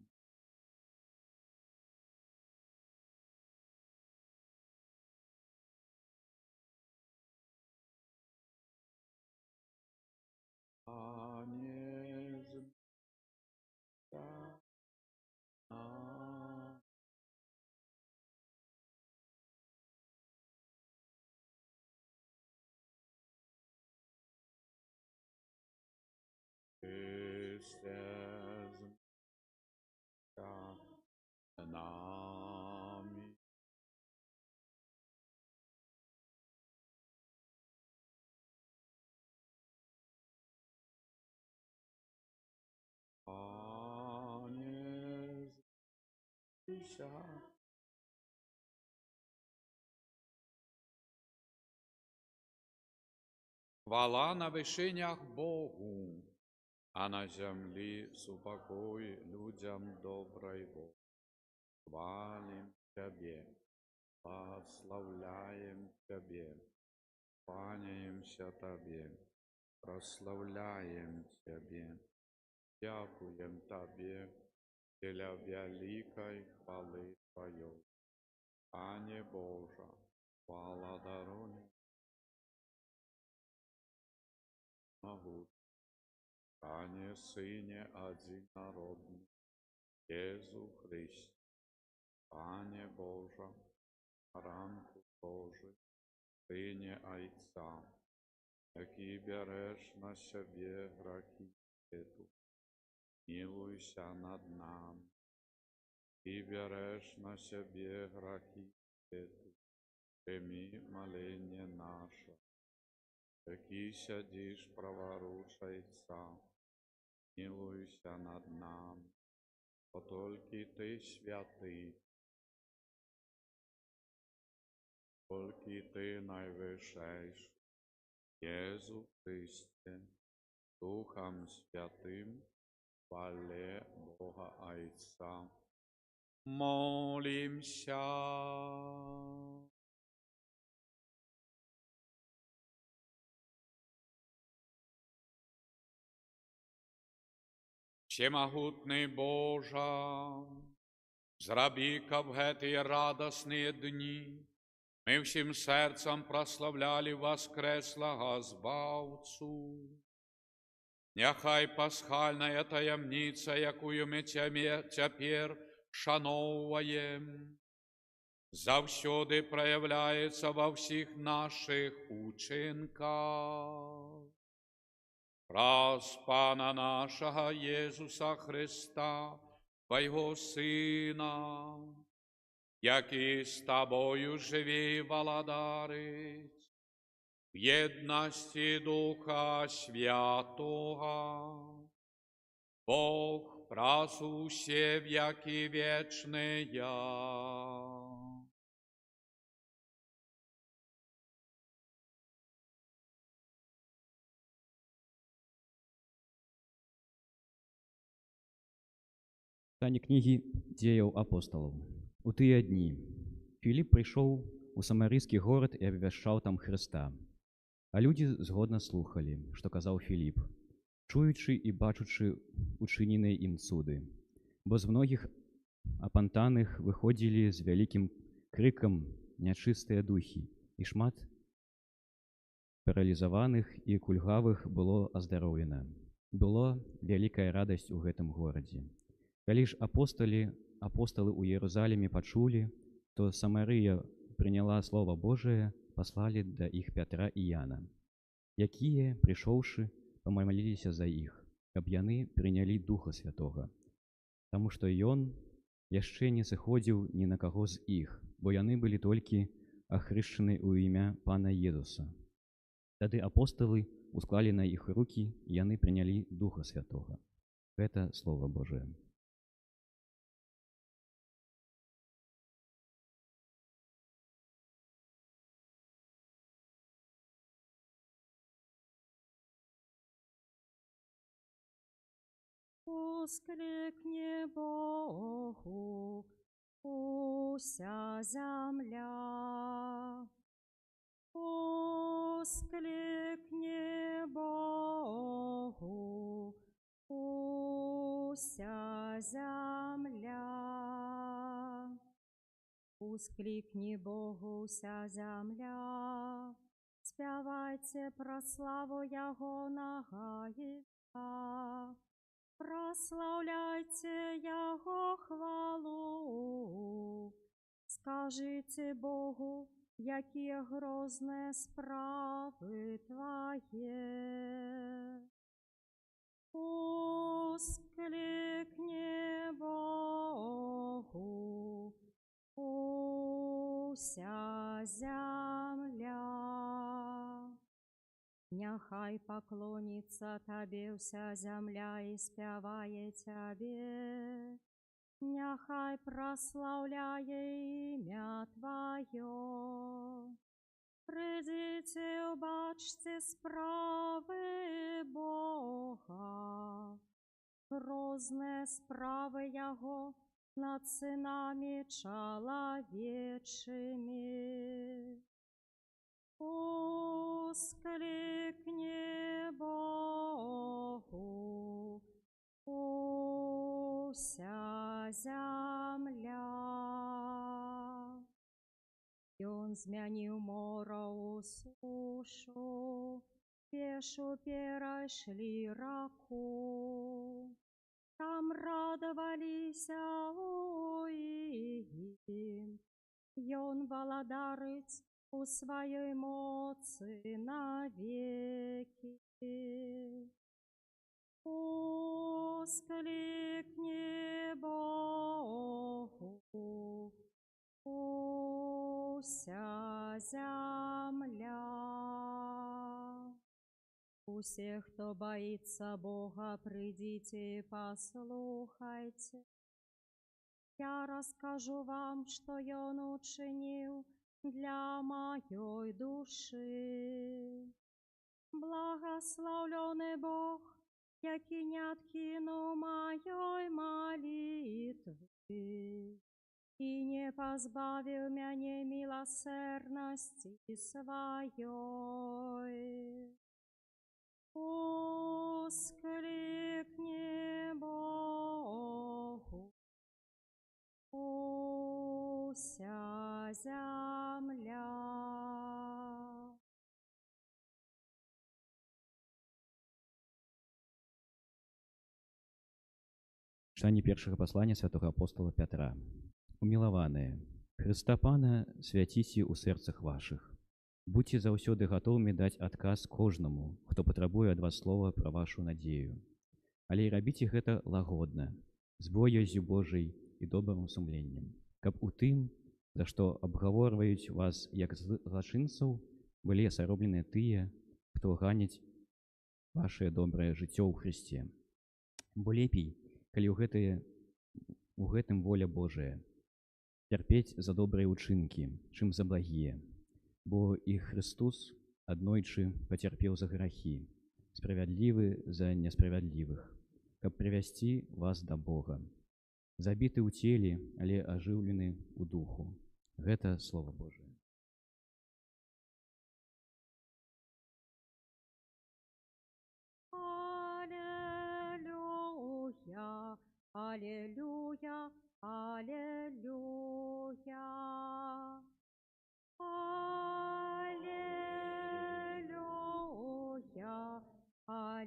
Нами. Пане, змилуйся. Хвала на вишенях Богу, а на землі супокой людям доброй волі. Хвалим Тебе, прославляем Тебе, кланяемся Тебе, прославляем Тебе, дякуем Тебе для великой хвалы Твоей. Пане Божа, хвала даруй, могу, Пане Сыне одинородный, Єзу Христе, Пане Божа, ранку Божий, Сині Айця, який береш на себе грахи світу, милуйся над нами. Ти береш на себе грахи світу, прийми моління наше, який сидиш праворуч Отця, милуйся над нами, бо тільки Ти святий, тільки Ти найвищий, Єзу Христе, Духом Святим, хвале Бога Отця. Молимся. Всемогутный Божа, зраби-ка в эти радостные дни мы всем сердцем прославляли воскреслого Збавцу. Нехай пасхальная таємниця, якую ми тепер шановуємо, завсюди проявляється во всіх наших учинках. Раз Пана нашого Єсуса Христа, Твоего Сина, який з Тобою живе і владарить, в єдності Духа Святого, Бог прасуще веки вечные. Читання книги «Деял апостолов». У тыя дні Філіп прийшов у самарійський город і обвящав там Христа. А люди згодно слухали, що казав Філіп, чуючи і бачучи учинені їм цуди. Бо з многих апантаних виходили з великим криком нечистые духи, і шмат паралізованих і кульгавих було оздоровлено. Была великая радость у гэтым городе. Калі ж апостолы у Иерусалиме почули, то Самария приняла Слово Божие, послали до их Петра и Яна, якія, пришёўшы, помолились за их, каб яны приняли Духа Святого, потому что ён яшчэ не сыходзіў ни на каго з іх, бо яны былі толькі ахрышчаны ў імя Пана Езуса. Тады апостолы усклали на их руки, и яны приняли Духа Святого. Это Слово Божие. Воскликни Богу, уся земля. Воскликни Богу, уся земля. Воскликни Богу, уся земля. Спявайте про славу Його нагаїва. Прославляйте Його хвалу, скажите Богу, які грозне справи Твоє. Воскликни Богу, уся земля. Нехай поклонится Тебе вся земля и спевает Тебе. Нехай прославляє ім'я Твоє. Придите, убачте справи Бога, грозне справи Його над синами чоловічими. Воскликни Богу, уся земля. І он змянив море у сушу, пешу перейшли раку. там радовалися им. Ён валадарыць у сваёй моцы навеки. Ускликни Богу, уся земля. Усе, кто боится Бога, придите и послухайте. Я расскажу вам, что Он учинил для моей души. Благословленный Бог, який не откинул моей молитвы и не позбавил меня милосердности своей. Ускликни Богу, уся земля. Читание першага послання святого апостола Петра. Умілаваныя, Христа Пана свяціце ў сэрцах вашых. Будьце заўсёды гатовымі даць адказ кожнаму, хто патрабуе ад вас слова пра вашу надзею. Але і рабіце гэта лагодна, з боязю Божай і добрым сумленнем, каб у тым, за што абгаворваюць вас як злачынцаў, былі асароблены тыя, хто ганяць вашае добрае жыццё ў Христе. Бо лепей, калі у гэтым воля Божая, цярпець за добрыя ўчынкі, чым за благія, бо і Христос аднойчы пацярпеў за грахі, справядлівы за несправядлівых, каб прывясці вас да Бога. Забіты ў целе, але ажыўлены ў духу. Гэта Слова Божие. Аллилуйя, аллилуйя, аллилуйя,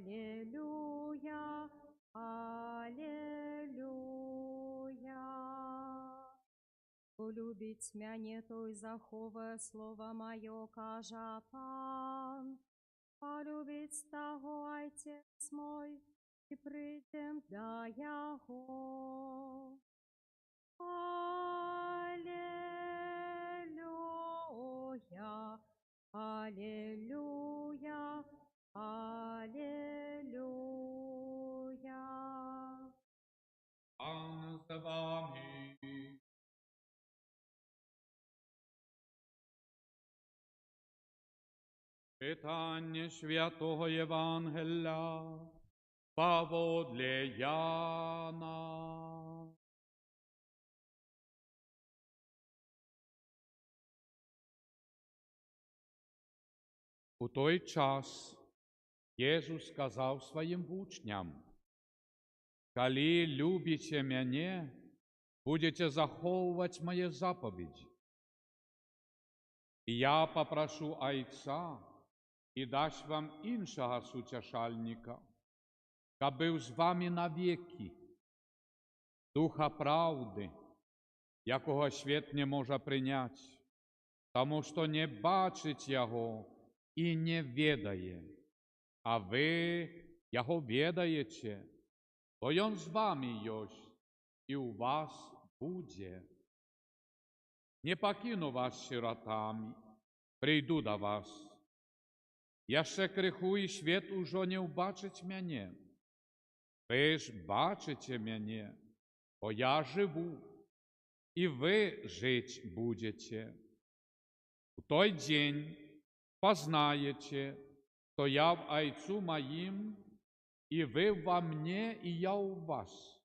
аллилуйя, аллилуйя. Полюбіць мяне, той заховае слова маё, кажа Пан. Полюбіць таго Отец мой, і прийдем до Яго. Аллилуйя, аллилуйя, аллилуйя. Пан з вами. Читання святого Євангелія поводле Яна. У той час Єсус сказав своїм учням: «Коли любите мене, будете заховувати мої заповіді. І я попрошу Отця, і дасть вам іншого сутішальника, щоб був з вами навіки, Духа правди, якого світ не може прийняти, тому що не бачить його і не ведає, а ви його ведаєте, бо він з вами єсть і у вас буде. Не покину вас сиротами, прийду до вас. Я ще криху, і світ уже не убачить мене. Ви ж бачите мене, бо я живу, і ви жить будете. У той день познаете, что я в Отцу моим, и вы во мне, и я у вас.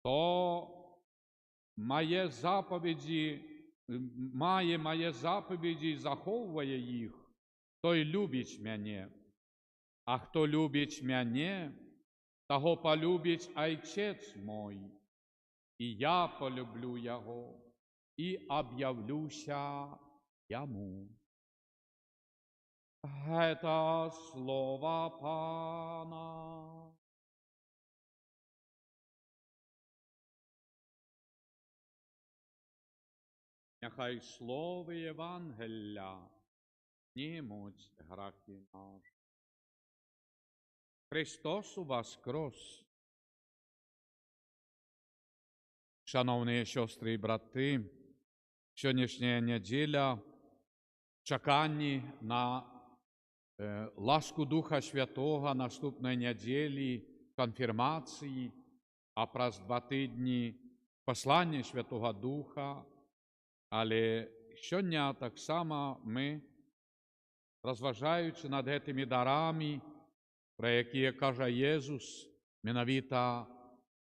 То має заповіді, заховує їх, той любить мене. А хто любить мене, того полюбить Отець мой, і я полюблю його, і об'явлюся йому». Это слово Пана. Нехай слово Євангелля знімуть грахи наші. Христос воскрес! Шановні сестри і брати, сьогоднішня неділя в чеканні на ласку Духа Святого наступної неділі, конфірмації, а праз 2 тижні послання Святого Духа. Але сьогодні так само ми, розважаючи над цими дарами, про які каже Єсус, менавіта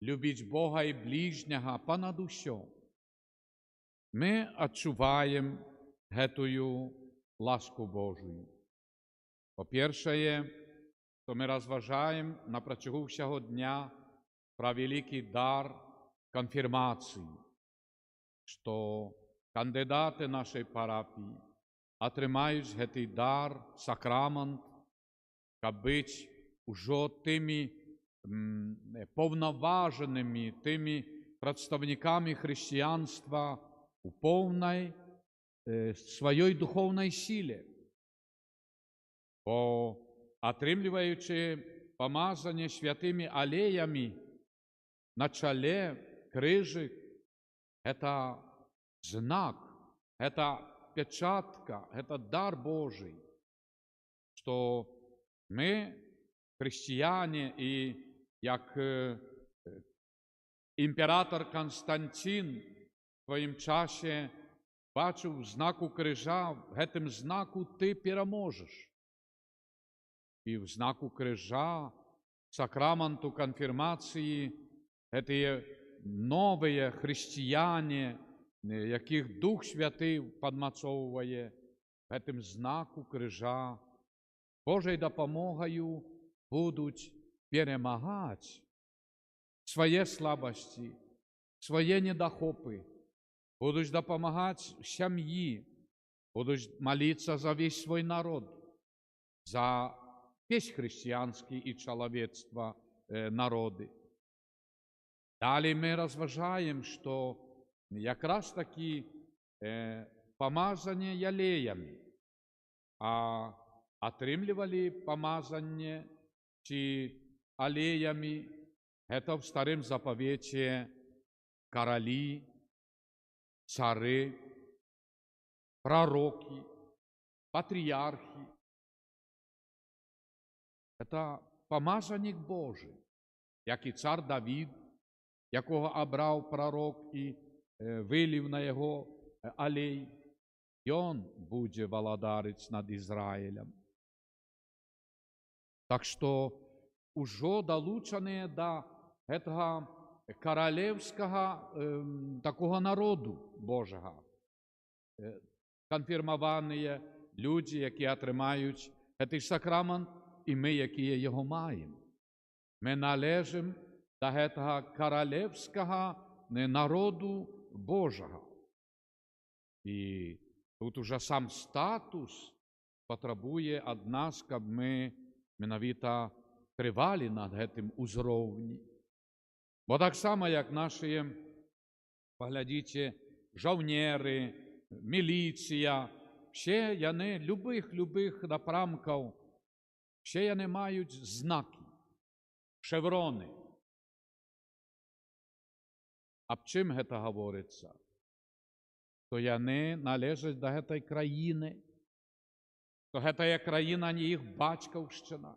любіть Бога і ближнього понад усе. Ми відчуваємо цю ласку Божу. По-перше, то ми розважаємо на протягу всього дня про великий дар конфірмації, що кандидати нашої парафії отримають цей дар, сакрамент, щоб бути уже тими повноваженими, тими представниками християнства у повній своїй духовній силі. Бо, отримуючи помазання святими алеями на чолі, крижик, це знак, это печатка, это дар Божий, что мы, христиане, и як імператор Константин в своїм часі бачив знаку крижа, в цьому знаку ти переможеш. І в знаку крижа, сакраменту конфірмації, це нові християне, яких Дух Святий підмацовує, в цьому знаку крижа Божою допомогою будуть перемагати свої слабості, свої недохопи, будуть допомагати сім'ї, будуть молитися за весь свій народ, за весь християнський і чоловічество народи. Далі ми розважаємо, що якраз таки помазання ялеями, а отримували помазання чи алеями, это в Старом Заповете короли, цари, пророки, патріархи. Это помазаник Божий, як і цар Давид, якого обрав пророк і вилив на його алей, і він буде володарить над Ізраїлем. Так що уже долучені до цього королівського такого народу Божого, конфірмовані люди, які отримають цей сакрамент, і ми, які його маємо. Ми належимо до цього королівського народу Божого. І тут уже сам статус потребує від нас, щоб ми менавіта тривали над цим узровні. Бо так само, як наші, поглядіть, жовнери, міліція, всі вони любих напрамків, всі вони мають знаки, шеврони. Об чим це говориться? То вони належать до цієї країни, то ця країна не їх батьківщина,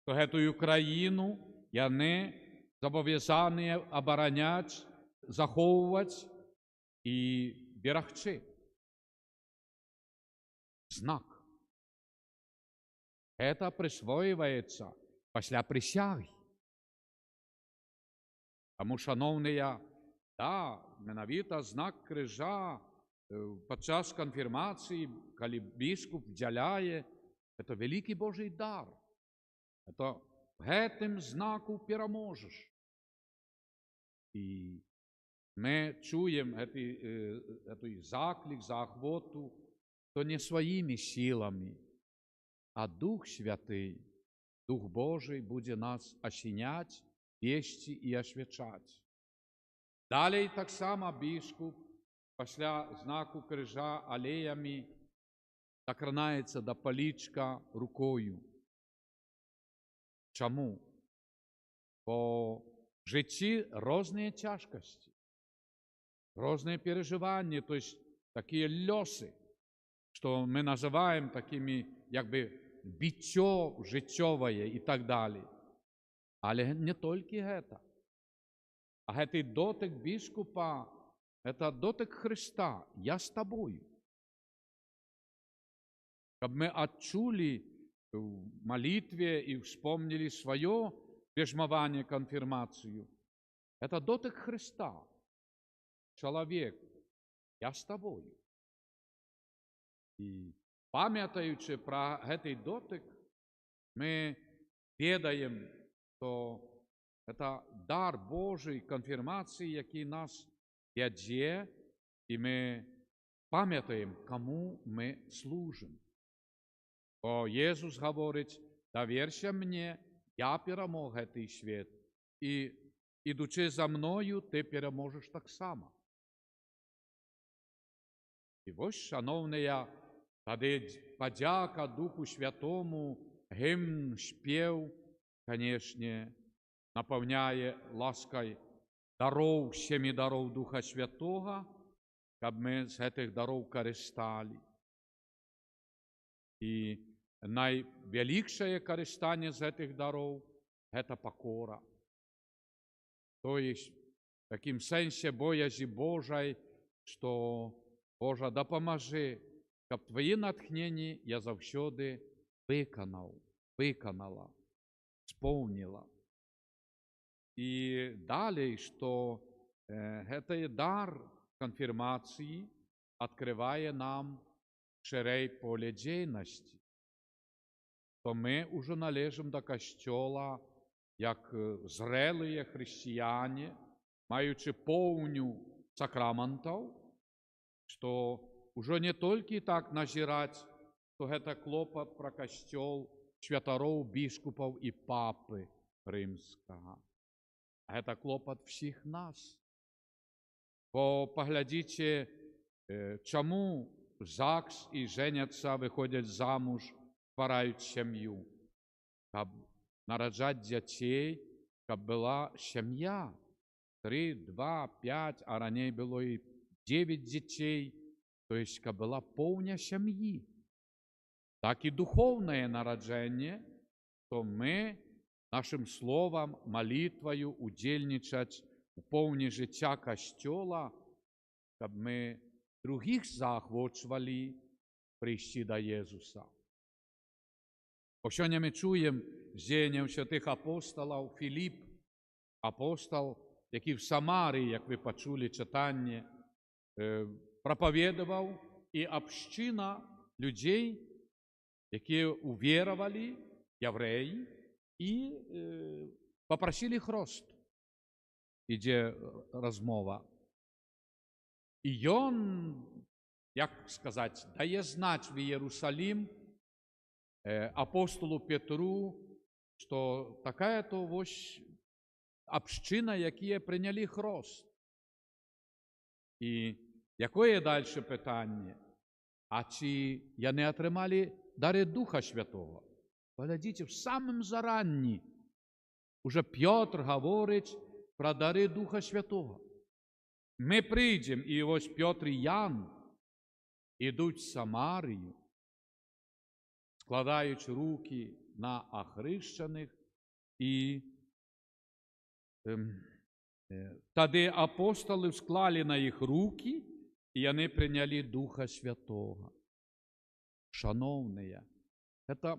то цю країну вони зобов'язані обороняти, заховувати і берегти. Знак. Це присвоюється після присяги. Тому, шановні, да, менавіта знак крижа під час конфірмації, коли біскуп вділяє, це великий Божий дар. Це в цьому знаку переможеш. І ми чуємо цей заклик, захвату, то не своїми силами, а Дух Святий, Дух Божий буде нас осіняти, вести і освячати. Далі так само біскуп після знаку крижа алеями докранається до полічка рукою. Чому? Бо в житті різні тяжкості, різні переживання, то есть такі льоси, що ми називаємо такими, якби, биття життєве і так далі. Але не тільки це. А цей дотик біскупа, це дотик Христа. Я з тобою. Щоб ми відчули в молитве и вспомнили свое бежмование, конфирмацию. Это дотик Христа. Человек, я с тобою. И пам'ятаючи про этот дотик, мы ведаем, что это дар Божий конфирмации, який нас веде, и мы пам'ятаем, кому мы служим. Бо Ісус говорить, довірся мені, я перемог цей світ, і, ідучи за мною, ти переможеш так само. І ось, шановні, тоді подяка Духу Святому, гімн, спів, звісно, наповняє ласкою даров, 7 даров Духа Святого, щоб ми з цих даров користали. І найвеликшее користання з цих даров – это покора. То есть, в таким сенсі боязі Божої, що Боже, допоможи, щоб Твої натхнення я завсюди виконала, сповнила. І далі, що цей дар конфірмації відкриває нам ширей поле дійності, то ми вже належимо до Костьола як зрелі християни, маючи повню сакраментів, що вже не тільки так назирати, що це клопот про Костьол святоров, біскупів і папи римського, а це клопот всіх нас. Бо поглядіть, чому ЗАГС і женяться, виходять замуж, створюють сім'ю, щоб народжати дітей, щоб була сім'я. 3, 2, 5, а раніше було і 9 дітей, то есть, щоб була повна сім'ї. Так і духовне народження, то ми нашим словом, молитвою удільничать у повні життя Костьола, щоб ми других захвачували прийти до Ісуса. Бо сьогодні ми чуємо з діянням святих апостолів, Філіп, апостол, який в Самарії, як ви почули читання, проповідував, і община людей, які увірували, євреї, і попросили хрест. Іде розмова. І він, як сказати, дає знати в Єрусалим апостолу Петру, що така-то ось община, які прийняли хрест. І яке далі питання? А чи не отримали дари Духа Святого? Поглядіть, в самому заранні уже Петр говорить про дари Духа Святого. Ми прийдемо, і ось Петр і Ян ідуть в Самарію, складаючи руки на охрещених, і тоді апостоли склали на їх руки, і вони прийняли Духа Святого. Шановні, це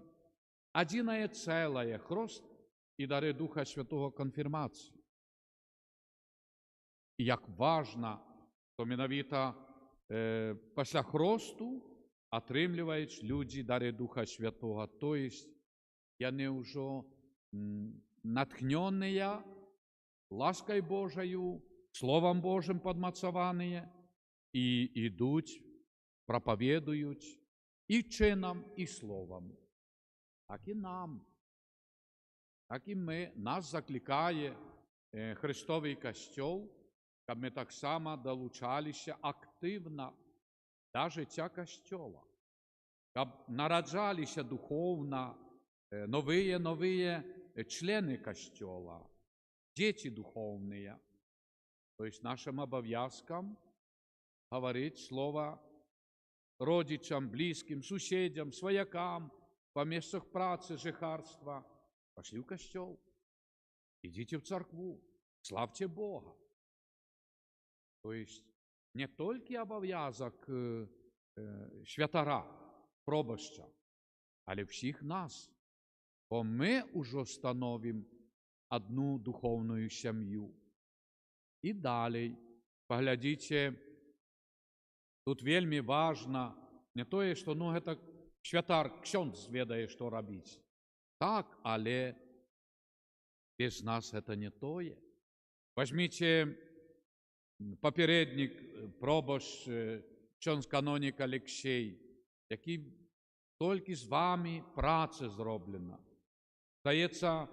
одне ціле хрест і дари Духа Святого конфірмації. І як важно, то менавіта після хресту отримують люди дари Духа Святого. То есть, вони вже натхнені ласкою Божою, Словом Божим подмацовані, і йдуть, проповідують і чином, і словом. Так і нам, так і ми, нас закликає Христовий Костьол, каб ми так само долучалися активно до життя Костьола, каб нараджалися духовно новые члены Костьола, дети духовные. То есть нашим обов'язком говорить слово родичам, близким, сусідям, своякам, по місцях праці, жихарства. Пошли в костел, идите в церкву, славьте Бога. То есть не тільки обов'язок святара, пробоща, але всіх нас. Бо ми уже становимо одну духовну сім'ю. І далі, поглядите, тут вельми важно не то, що это святар, ксьондз ведає, що робити. Так, але без нас это не тое. Возьмите попередник, пробощ, ксьондз-канонік Алексей, який тільки з вами праця зроблена. Здається,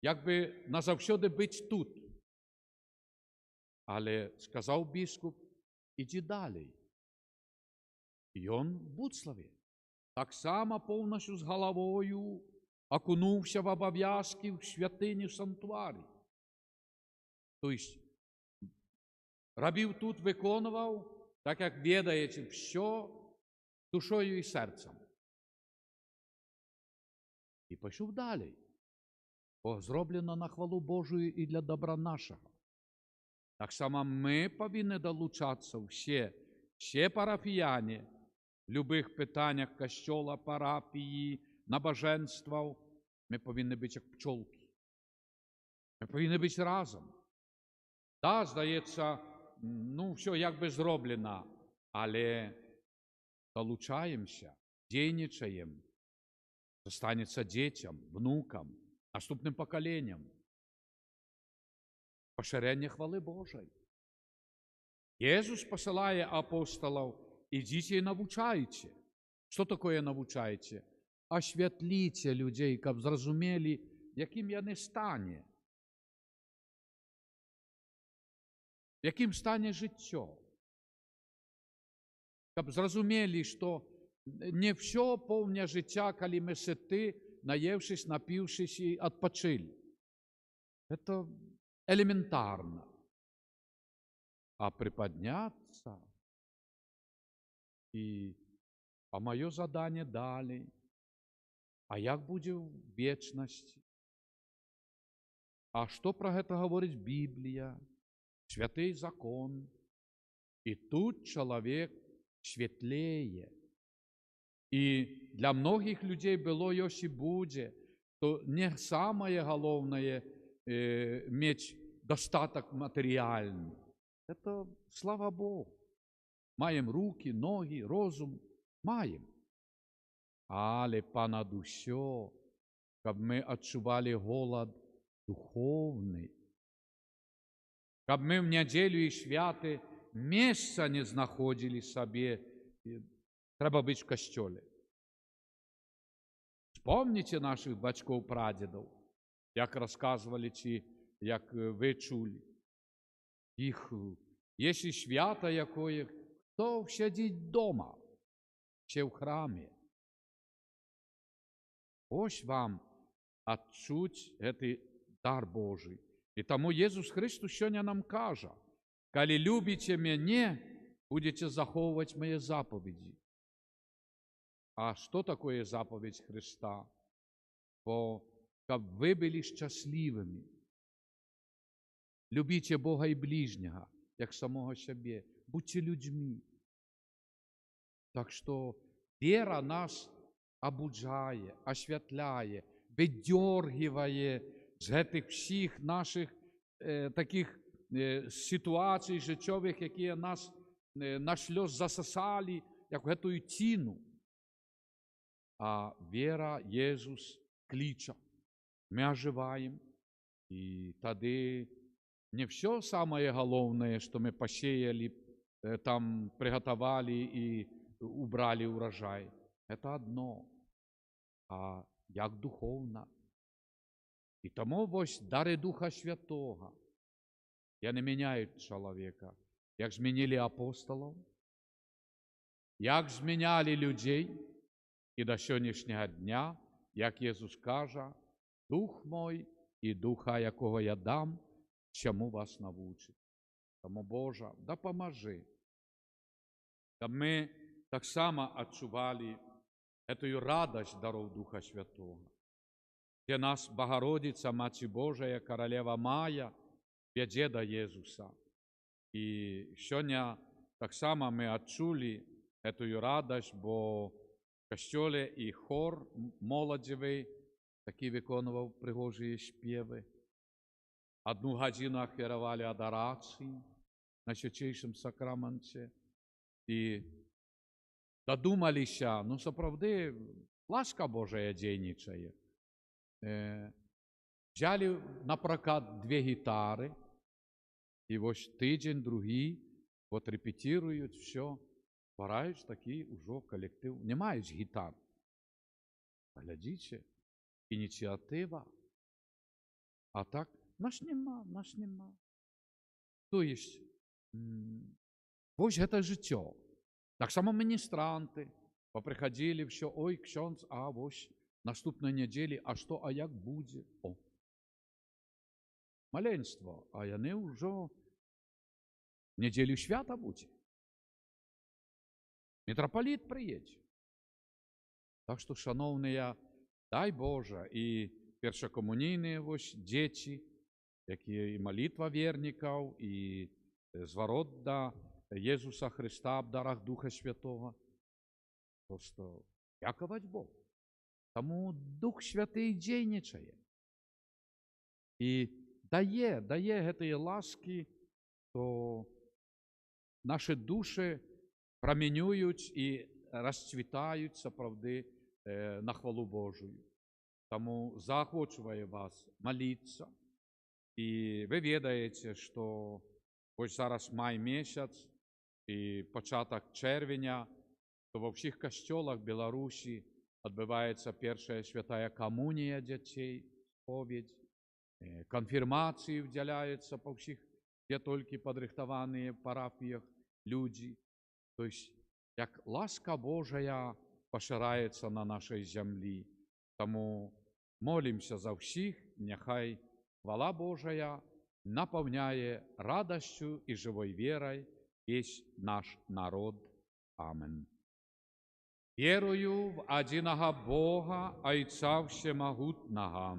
якби назавсьоди бути тут. Але сказав біскуп, іди далі. І він в Буцлаві. Так само повністю з головою окунувся в обов'язки в святині, в санктуарі. Тобто, робив тут, виконував, так як відаєте, все душою і серцем. І пішов далі. Бо зроблено на хвалу Божу і для добра нашого. Так само ми повинні долучатися всі парафіяни в любих питаннях костьола, парафії, набоженства. Ми повинні бути як пчолки. Ми повинні бути разом. Так, здається, все якби зроблено, але долучаємося, дійничаємо. Достанется детям, внукам, наступным поколениям. Поширення хвали Божої. Ісус посилає апостолів, ідіть і навчайте. Що таке навчайте? Освітліть людей, щоб зрозуміли, яким вони стані. Яким стане життя. Щоб зрозуміли, що не все повне життя, коли ми ситі, наївшись, напившись і відпочили. Це елементарно. А приподняться, а моє задання далі, а як буде в вічності? А що про це говорить Біблія, святий закон? І тут чоловік світліє. І для многих людей було і буде, то не самое головное иметь достаток материальный. Это слава Богу. Маємо руки, ноги, розум, маємо. Але понад усе, щоб ми відчували голод духовний. Щоб ми в неділю і святи місця не знаходили собі. Треба бути в костьолі. Вспомните наших батьків-прадідів, як розказували чи як ви чули. Їх, якщо свято якое, хто сидить вдома, чи в храмі. Ось вам відчуть цей дар Божий. І тому Ісус Христос сьогодні нам каже, коли любите мене, будете заховувати мої заповіді. А що таке заповідь Христа? Бо, щоб ви були щасливими. Любіть Бога і ближнього, як самого себе. Будьте людьми. Так що віра нас обуджає, освятляє, видергиває з цих всіх наших таких ситуацій життєвих, які нас на шльоз засосали, як в цю тіну. А віра, Ісус кличе. Ми оживаємо, і тоді не все самое головне, що ми посеяли, там приготовили і убрали урожай. Это одно. А як духовно. І тому ось дари Духа Святого. яны мяняюць чалавека, як змянілі апосталаў, як змянялі людзей, і да сённяшняга дня, як Jesús кажа, дух мой і духа, якого я дам, чому вас навучить. Тому, Божа, дапамажи, каб мы таксама адчувалі эту радасць дароў Духа Святого, где нас Богородица, Маці Божая, Королева Мая, вядзе да Jesúsa. І сёння таксама мы адчулі эту радасць, бо в касцёле і хор моладзевы такі выконваў прыгожыя спевы. 1 гадзіну ахвяравалі адарацыі на свячэйшым сакраменце і дадумаліся, ну, сапраўды, ласка Божая дзейнічае. Взяли на прокат 2 гітары, і вось тыдзень, другі, вот рэпетируюць, все, ствараюць такі ўжо калектыў. Не маюць гітар. Глядзіце, ініцыятыва. А так, нас няма. То есть, вось гэта жыццё. Таксама міністранты попрыходзілі, все, ой, ксёндз, а вось наступной недели, а что, а як будзе? О, маленство, а яны ўжо недзелю свята будзе. Митрополит прыедзе. Так што, шановныя, дай Божа, і першакамунійныя вось дзеці, якія і малітва вернікаў, і зварот да Jesúsa Христа аб дарах Духа Святого. Просто дзякаваць Богу. Таму Дух Святы дзейнічае. І дае гэтыя ласкі, то нашы душы праменююць і расцвітаюць сапраўды на хвалу Божую. Таму заахвочвае вас маліцца. І вы ведаеце, што вось зараз май месяц і пачатак чэрвеня, то ва ўсіх касцёлах Беларусі адбываецца першая святая камунія дзяцей, споведь, канфірмацыі ўдзяляецца па ўсіх, дзе толькі падрыхтаваныя парафіях людзі. То есть, як ласка Божая пашыраецца на нашай зямлі. Таму молімся за ўсіх, няхай хвала Божая напаўняе радасцю і жывой верай весь наш народ. Амен. Верую в одиного Бога, Отца Всемогутного,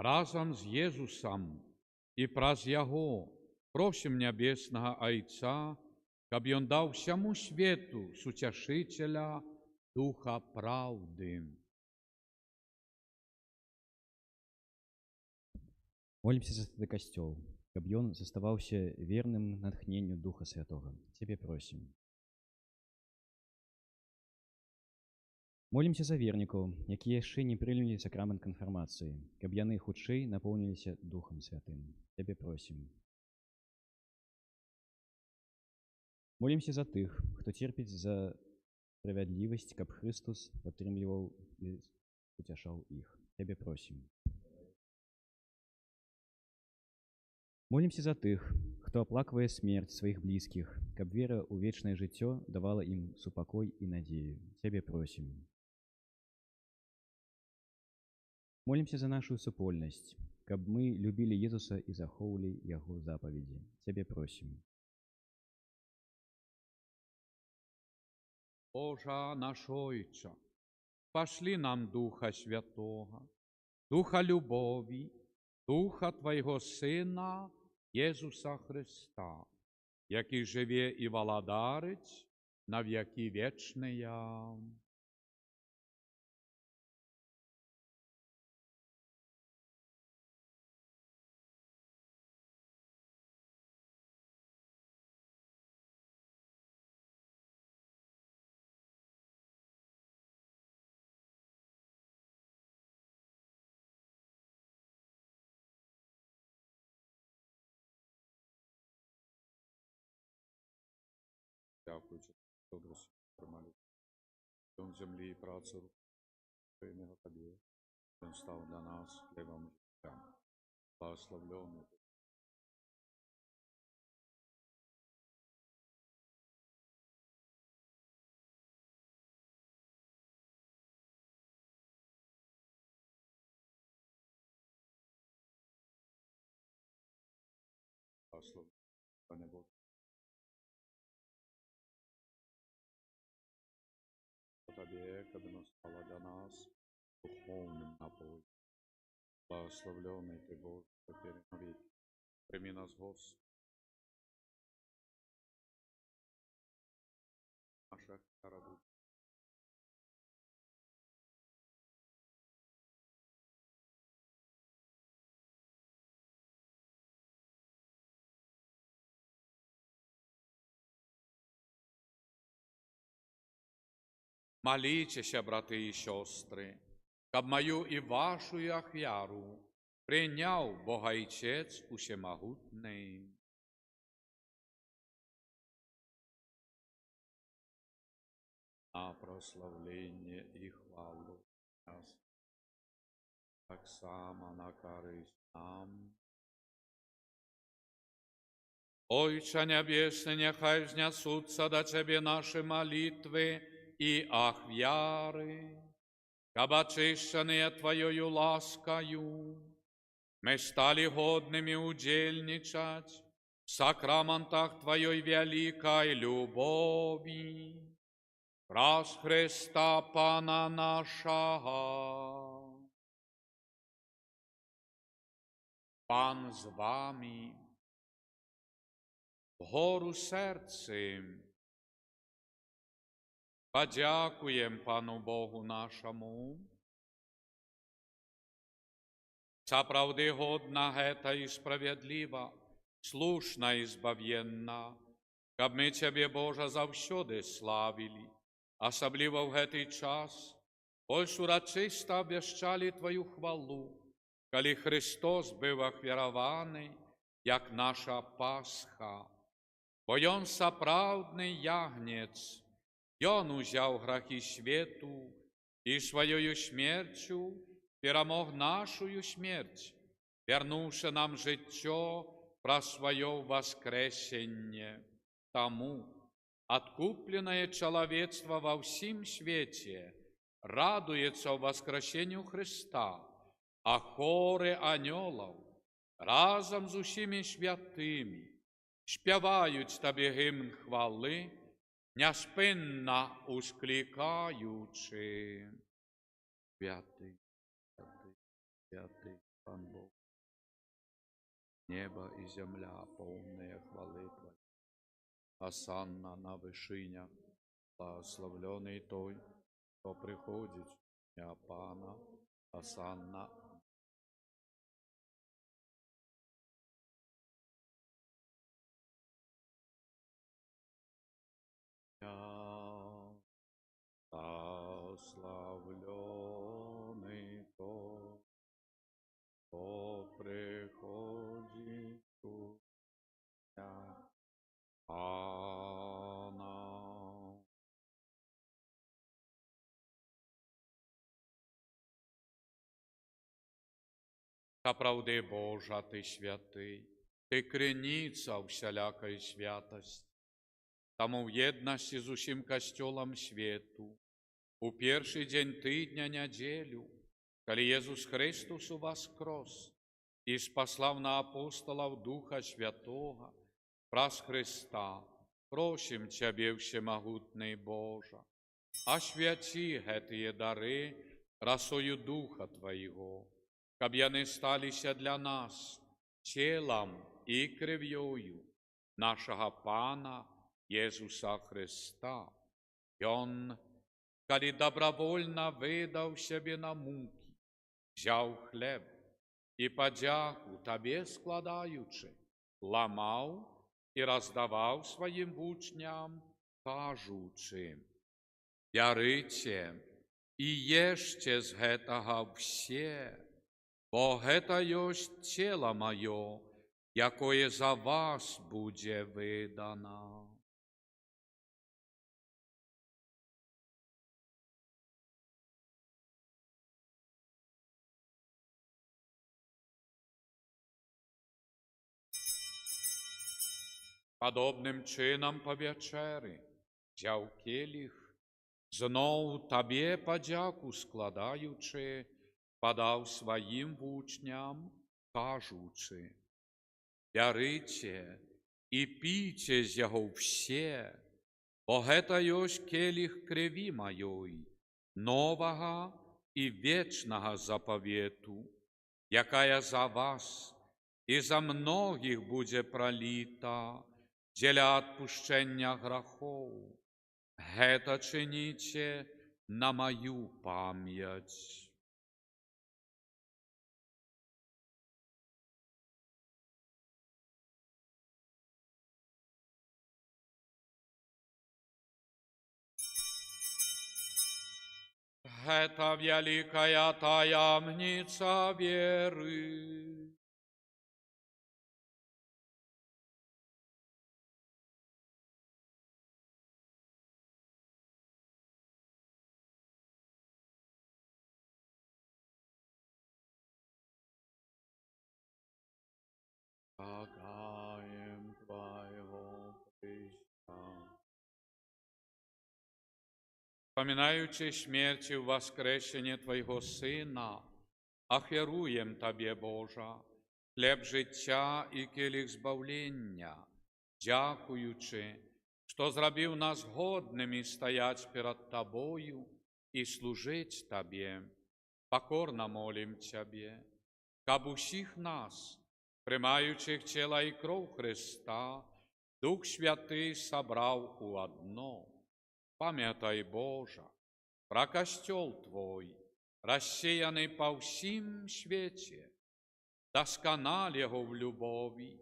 разом з Єсусом і праз Яго Просім нябеснага Айца, каб ён даў всяму свету суцяшыцеля Духа Праўды. Молімся за Святы Касцёл, каб ён заставаўся верным натхненню Духа Святога. Цябе просім. Молімся за вернікаў, якія яшчэ не прынялі сакрамент канфірмацыі, каб яны хутчэй напоўніліся Духам Святым. Цябе просім. Молімся за тых, хто церпіць за справядлівасць, каб Христус падтрымліваў і уцяшаў іх. Цябе просім. Молімся за тых, хто аплаквае смерць сваіх блізкіх, каб вера ў вечнае жыццё давала ім супакой і надзею. Цябе просім. Молімся за нашу супольнасць, каб мы любілі Езуса і захоўвалі Яго запаведзі. Цябе просім. Божа наш Ойча, пашлі нам Духа Святога, Духа любові, Духа Твайго Сына, Єсуса Христа, який живе і владарить на віки вічныя. Дякуючи, добре, приймали. Дом землі і працю Твоєго Тобі, Він став для нас хлібом життя. Благословлений. Благословенний Бог. Тобі, каби настала для нас духовним напоем. Благословлений Ти, Боже, тепер і навіки. Прийми нас, Господи. Наша раду. Моліться, брати і сестри, каб мою і вашу ахвяру прийняв Бога Отець Усемогутний. На прославлення і хвалу нас, так само на користь нам. Отче Небесный, нехай взнесутся до Тебе наши молитвы и ахвяры, каб очищенные Твоею ласкою, мы стали годными удельничать в сакраментах Твоей великой любови. Раз Христа Пана нашего. Пан з вами, вгору серцем. Подякуєм Пану Богу нашому. Ця правди годна, гета і справедлива, слушна і збав'єнна, каб ми Тебе, Боже, завсюди славили, особливо в гетий час, больш урочисто обвіщали Твою хвалу, коли Христос був ахвярований, як наша Пасха. Бо Ён сапраўдний ягнець, Ён узяв грахи свету и своею смертью перемог нашу смерть, вернувши нам життя про свое воскресение. Тому откупленное человечество во всем свете радуется воскресению Христа, а хоры анgelов разом з усіми святими співають Тобі гімн хвали, неспинно ускликаючи. Святий, святий, святий Пан Бог. небо и земля, полные хвалы Твоей. Осанна на вышинях, благословленный Той, кто приходит в имя Пана, осанна. Благословленный Тот, кто приходит в имя Пана. Та правди Божа, Ти святий, Ти криниця всялякої святості. Тому в єдності з усім костьолом світу, у перший день тижня неділю, коли Єсус Христос воскрес і спаслав на апостолов Духа Святого, праз Христа, просим Тебе, всемогутний Боже, освяти гэтые дары росою Духа Твоего, каб яны сталіся для нас телом і кров'ю нашого Пана Єсуса Христа. Ён, коли добровольно видав себе на муки, взяв хлеб і подяку Тебе складаючи, ламав і роздавав своїм учням, кажучи: «Бярыце і ешце з гэтага все, бо гэта ёсць цела маё, якое за вас будзе выдано». Подобним чином по вечері взяв келих, знов Табі подяку складаючи, подав своїм учням, кажучи: «Бярыце і пійце з яго все, бо гэта ёсць келих крові маёй, новага і вечнага заповіту, якая за вас і за многіх будзе проліта дзеля адпушчэння грахоў. Гэта чыніце на маю памяць». Гэта вялікая таямніца веры. Шагаем Твоего Христа. Вспоминаючи смерть и воскресение Твоего Сына, ахеруем Тебе, Божа, хлеб життя і келих збавлення, дякуючи, що зробив нас годними стоять перед Тобою і служить Тебе. Покорно молим Тебе, каб усіх нас, приймаючих тіла і кров Христа, Дух Святий собрав у одно. Пам'ятай, Божа, про костел Твой, рассеянный по всім свете, досконал его в любови,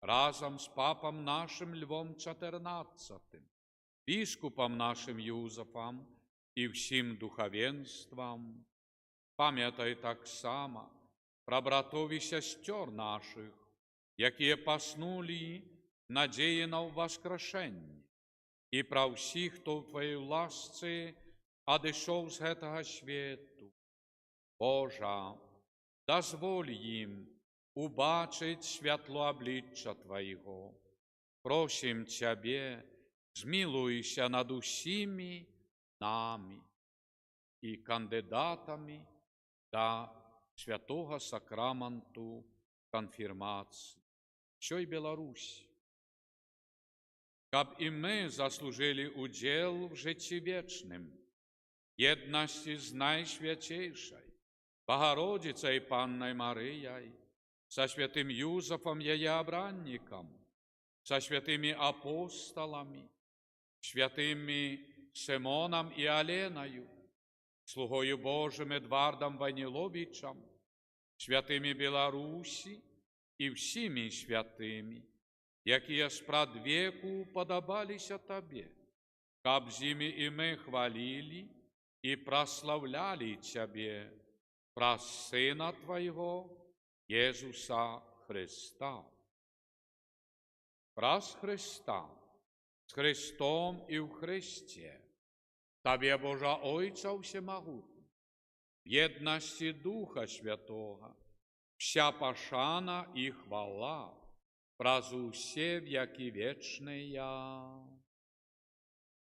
разом с папом нашим Львом XIV, бискупом нашим Юзефом и всім духовенством. Пам'ятай так само про братов и сестер наших, якія поснули надеї на воскрешення, і про всіх, хто в Твоїй ласці одійшов з гэтага свету. Божа, дозволь їм убачить святло обличчя Твоего. Просим Тебе, змилуйся над усіми нами і кандидатами до святого сакраменту конфірмації всій Білорусі. Каб і ми заслужили уділ в житті вічним, єдності з найсвятейшою Богородицею Панною Марією, со святым Юзефом Яеобранником, со святыми апостолами, святыми Симоном и Оленою, слугою Божим Эдвардом Ваниловичем, святыми Беларусі і всіми святыми, якія спрадвеку уподобалися Табе, каб з імі і мы хвалили и прославляли Тебе, праз Сына Твоего, Иисуса Христа. Праз Христа, с Христом и в Христе, Табе, Божа Ойца Всемогутний, в єдності Духа Святого, вся пошана и хвала, праз усе веки вечные.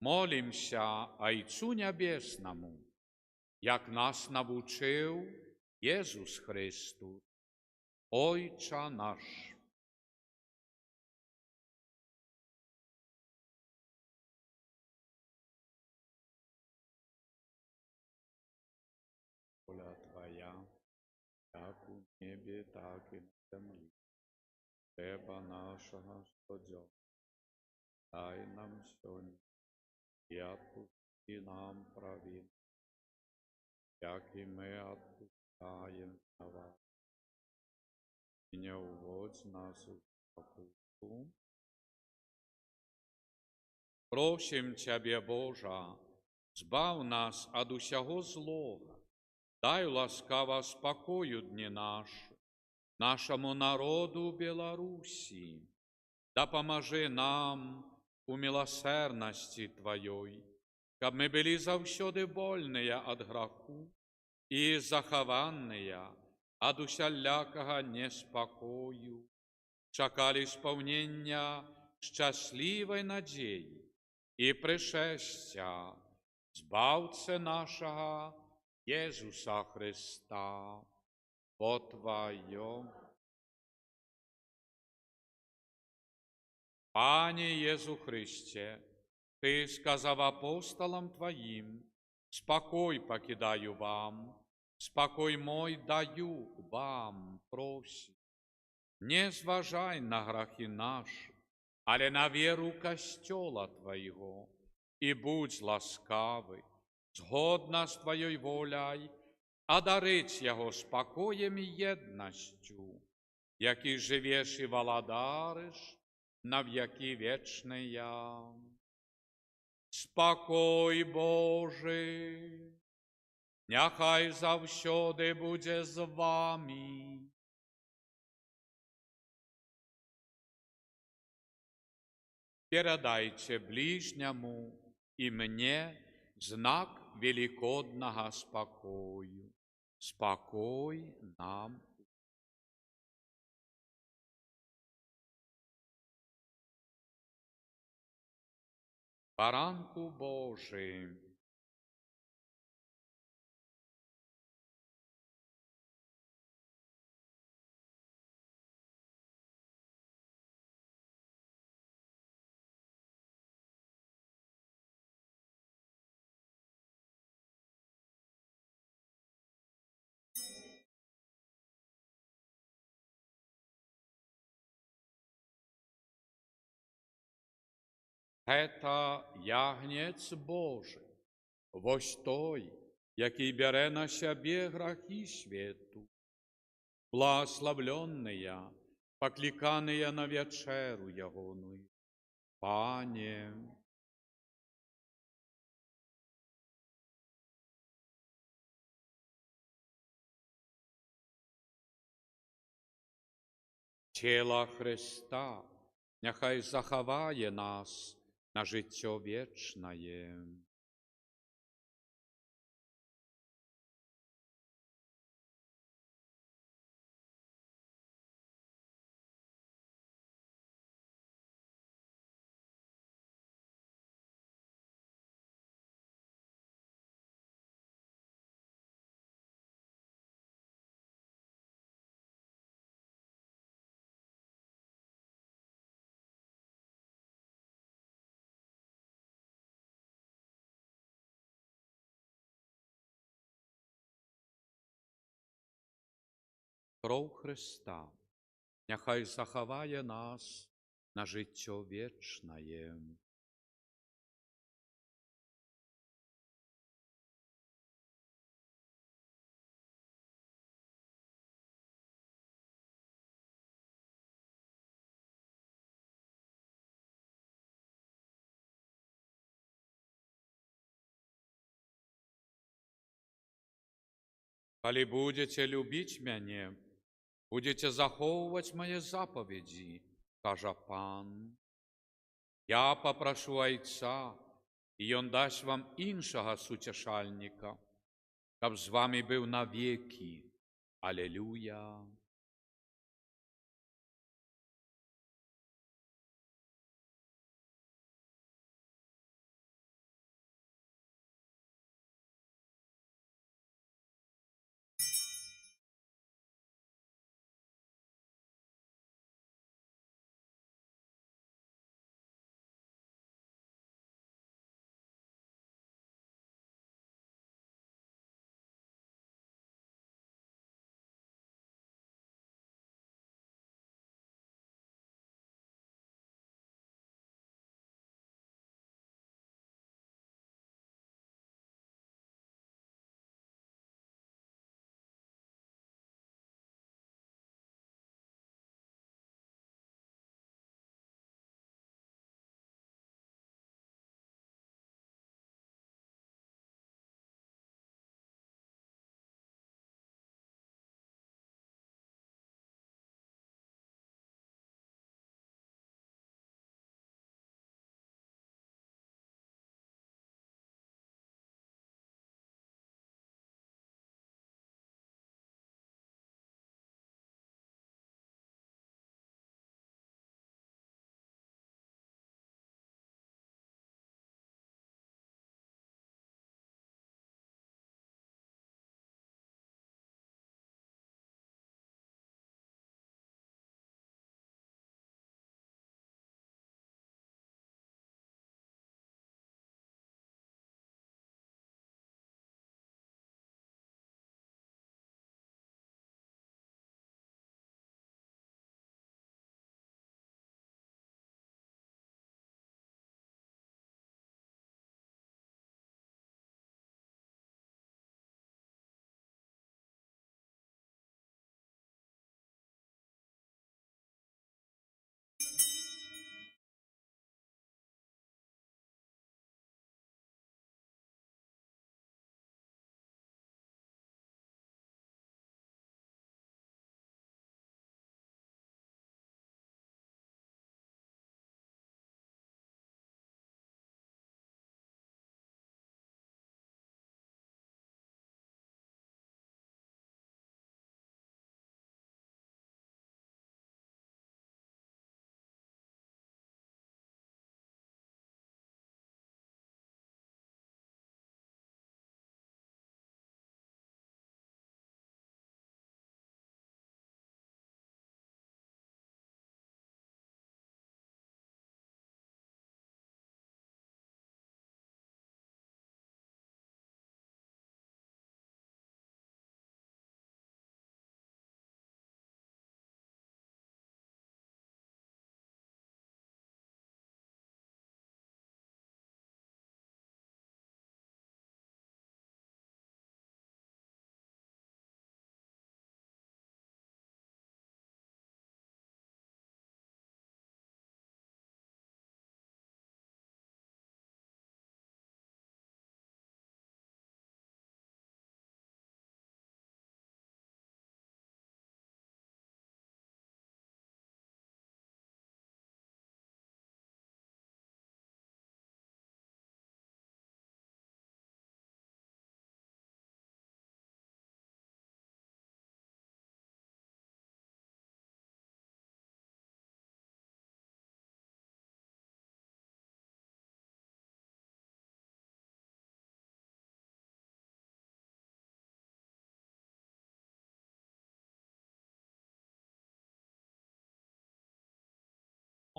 Молимся Отцу Небесному, як нас навчив Ісус Христос, Отче наш. Воля Твоя, як у небі, так і на землі. Хлеба нашого щодня, дай нам сьогодні, і отпусти нам провини, як і ми отпускаем виноватым. И не уводь нас в спокусу. Просим Тебе, Божа, збав нас от усього злого, дай ласкаво спокою дні наші, нашому народу Беларусі, да поможи нам у милосердности Твоей, каб мы были завсёды вольные от греху и захованные от усялякого неспокою, чекали исполнения счастливой надеи и пришествия Збавце нашего Иисуса Христа, по Твоем. Пане Иису Христе, Ты сказав апостолам Твоим: «Спокой покидаю вам, спокой мой даю вам, просим. Не зважай на грехи наши, але на веру Костела Твоего, и будь ласкавый, згодно с Твоей волей, одарить Его спокоем и едностью, який живеш и володариш на веки вечные. Спокой Божий, нехай завсёды буде з вами. Передайте ближнему и мне знак великодного спокою. Спокой нам. Баранку Божий. Ета ягнець Божий, вось той, який бере на себе грехи свету. Благословленные, покликанные на вечеру Ягоную. Пане, тіло Христа нехай заховає нас на життя вічне. Кров Христа Няхай захавае нас на жыццё вечнае. Калі будзеце любіць мяне, будзеце захоўваць мае запаведзі, кажа Пан. Я папрашу Айца, і Ён дасць вам іншага суцяшальніка, каб з вамі быў навекі. Алелюя.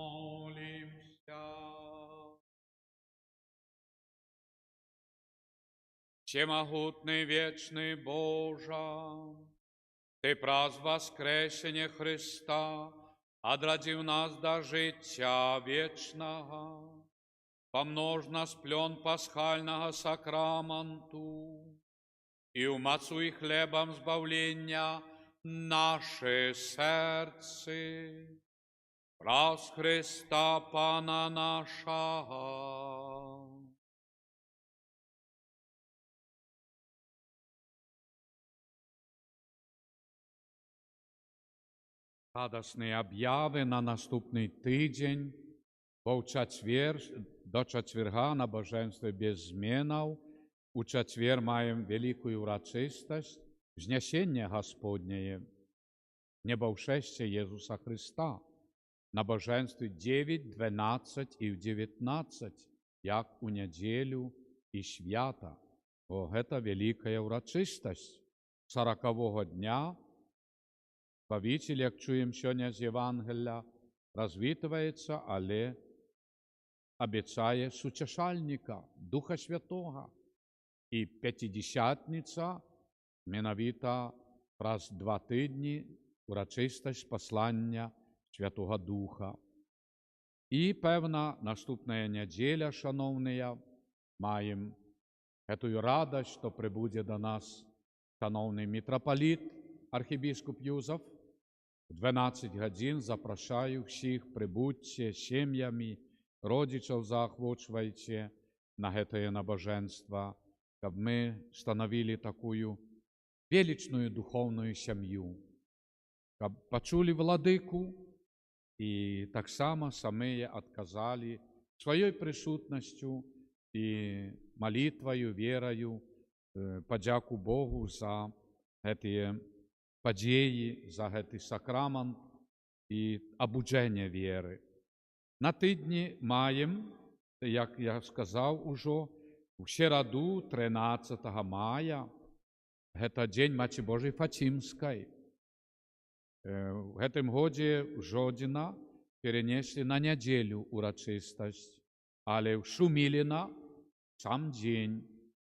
Молимся. Всемогутный вечный Боже, Ты праз воскресение Христа адрадзіў нас да жыцця вечнага, памнож нас плён пасхальнага сакраманту і ўмацуй хлебам збавлення наше серцы. Праз Христа Пана нашага. Радасні об'яви на наступний тиждень, бо до четверга на божественстві без змінів. У четвер маємо велику урочистость Взнесення Господнє, небовшестя Єсуса Христа. На божественстві 9, 12 і 19, як у неділю і свята. О, це велика урочистость 40-го дня. Повітря, як чуємо сьогодні з Євангелія, розвітується, але обіцяє сутішальника, Духа Святого. І П'ятидесятниця, менавіта раз 2 тижні, урочистость послання Святого Духа. І, певна, наступна неділя, шановні, маємо цю радость, що прибуде до нас шановний митрополит, архібіскуп Юзеф. В 12 годин запрошую всіх, прибудьте сім'ями, родичів заохочуйте на це набоженство, щоб ми становили таку величную духовную сім'ю, щоб почули владику і так само самі відказали своєю присутністю і молитвою, вірою, подяку Богу за ці події, за цей сакрамент і обудження віри. На тижні маємо, як я сказав уже, в середу 13 мая, це День Матері Божої Фатимської. В цьому році Жодина перенесли на неділю урочистость, але в Шумилино сам день,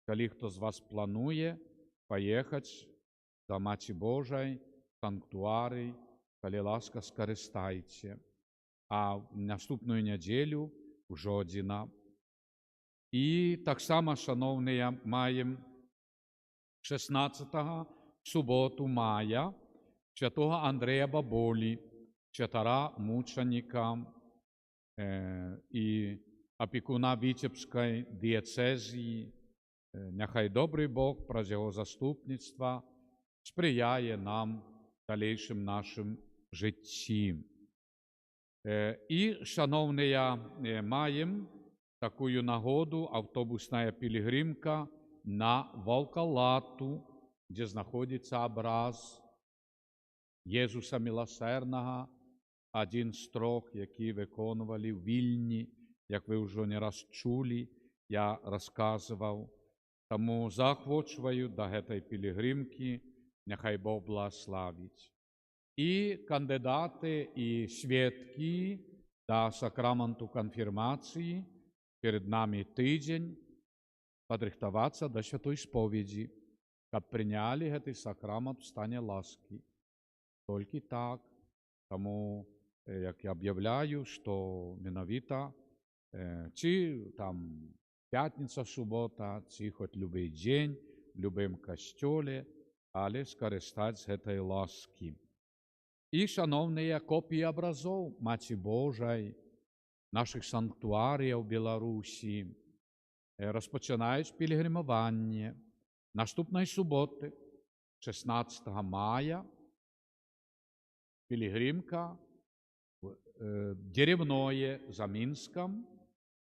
коли хто з вас планує поїхати до Матері Божої, санктуарій, коли ласка, скористайте. А в наступну неділю в Жодина. І так само, шановні, маємо 16 суботу мая святого Андрея Баболі, 4 мученика і опікуна Вітебської дієцезії. Нехай добрий Бог про його заступництво сприяє нам в дальнішому нашому житті. І, шановні, маємо таку нагоду, автобусна пілігримка на Волколату, де знаходиться образ Єсуса Милосердного, один з 3, які виконували в Вільні, як ви вже не раз чули, я розказував. Тому заохочую до цієї пілігримки, нехай Бог благословить. І кандидати, і свідки до сакраменту конфірмації, перед нами тиждень, підрихтуватися до святої сповіді, щоб прийняли цей сакрамент в стані ласки. Тільки так. Тому, як я об'являю, що менавіта, чи там п'ятниця, субота, чи хоч будь-який день, в будь-якому костюлі, але скористати з цієї ласки. І, шановні, копії образів Матері Божої, наших санктуарів в Білорусі, розпочинають пілігримування. Наступної суботи, 16 мая, пілігримка Деревное за Минском,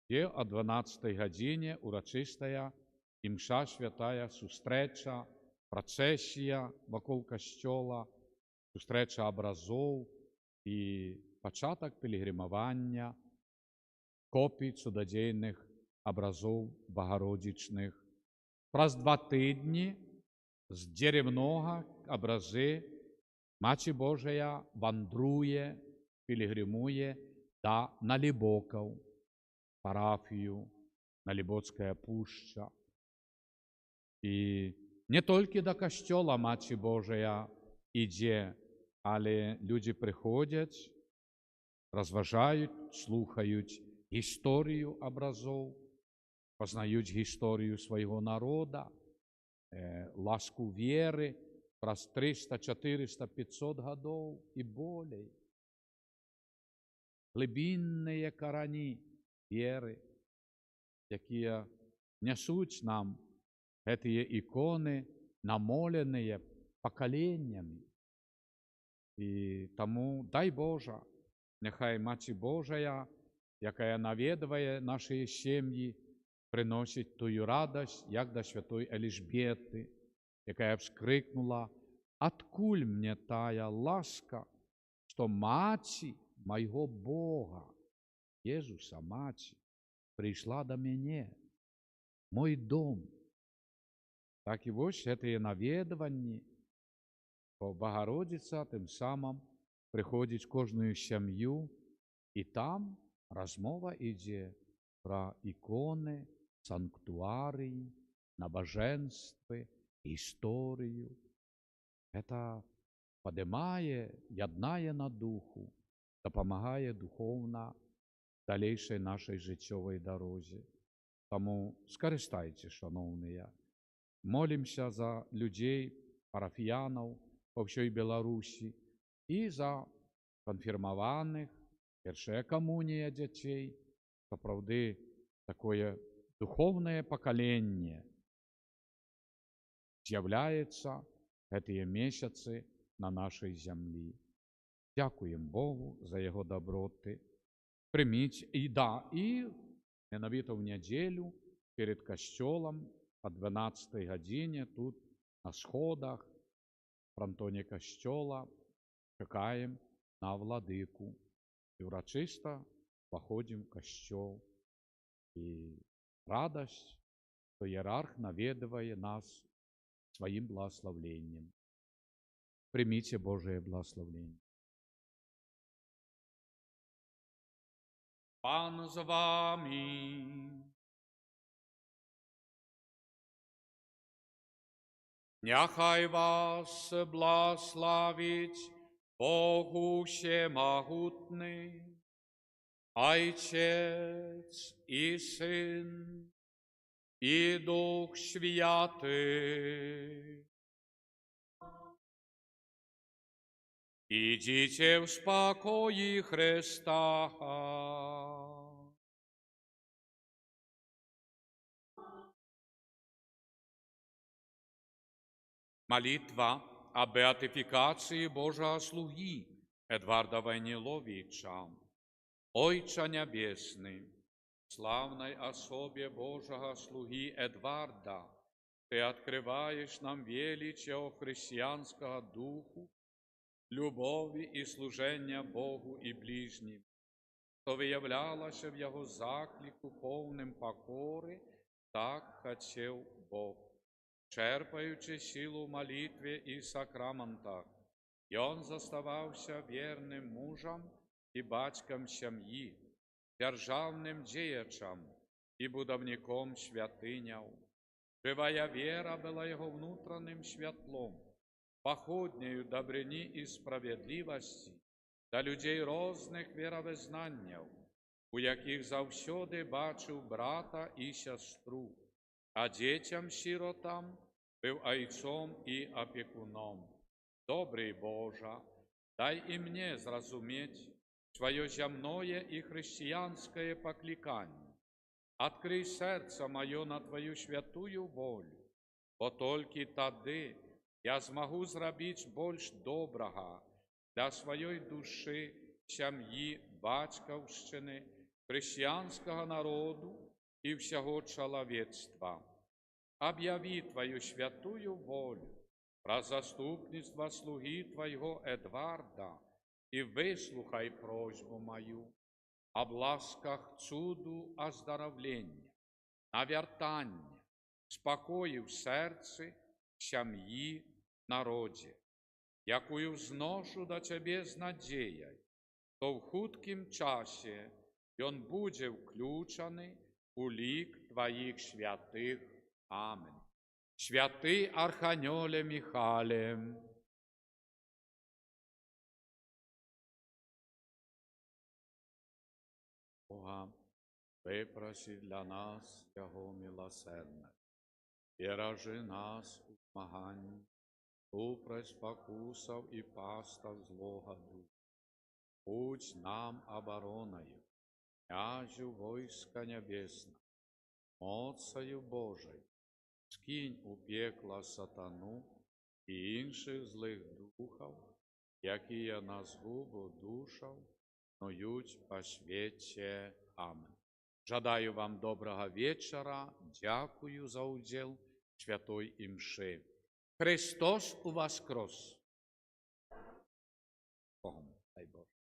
где о 12 године урочистая и мша святая, зустреча, процесія вокруг костьола, зустреча образов і початок пілігримування копій чудодійних образов богородичних. Праз 2 тижні з Деревного образи Матір Божия вандрує, пілігримує до Налібоків, парафію, Наліботська пуща. І не тільки до костьола Матір Божия йде, але люди приходять розважають, слухають історію образов, познають історію свого народу, ласку віри праз 300, 400, 500 годов і болей. Глибінні корані віри, які несуть нам ці ікони, намоленные поколениями. І тому, дай Боже, нехай Маті Божая, яка навідує наші сім'ї, приносить тую радость, як до святої Елжбєти, яка вскрикнула: «Откуль мне тая ласка, що Маті моего Бога, Єзуса Маті, прийшла до мене, мой дом». Так і ось це навідування, бо Богородиця тим самим приходить в кожну сім'ю, і там розмова йде про ікони, санктуарії, набоженства, історію. Це піднімає, єднає на духу, допомагає духовно в дальнішій нашій життєвій дорозі. Тому скористайтеся, шановні. Молимся за людей, парафіянів по всій Білорусі і за конфірмованих, перша комунія дітей, справді таке духовне покоління з'являється в ці місяці на нашій землі. Дякуємо Богу за його доброти. Прийміть, і ненавіто в неділю перед костьолом о 12 годині тут на сходах в фронтоні костьола чекаємо на владику. І урочисто походимо в костьол. І радость, що ієрарх навідує нас своїм благословенням. Прийміть Божие благословення. Пан з вами. Нехай вас благословить Богу всемогутний, Отец и Сын, и Дух Святый. Идите в спокое Христа. Молитва о беатификации Божьего слуги Эдварда Войниловича. Ойче Небесный, славной особе Божьего слуги Эдварда, Ты открываешь нам величие христианского духу, любови и служения Богу и ближним, что выявлялось в Его заклику повним покори, так хотел Бог. Черпаючи силу в молитве и сакраментах, и он заставался верным мужем и батьком семьи, державным деячем и будовником святыняв. Живая вера была его внутренним святлом, походнею добрыни и справедливости до людей розных веровызнанняв, у яких завсёды бачив брата и сестру, а детям-сиротам был отцом и опекуном. Добрый Боже, дай и мне зразуметь свое земное и христианское покликание. Открой сердце мое на Твою святую волю, бо только тоді я змогу зробити більш доброго для своєї душі, сім'ї, батьківщини, християнського народу и всего человечества. Объяви Твою святую волю про заступництво слуги Твоего Эдварда и выслухай просьбу мою об ласках чуду оздоровления, навертання, спокою в серці, сім'ї, народі, якую взношу до Тебе з надією, то в хуткім часі він буде включений у лік Твоїх святих. Амінь. Святий Архангеле Михайле, Бога, випроси для нас Його милосердне. Віражи нас у змаганні, упрось спокусов і пастав злого духа. Будь нам обороною, княжу войска небесного, моцею Божою, скинь у пекло сатану і інших злих духов, які на згубу душов снують по світі. Амин. Жадаю вам доброго вечора, дякую за уділ в святой імши. Христос у воскрес! Богом, дай Боже.